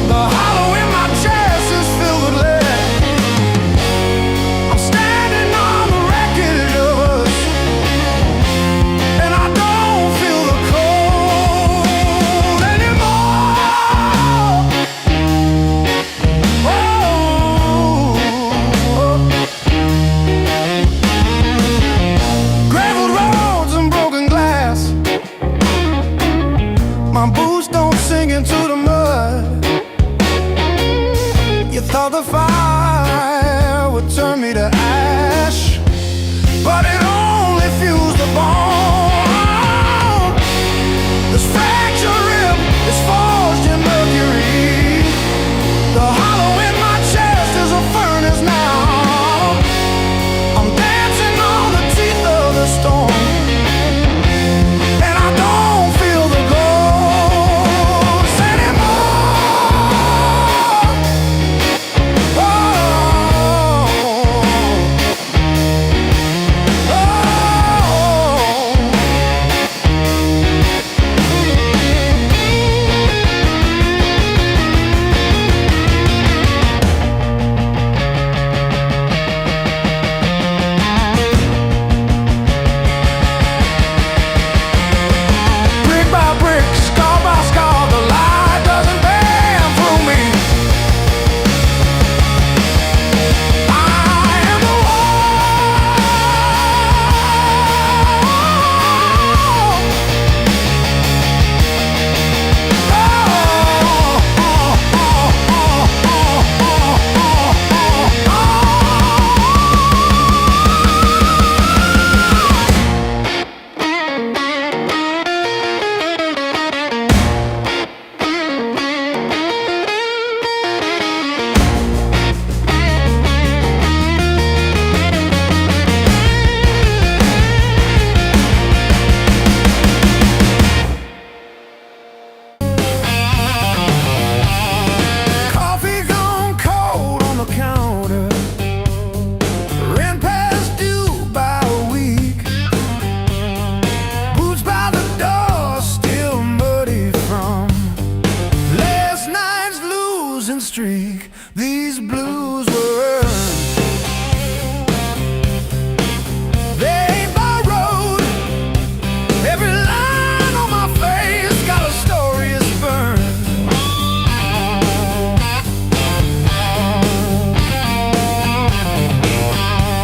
The hollow in my chest is filled with lead. I'm standing on the wreckage of us, and I don't feel the cold anymore. Graveled roads and broken glass. My boots don't sink into the mud. You thought the fire would turn me to ash, but it only fused the bone. This fractured rib is forged in mercury. The hollow in my chest is a furnace now. I'm dancing on the teeth of the storm, and I don't feel the ghost anymore. Oh, brick by brick, scar by scar, the light doesn't bend through me. I am the coffee gone cold on the counter. Rent past due by a week. Boots by the door, still muddy from last night's losing streak. These blues were earned. They ain't borrowed. Every line on my face got a story it's burned.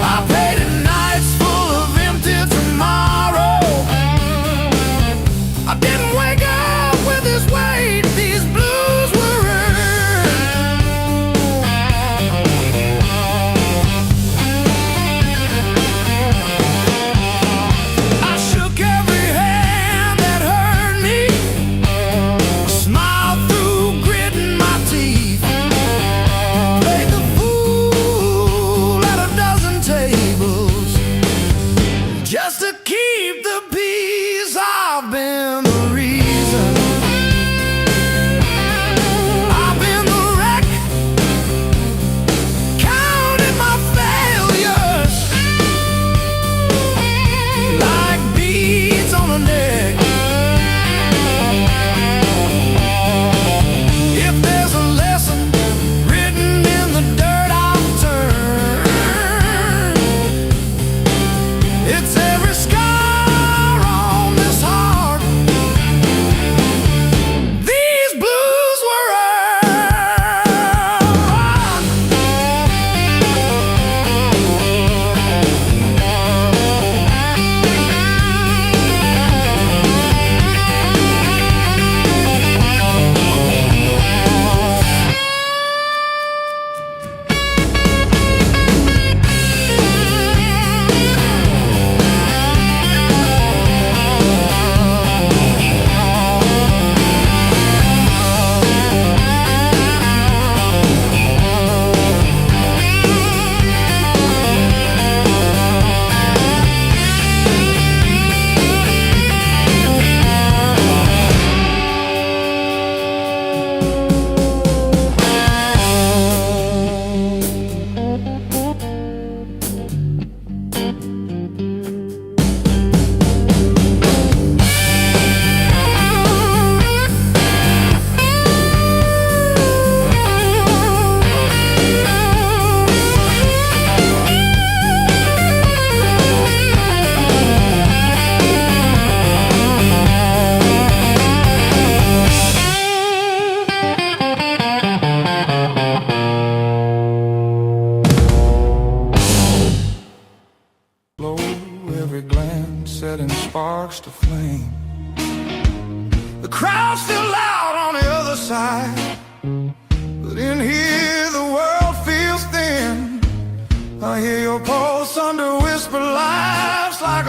I painted nights full of empty tomorrow. I didn't wake up with this weight. These blues were earned.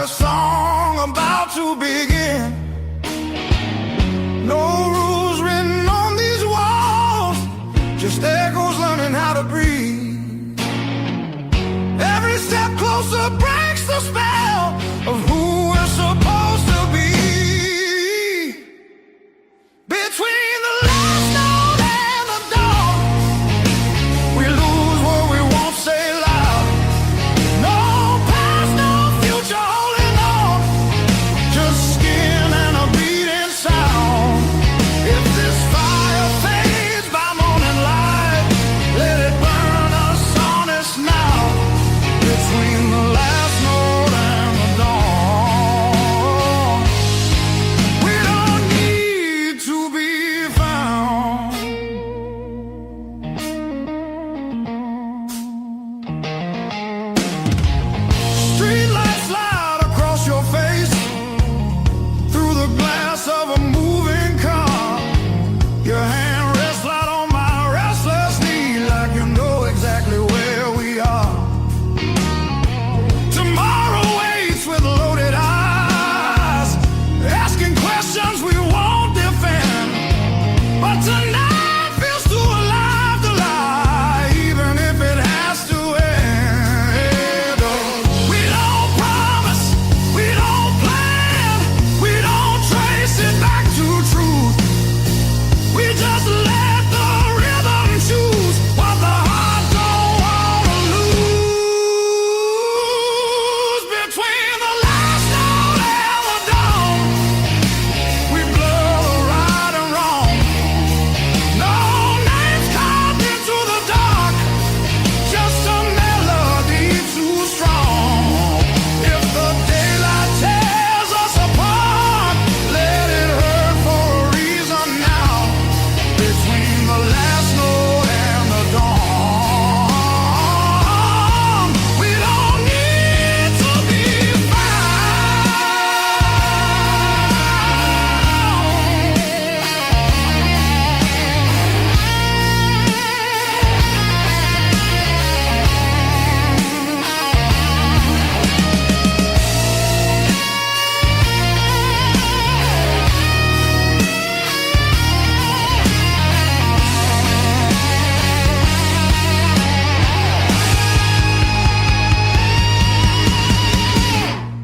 a song about to begin. No rules written on these walls, just echoes learning how to breathe. Every step closer breaks the spell of who we're supposed to be. Between the last note and the dawn, we lose what we won't say loud. No past, no future holding on, just skin and a beating sound. If this fire fades by morning light, let it burn us honest now. Between the last note and the dawn, we don't need to be found. Street lights slide across your face through the glass of a moving car. Your hand rests light on my restless knee, like you know exactly where we are. Tomorrow waits with loaded eyes, asking questions we won't defend. But tonight feels too alive to lie, even if it has to end. We don't promise, we don't plan, we don't trace it back to truth. We just let the rhythm choose what the heart don't wanna lose. Between the last note and the dawn, we blur the right and wrong. No names carved into the dark, just a melody too strong. If the daylight tears us apart, let it hurt for a reason now. Between the last note and the dawn, we don't need to be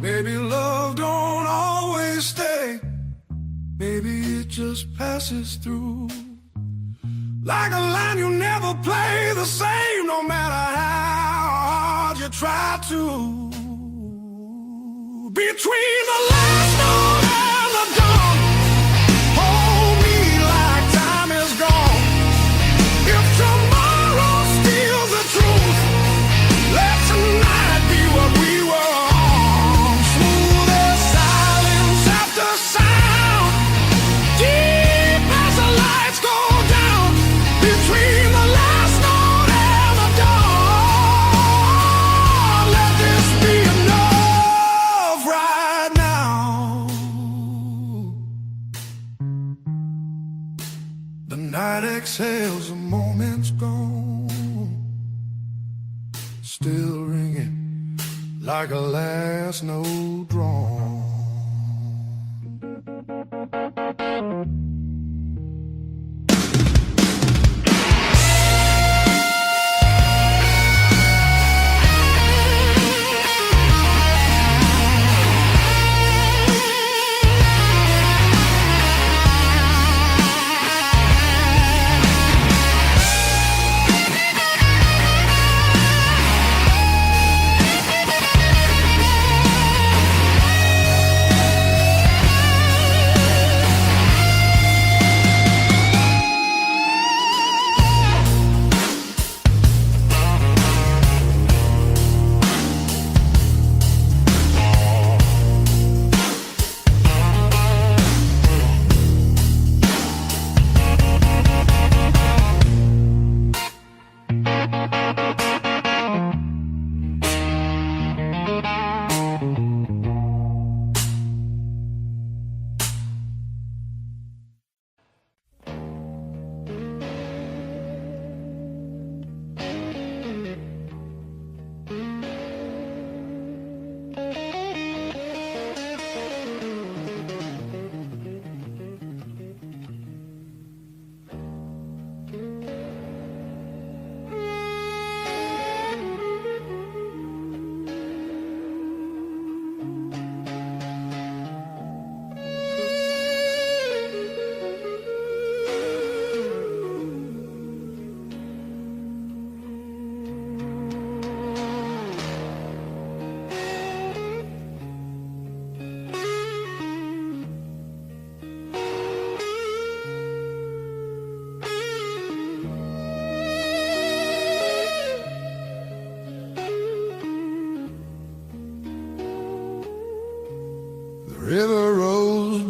Maybe love don't always stay. Maybe it just passes through. Like a line you never play the same, no matter how hard you try to. Between the last note and the dawn, hold me like time is gone. If tomorrow steals the truth, let tonight be what we were on. Smooth as silence after sound, deep as the lights go down. Between the last note and the dawn, let this be enough right now. The night exhales, the moment's gone, still ringing like a last note drawn.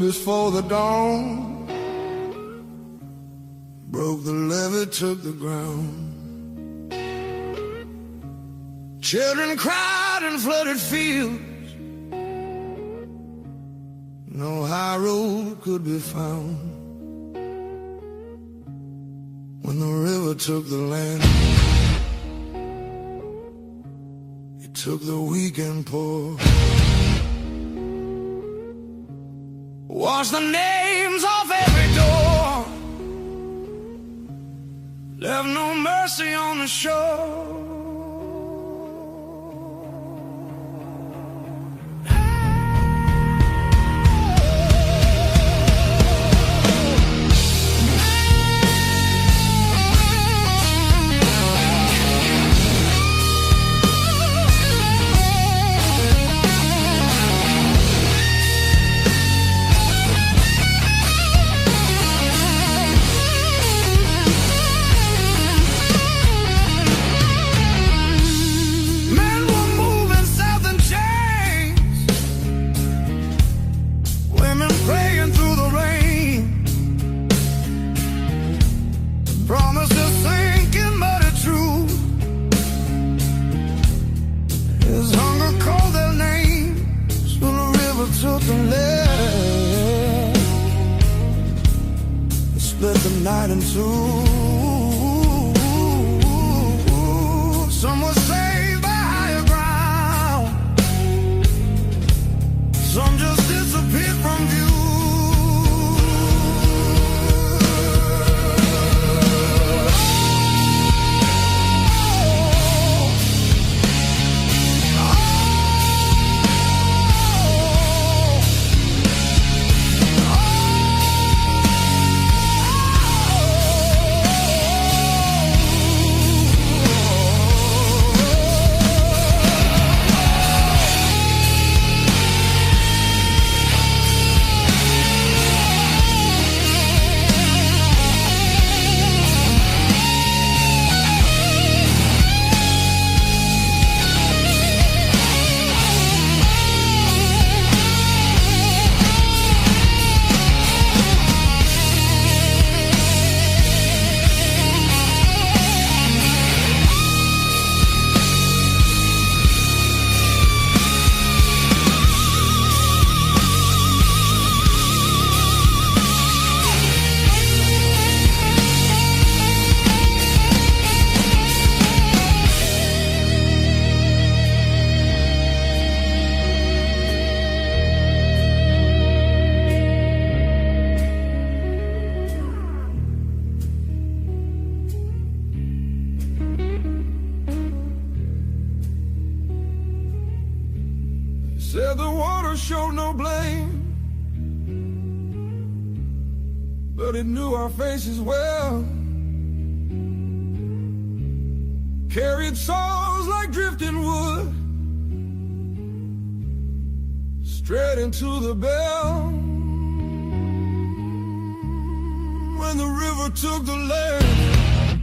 before the dawn. Broke the levee, took the ground. Children cried in flooded fields. No high road could be found. When the river took the land, it took the weak and poor. Washed the names off every door. Left no mercy on the shore. Took the land, split the night in two. Some were saved by higher ground, some just disappeared from view. Said the water showed no blame, but it knew our faces well. Carried souls like drifting wood, straight into the bell. When the river took the land,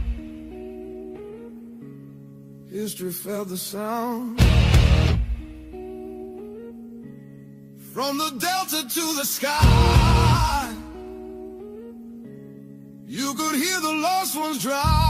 history felt the sound. From the delta to the sky, you could hear the lost ones drown.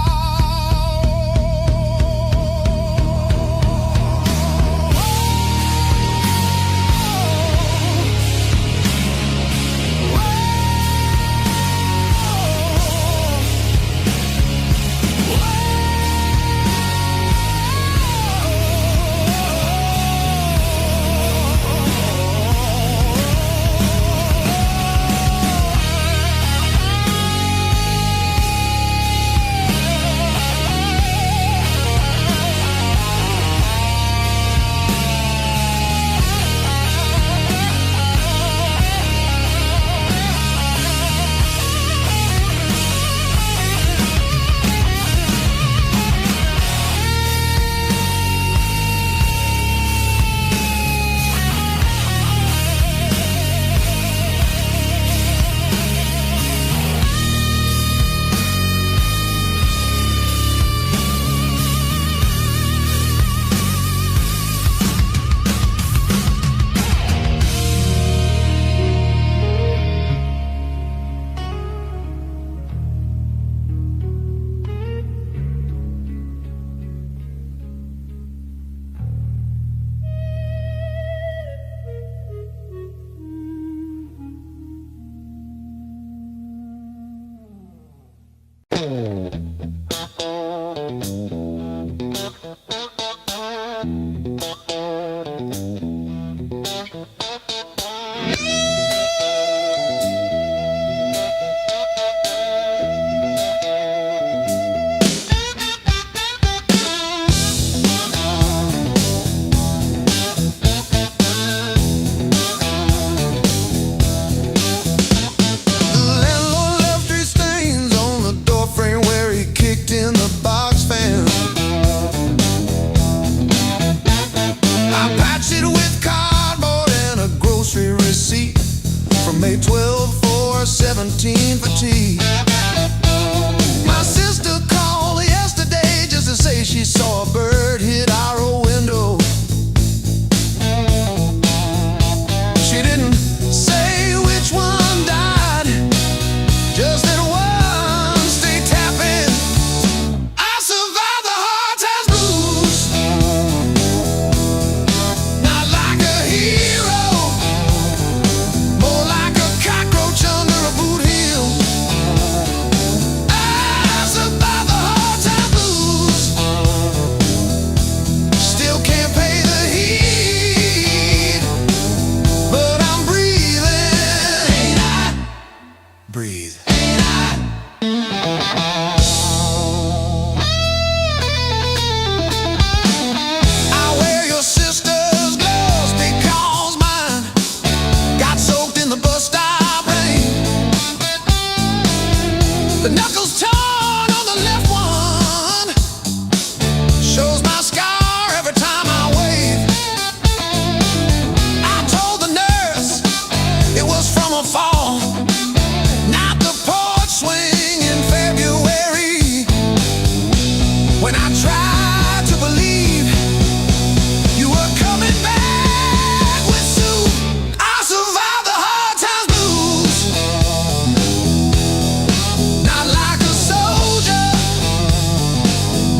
say she saw a bird hit our old window. She didn't say which one died, just that one stayed tapping. I survived the hard times blues, not like a hero, more like a cockroach under a boot heel. I survived the hard times blues, still can't pay the heat, but I'm breathing. Ain't I? Breathe. Ain't I? I wear your sister's gloves because mine got soaked in the bus stop rain. The knuckles torn on the left one shows my scar every time I wave. I told the nurse it was from a fall, not the porch swing in February. When I tried to believe you were coming back with soup, I survived the hard times blues, not like a soldier,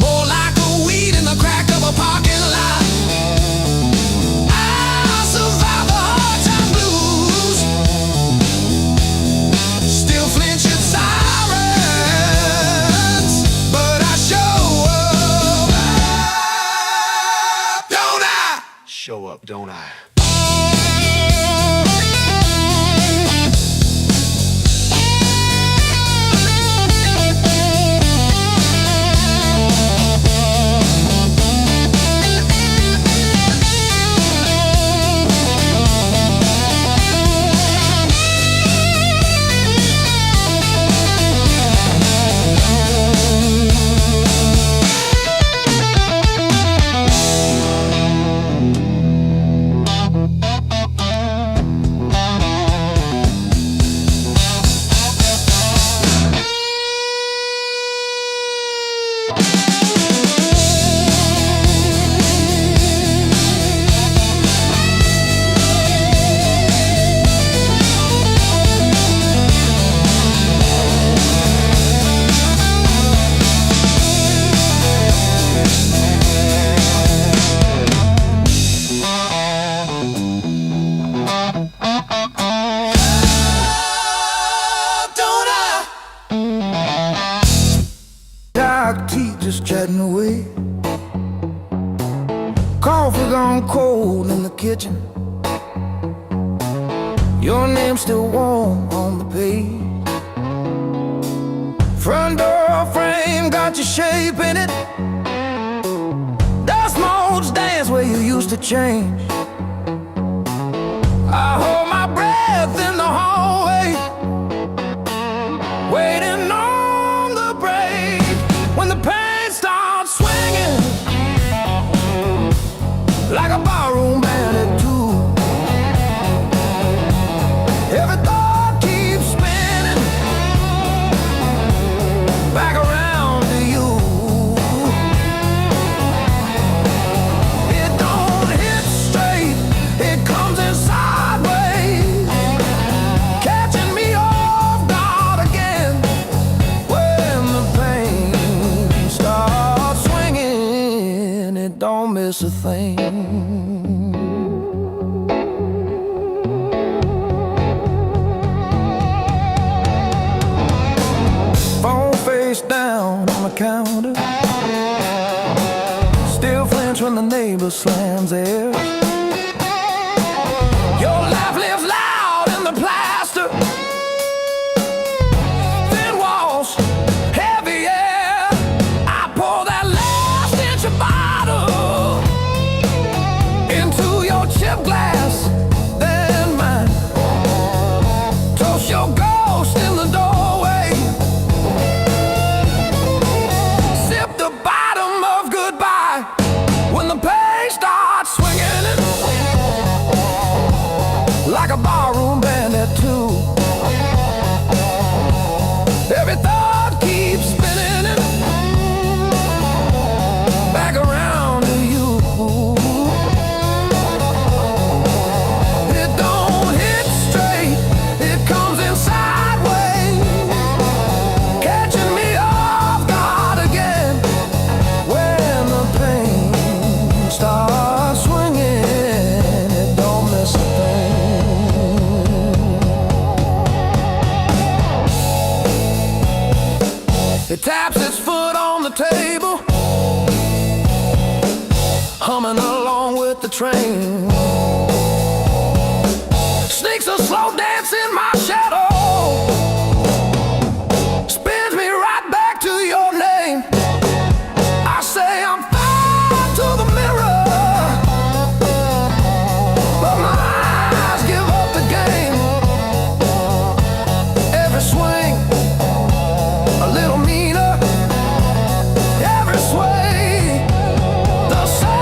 more like a weed in the crack of a parking lot. I survived the hard times blues, still flinch at sirens, but I show up, don't I? Show up, don't I? Don't I? Dark tea just chatting away. Coffee gone cold in the kitchen. Your name's still warm on the page. Front door frame got your shape in it. Dust motes dance where you used to change. I hold my breath in the hallway, waiting on the break. When the pain starts swinging like a barroom band at two, every thought keeps spinning back around to you. It don't hit straight, it comes in sideways, catching me off guard again. When the pain starts swinging, it don't miss a thing. Phone face down on the counter, still flinch when the neighbor slams theirs. Your laugh lives loud in the plaster, thin walls, heavy air. I pour that last inch of bottle into your chip glass, then mine. Toast your ghost in the doorway, sip the bottom of goodbye when the pain starts swinging. train. Sneaks a slow dance in my shadow, spins me right back to your name. I say I'm fine to the mirror, but my eyes give up the game. Every swing a little meaner, every sway the same.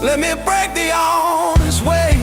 Let me break the honest way.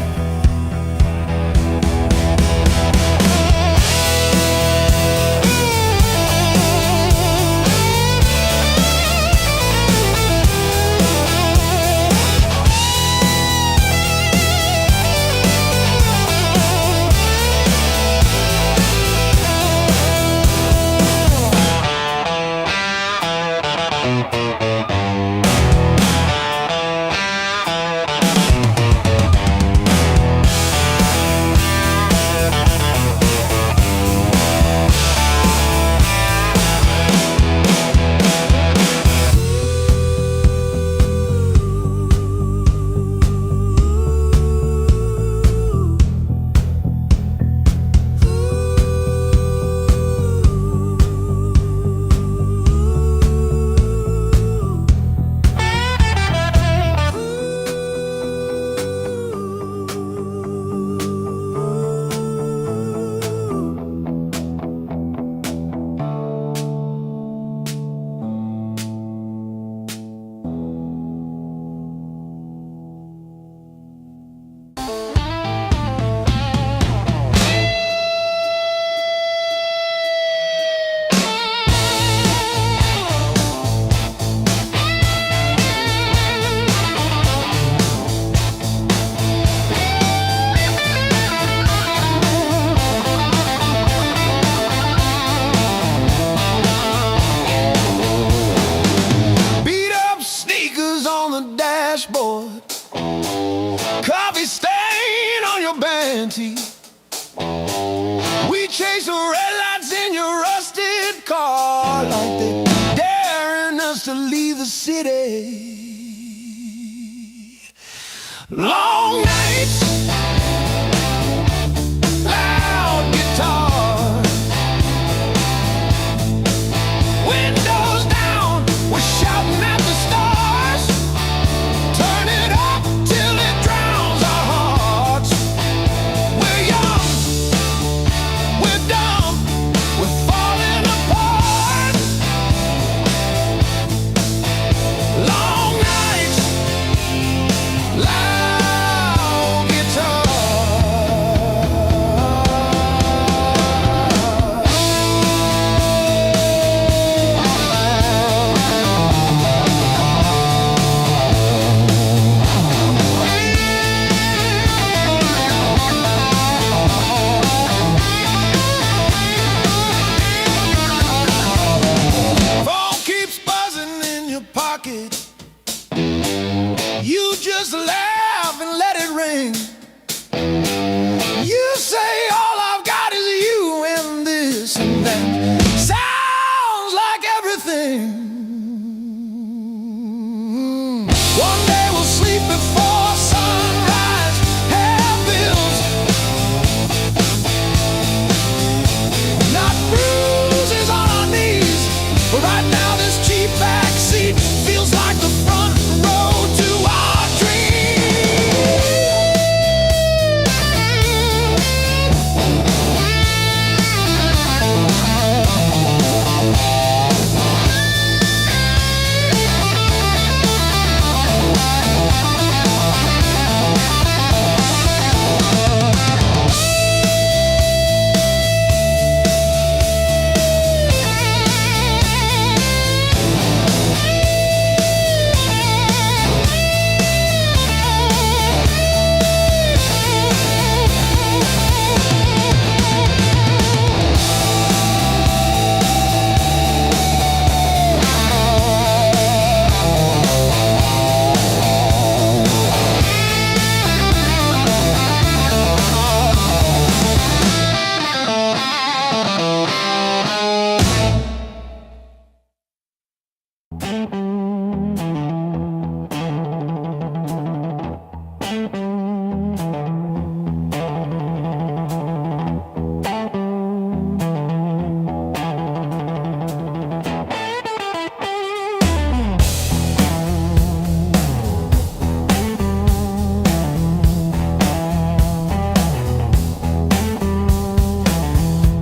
plenty. We chase the red lights in your rusted car like they daring us to leave the city. Long nights, loud guitar, windows down, we're shouting at the stars. Turn it up till it drowns our hearts. We're young, we're dumb, we're falling apart. Long nights, loud guitar. Phone keeps buzzing in your pocket. You just laugh and let it ring. You say all I've got is you and this and that. Sounds like everything. One day we'll sleep before sunrise. Have bills, not bruises on our knees. But right now this cheap backseat feels like the front row to our dreams.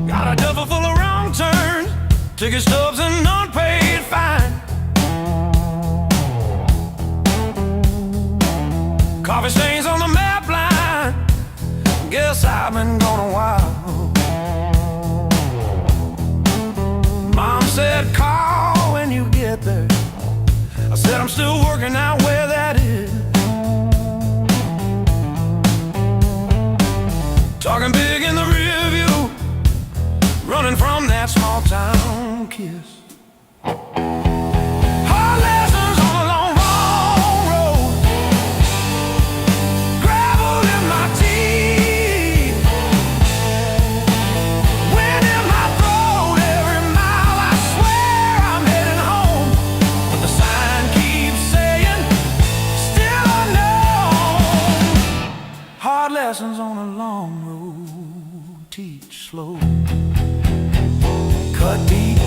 Got a duffel full of wrong turns, ticket stubs and unpaid fine. Coffee stains on the map line. Guess I've been gone a while. Mom said call when you get there. I said I'm still working out where that is. Talking big in the rear view, running from that small town kiss. Hard lessons on a long, wrong road. Gravel in my teeth, wind in my throat. Every mile I swear I'm heading home, but the sign keeps saying still unknown. Hard lessons on a long road, teach slow. Cut deep,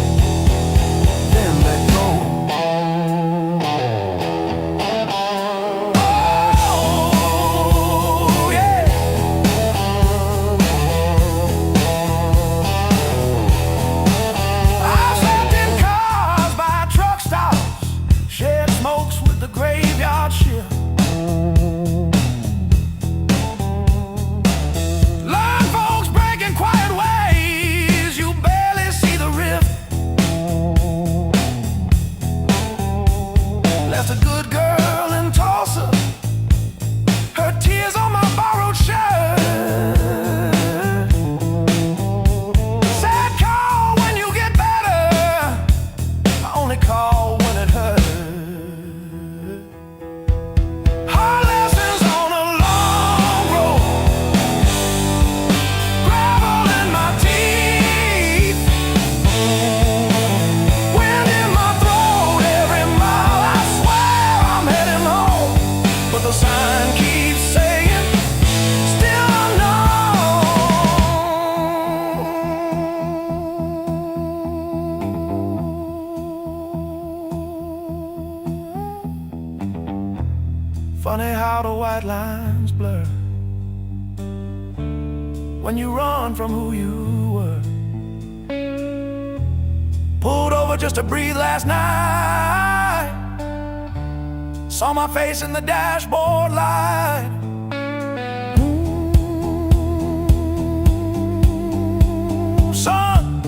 Funny how the white lines blur when you run from who you were. Pulled over just to breathe last night. Saw my face in the dashboard light. Ooh, son,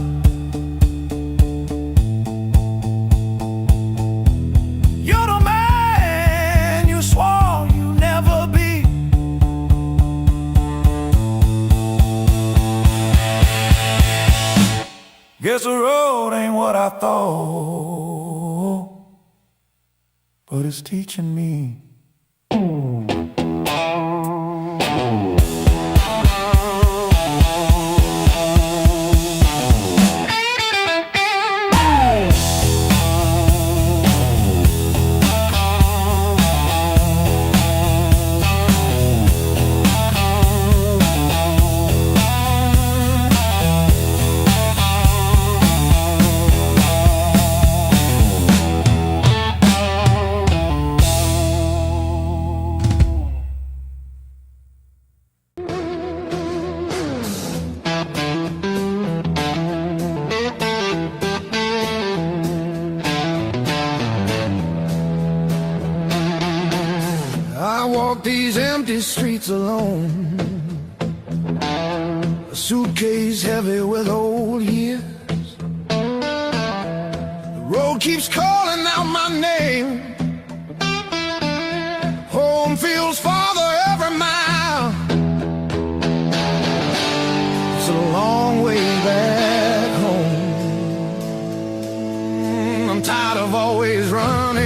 you're the man you swore you'd never be. Guess the road ain't what I thought, but it's teaching me. I walk these empty streets alone, a suitcase heavy with old years. The road keeps calling out my name. Home feels farther every mile. It's a long way back home. I'm tired of always running.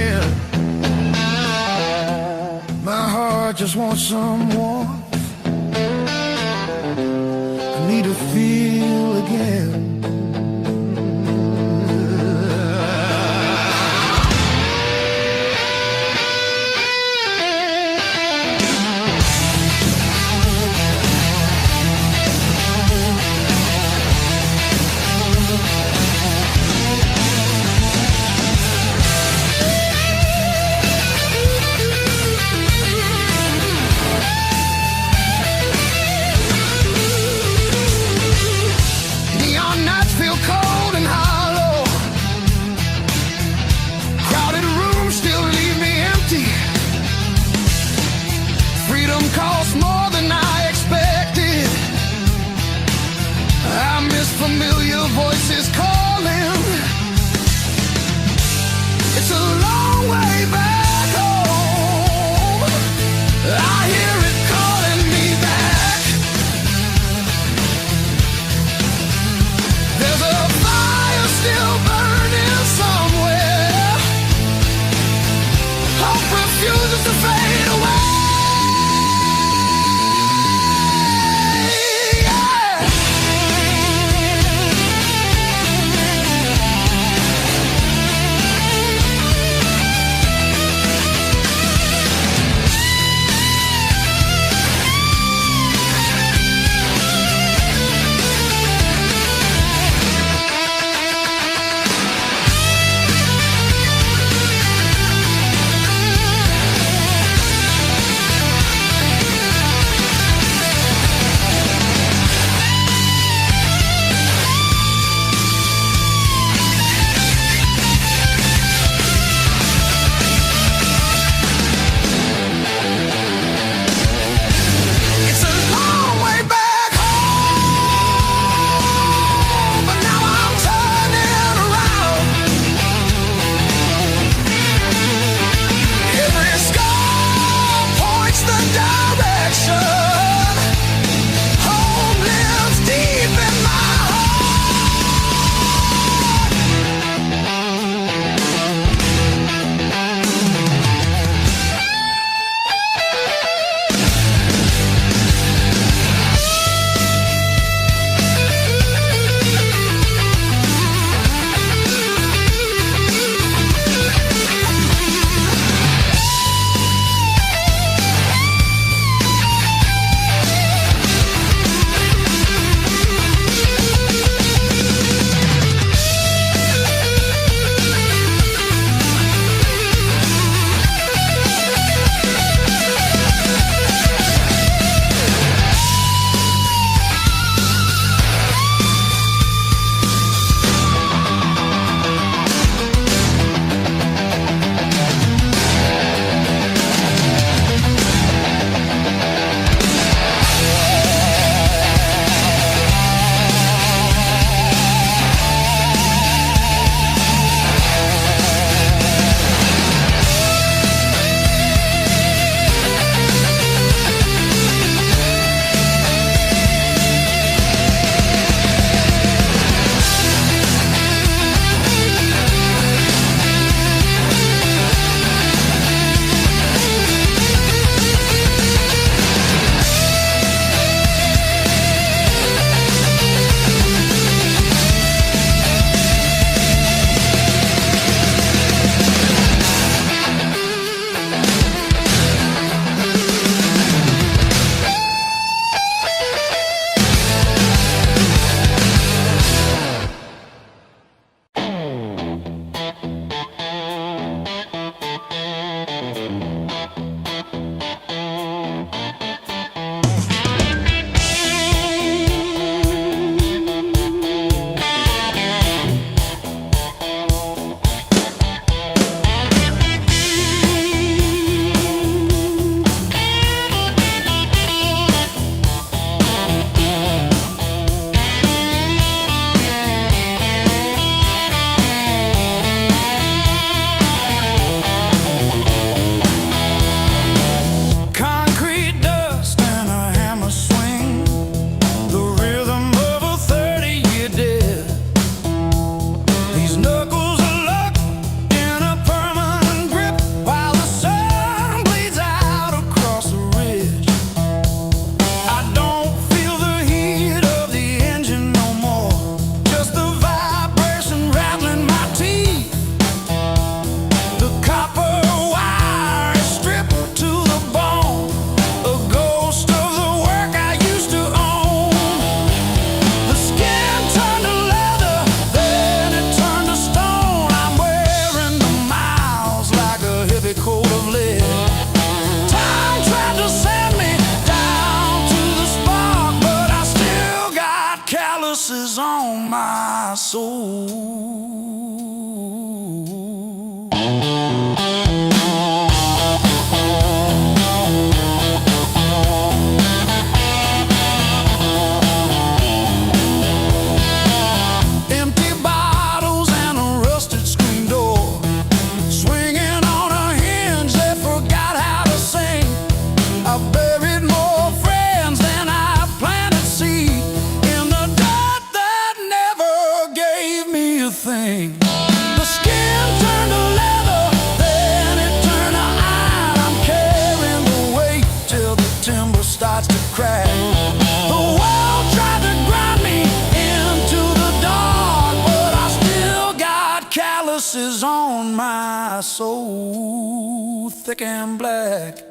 My heart just wants some warmth. I need to feel again. soul. Empty bottles and a rusted screen door, swinging on a hinge that forgot how to sing. I buried more friends than I planted seed in the dirt that never gave me a thing. The skin turned to leather, then it turned to iron. I'm carrying the weight till the timber starts to crack. The world tried to grind me into the dark, but I still got calluses on my soul, thick and black.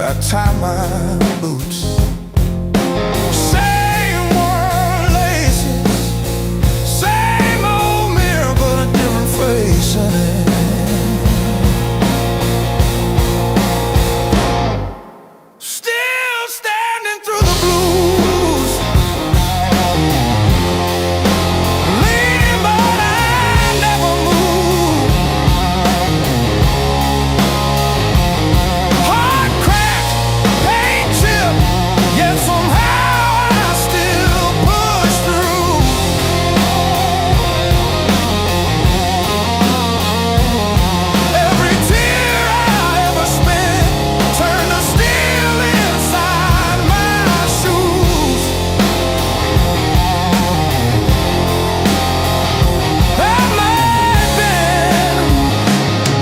I tie my boots. Same worn laces, same old mirror, but a different face in it. Still standing through the blues, leaning but I never move. Heart cracked, pain chipped, yet somehow I still push through. Every tear I ever spent turned to steel inside my shoes. I might bend,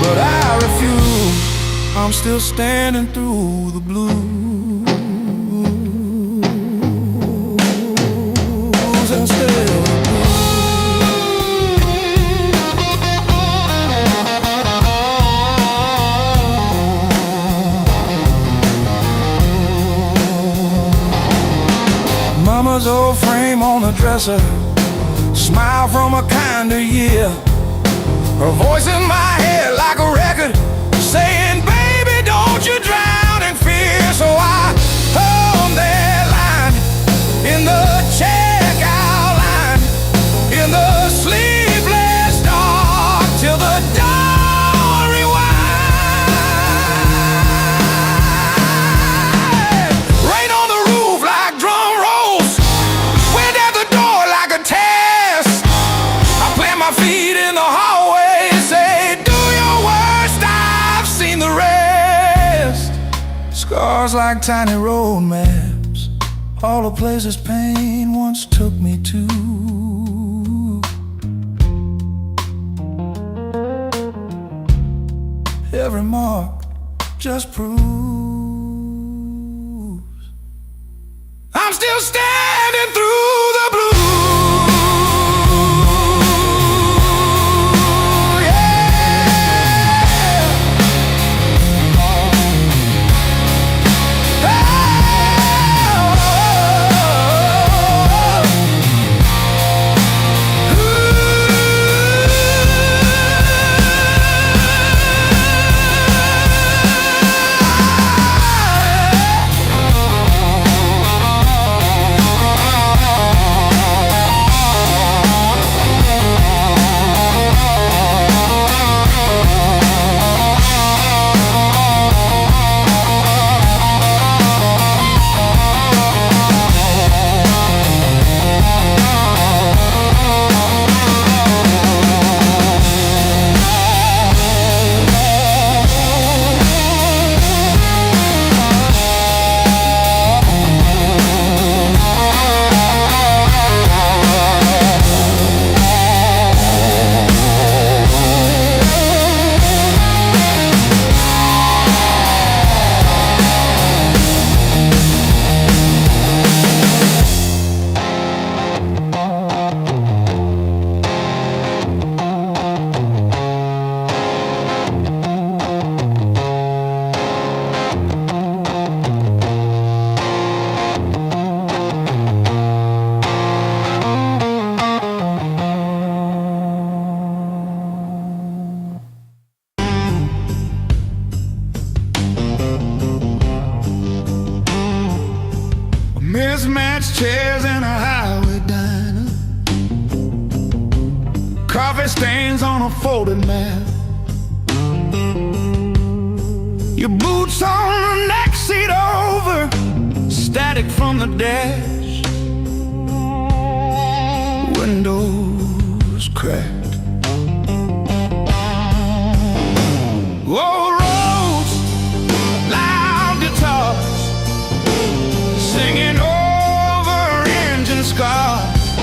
but I refuse. I'm still standing through the blues and still. Mama's old frame on the dresser, smile from a kinder year. Her voice in my head like a record, saying, baby, don't you drown in fear. So I hum that line in the checkout line, in the sleepless dark, till the dawn rewind. Rain on the roof like drum rolls, wind at the door like a test. I plant my feet in the hallway and say, do your worst, I've seen the rest. Scars like tiny road maps, all the places pain once took me to. Every mark just proves I'm still standing through the blue. Yeah. mismatched chairs in a highway diner, coffee stains on a folded mat, your boots on the next seat over, static from the dash, windows cracked. Old roads, loud guitars, singing over engine scars.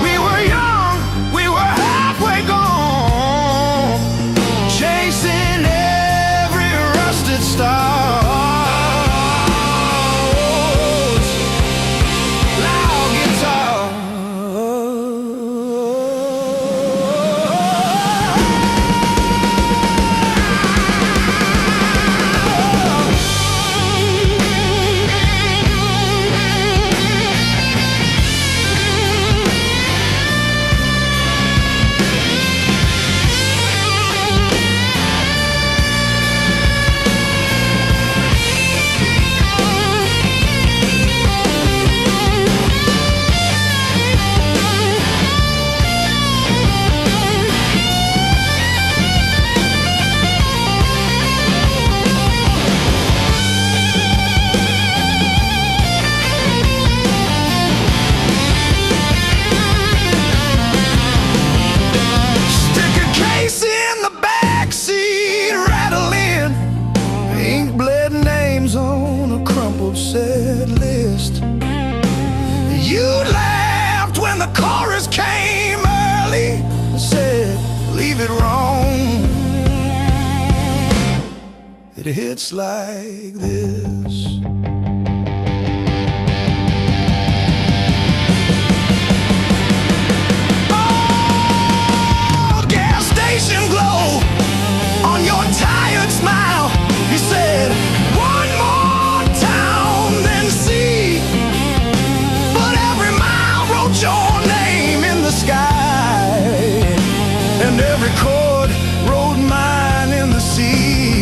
We were young, we were halfway gone, chasing every rusted star. Set list. You laughed when the chorus came early and said, leave it wrong. It hits like this. Oh, gas station glow on your tired smile. He said, one more your name in the sky, and every chord wrote mine in the sea.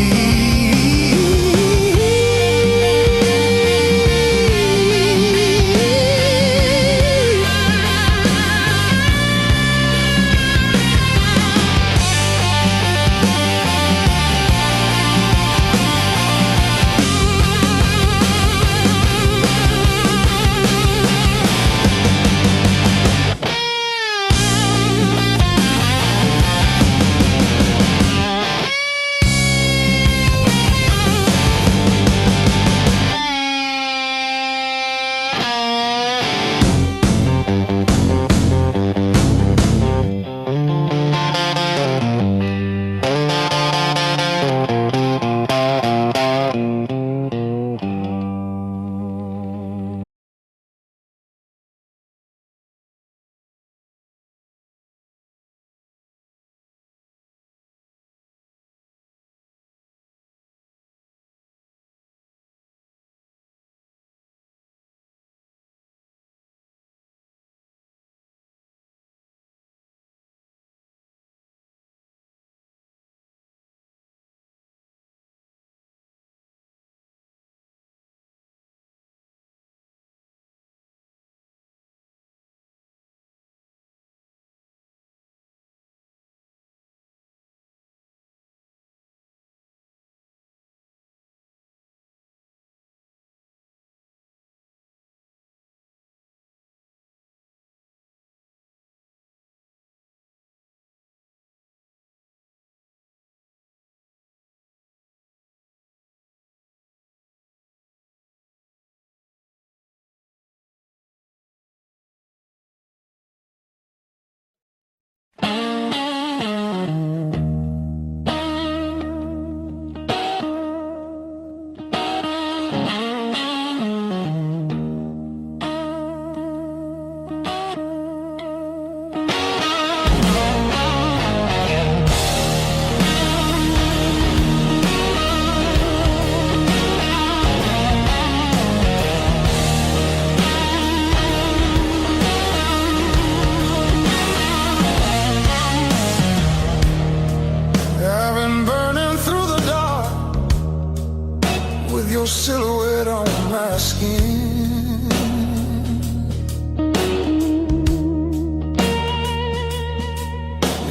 with your silhouette on my skin.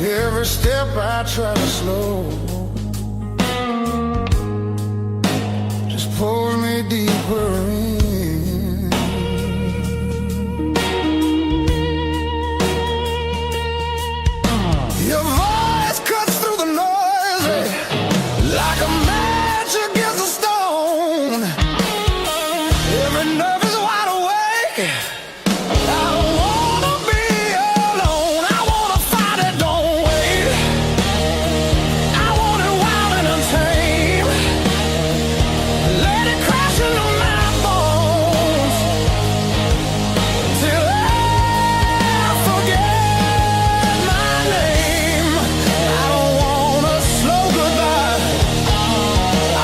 Every step I try to slow just pulls me deeper in. Your voice cuts through the noise like a match against a stone. Every nerve is wide awake. I don't wanna be alone. I wanna fight it, don't wait. I want it wild and untamed. Let it crash into my bones till I forget my name. I don't want a slow goodbye.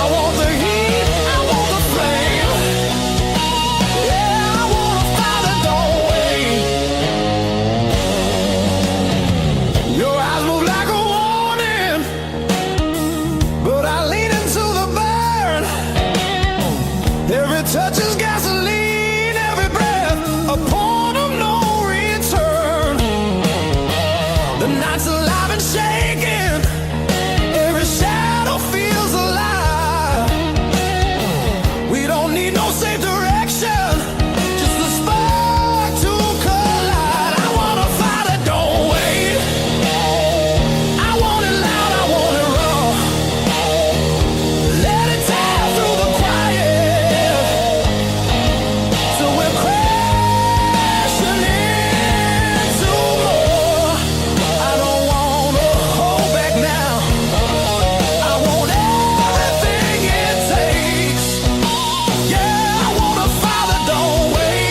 I want the heat, I want the flame. Yeah, I wanna fight it, don't wait. Your eyes move like a warning, but I lean into the burn. Every touch is gasoline, every breath a point of no return. The night's alive and shaking, every shadow feels alive. We don't need no safe direction, just the spark to collide. I wanna fight it, don't wait. I want it loud, I want it raw. Let it tear through the quiet till we're crashing into more. I don't wanna hold back now. I want everything it takes. Yeah, I wanna fight it, don't wait.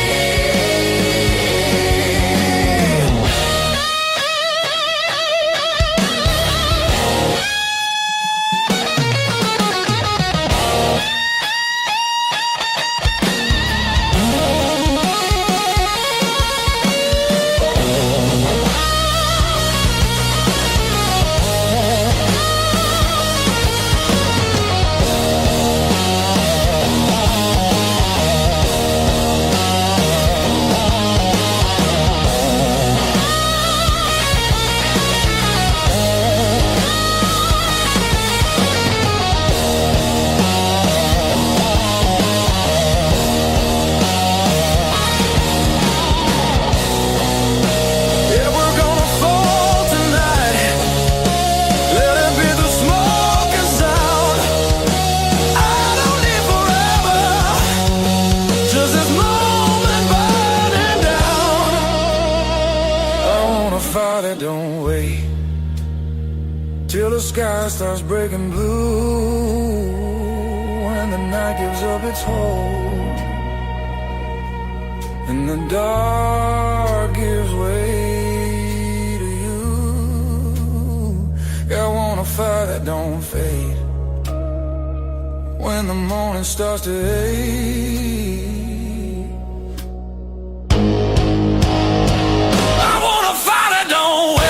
Yeah, we're gonna fall tonight. Let it be the smoking sound. I don't need forever, just this moment burning down. I wanna fight it, don't wait till the sky starts breaking blue and the night gives up its hold and the dark gives way to you. Yeah, I wanna fight that don't fade when the morning starts to ache. I wanna fight it, don't wait.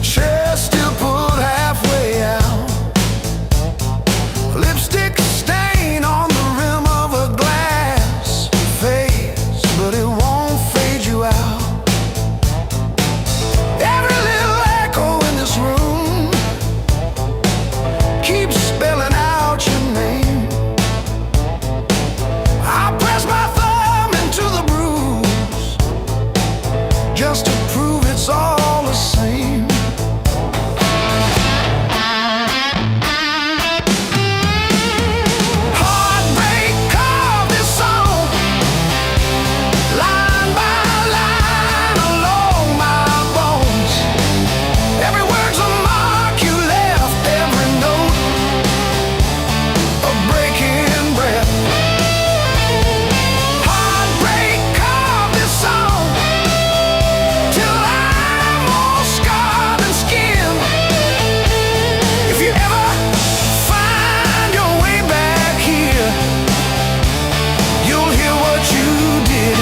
chair still pulled halfway out. Lipstick stain on the rim of a glass fades, but it won't fade you out. Every little echo in this room keeps spelling out your name. I press my thumb into the bruise just to prove it's all the same. Heartbreak carved this song, line by line along my bones. Every word's a mark you left, every note a breaking breath. Heartbreak carved this song till I'm more scarred than skin. If you ever find your way back here, you'll hear what you did.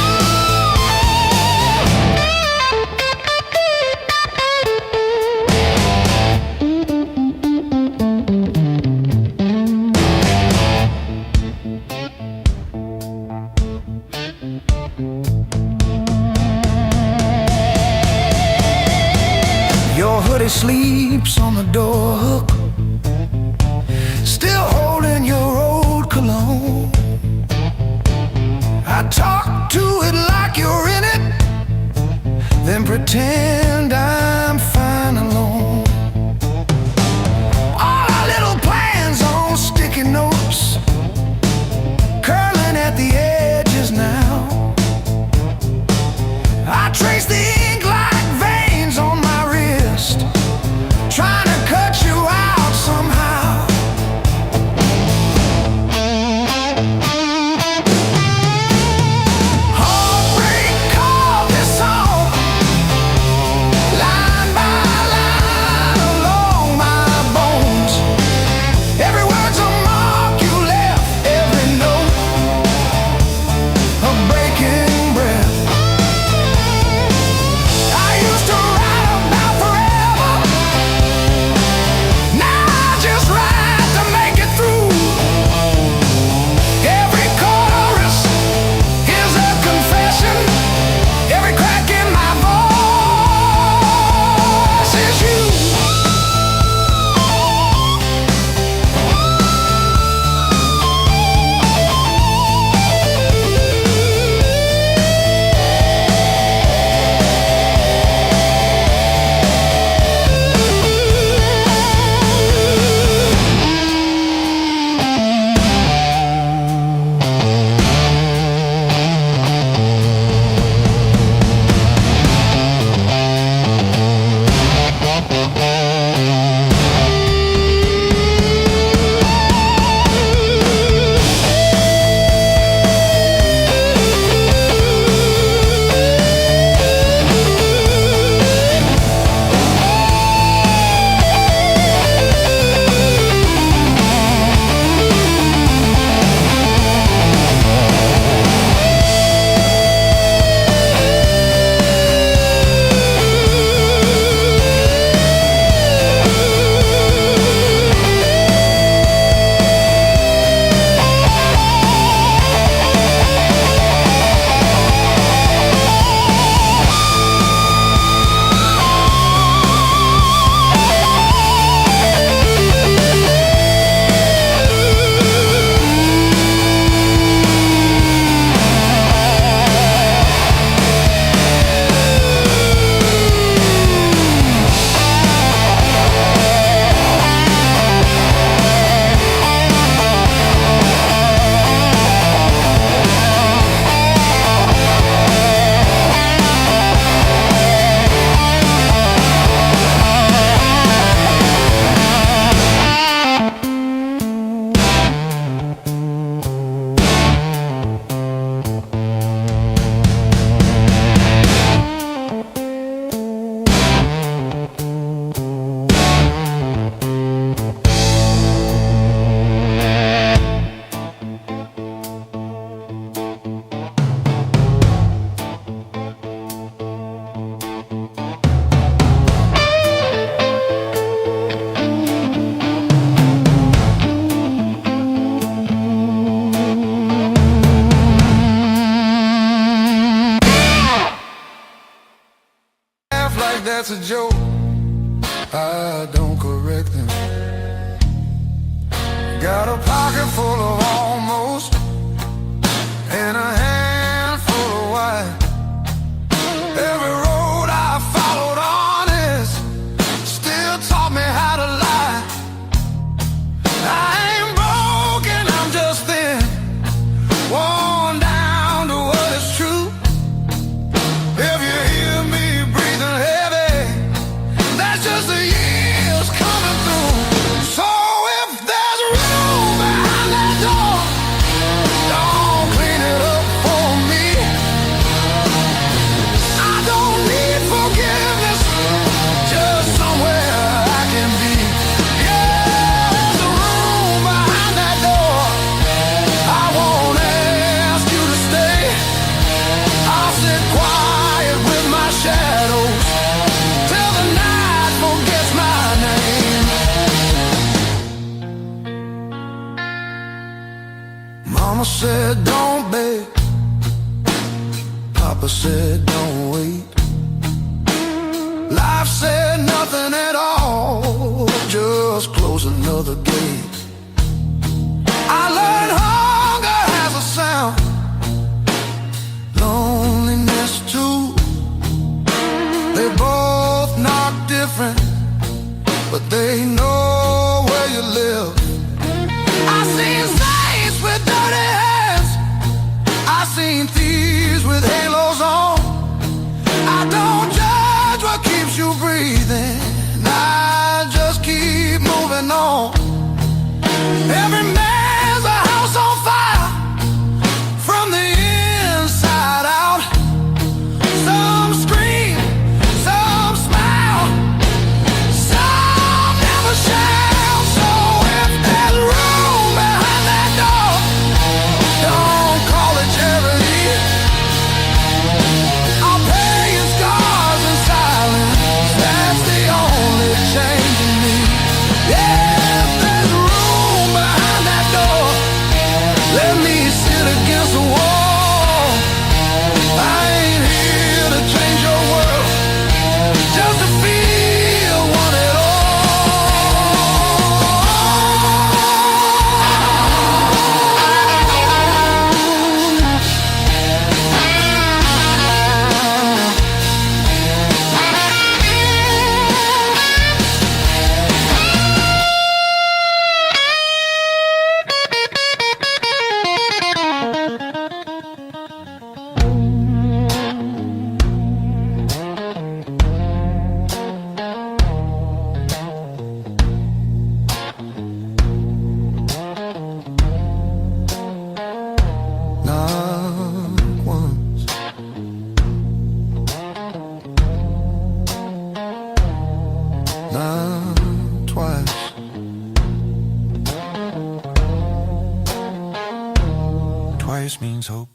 Your hoodie sleeps on the door hook, still holding your old cologne. I talk to it like you're in it, then pretend I'm fine alone. All our little plans on sticky notes, curling at the edges now. I trace the ink like veins on my wrist, trying to cut you out somehow. Heartbreak carved this song, line that's a joke, I don't correct them. Got a pocket full of almost and a handful of why. Every road I followed honest still taught me how to lie. I ain't broken, I'm just thin, worn down to what is true. If you hear me breathing heavy, that's just the years coming through. So if there's room behind that door, don't clean it up for me. I don't need forgiveness, just somewhere I can be. Yeah, there's a room behind that door. I won't ask you to stay. I'll sit quiet with my shadows till the night forgets my name. Mama said don't beg, Papa said don't wait. Life said nothing at all, just close another gate. I learned hunger has a sound, loneliness too. They both knock different, but they know where you live. I seen saints with dirty hands, I seen thieves with halos on. I don't judge what keeps you breathing, I just keep moving on. Every man's a house on fire from the inside out. Some scream, some smile, some never shout. So if there's room behind that door, don't call it charity. I'll pay your scars in silence, that's the only change in me. Yeah, if there's room behind that door, let me sit against the wall. I ain't here to change your world, just to feel one at all. Not once, not twice. Twice means hope.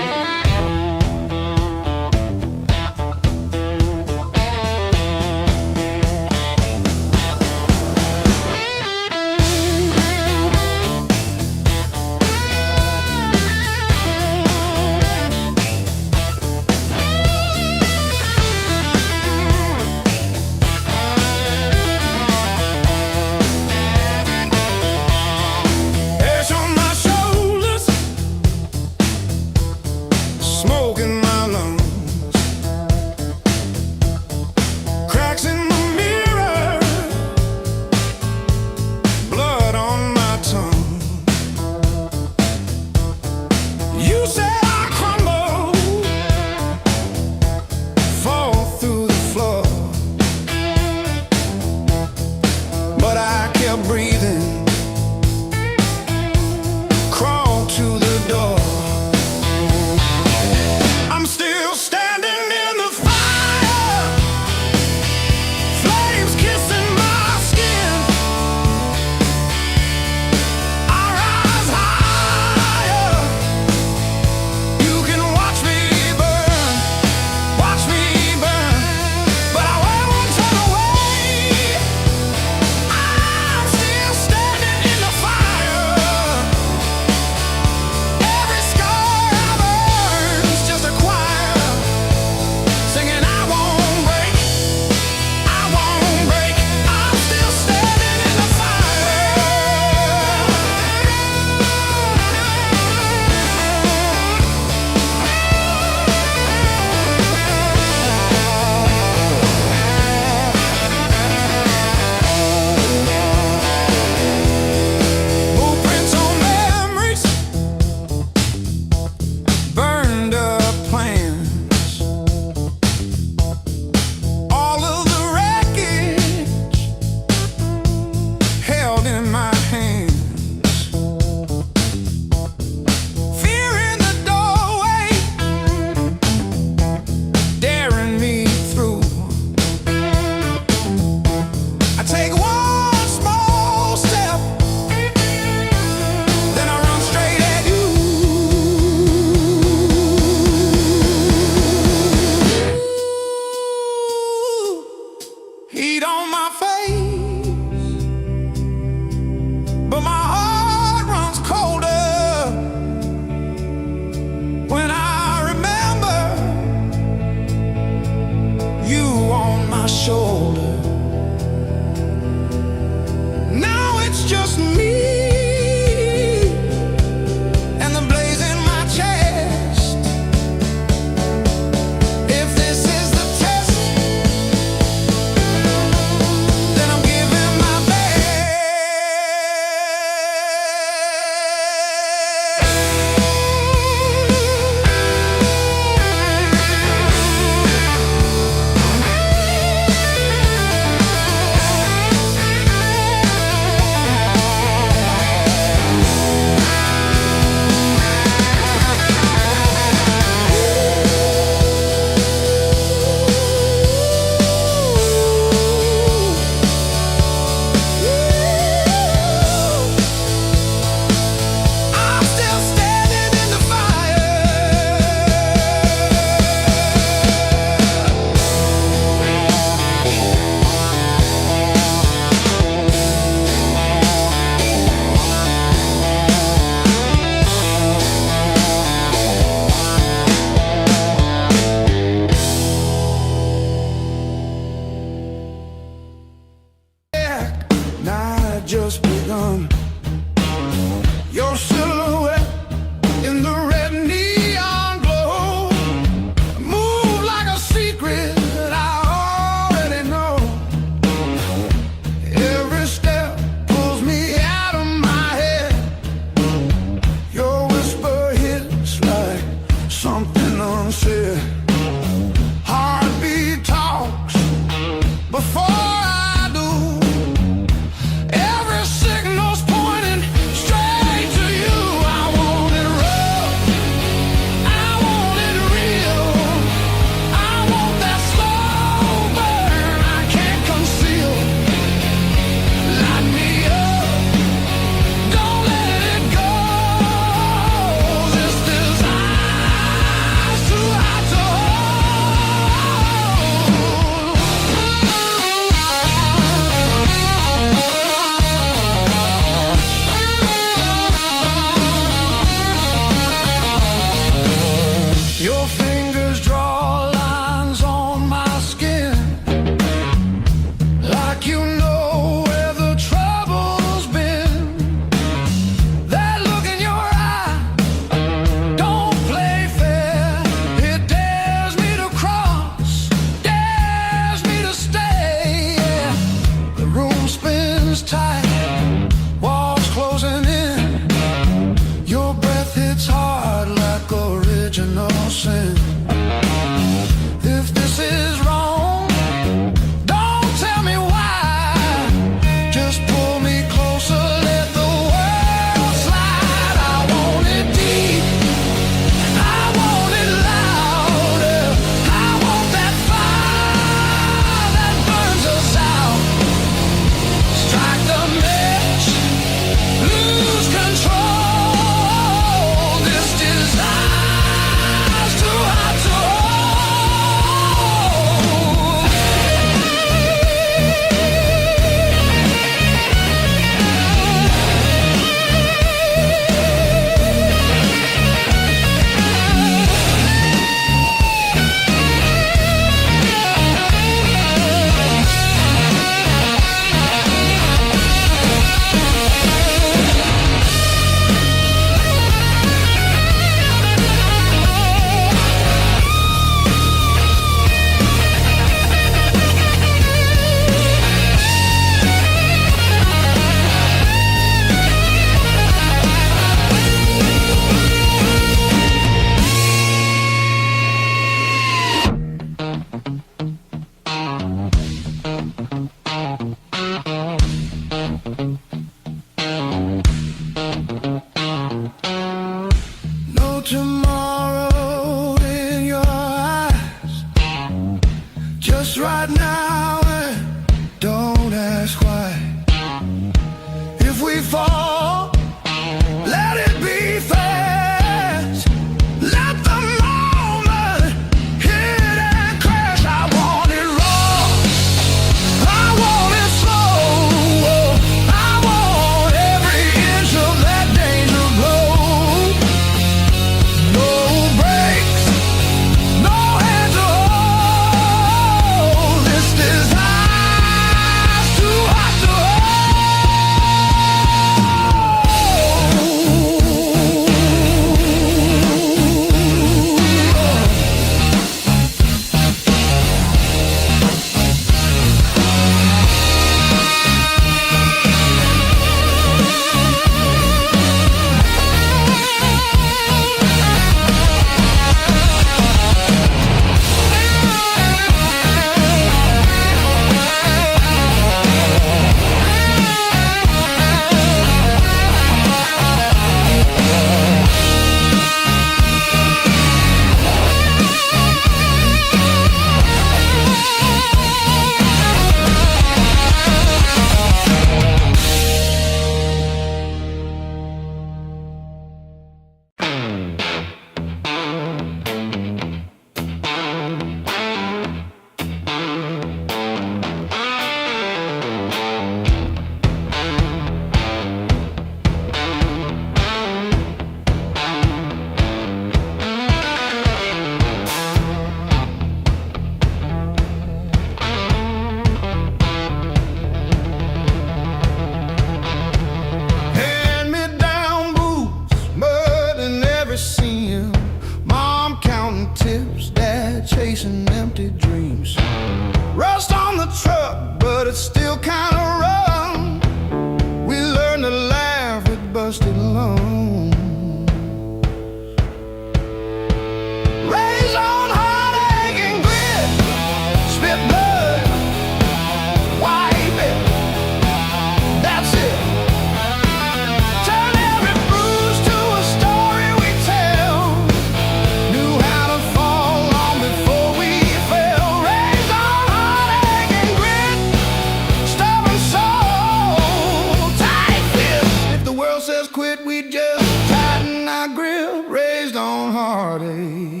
heartache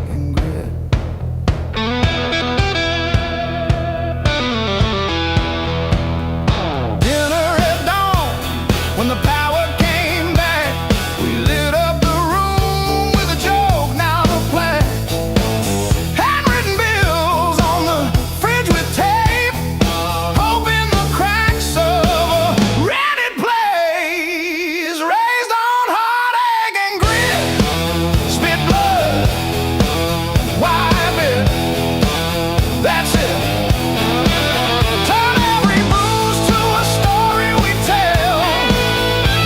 and grit. Dinner at dawn, when the power came back, we lit up the room with a joke, now the plan. Handwritten bills on the fridge with tape, hoping the cracks of a rented place, raised on heartache and grit. Spit blood, wipe it, that's it. Turn every bruise to a story we tell.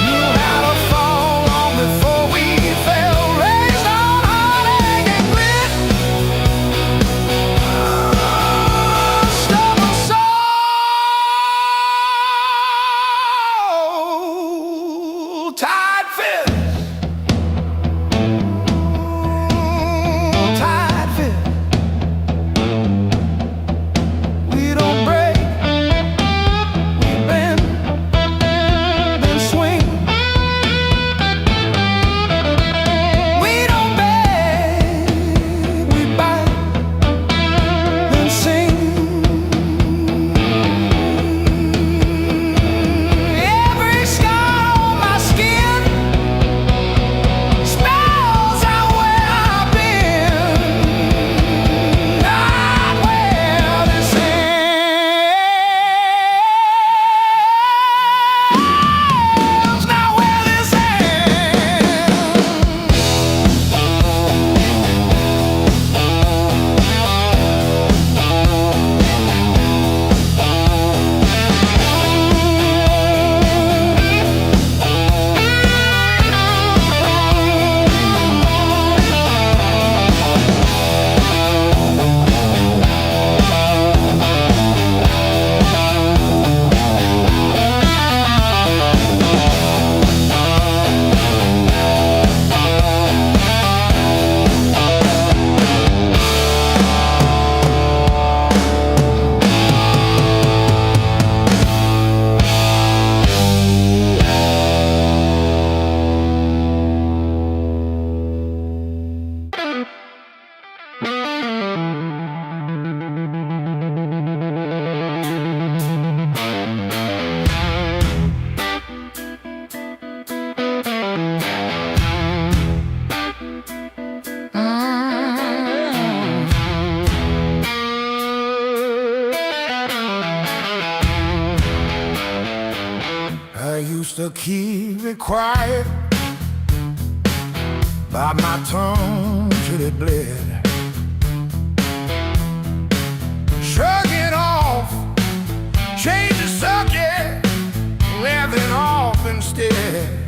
Knew how to fall long before we fell, raised on heartache and grit. Stubborn soul, tight fit, tight fit. We don't break, we bend, then swing. We don't beg, we bite, then sing. Every scar on my skin spells out where I've been, not where this ends, not where this I used to keep it quiet, bite my tongue till it bled, shrug it off, change the subject, laughing off instead.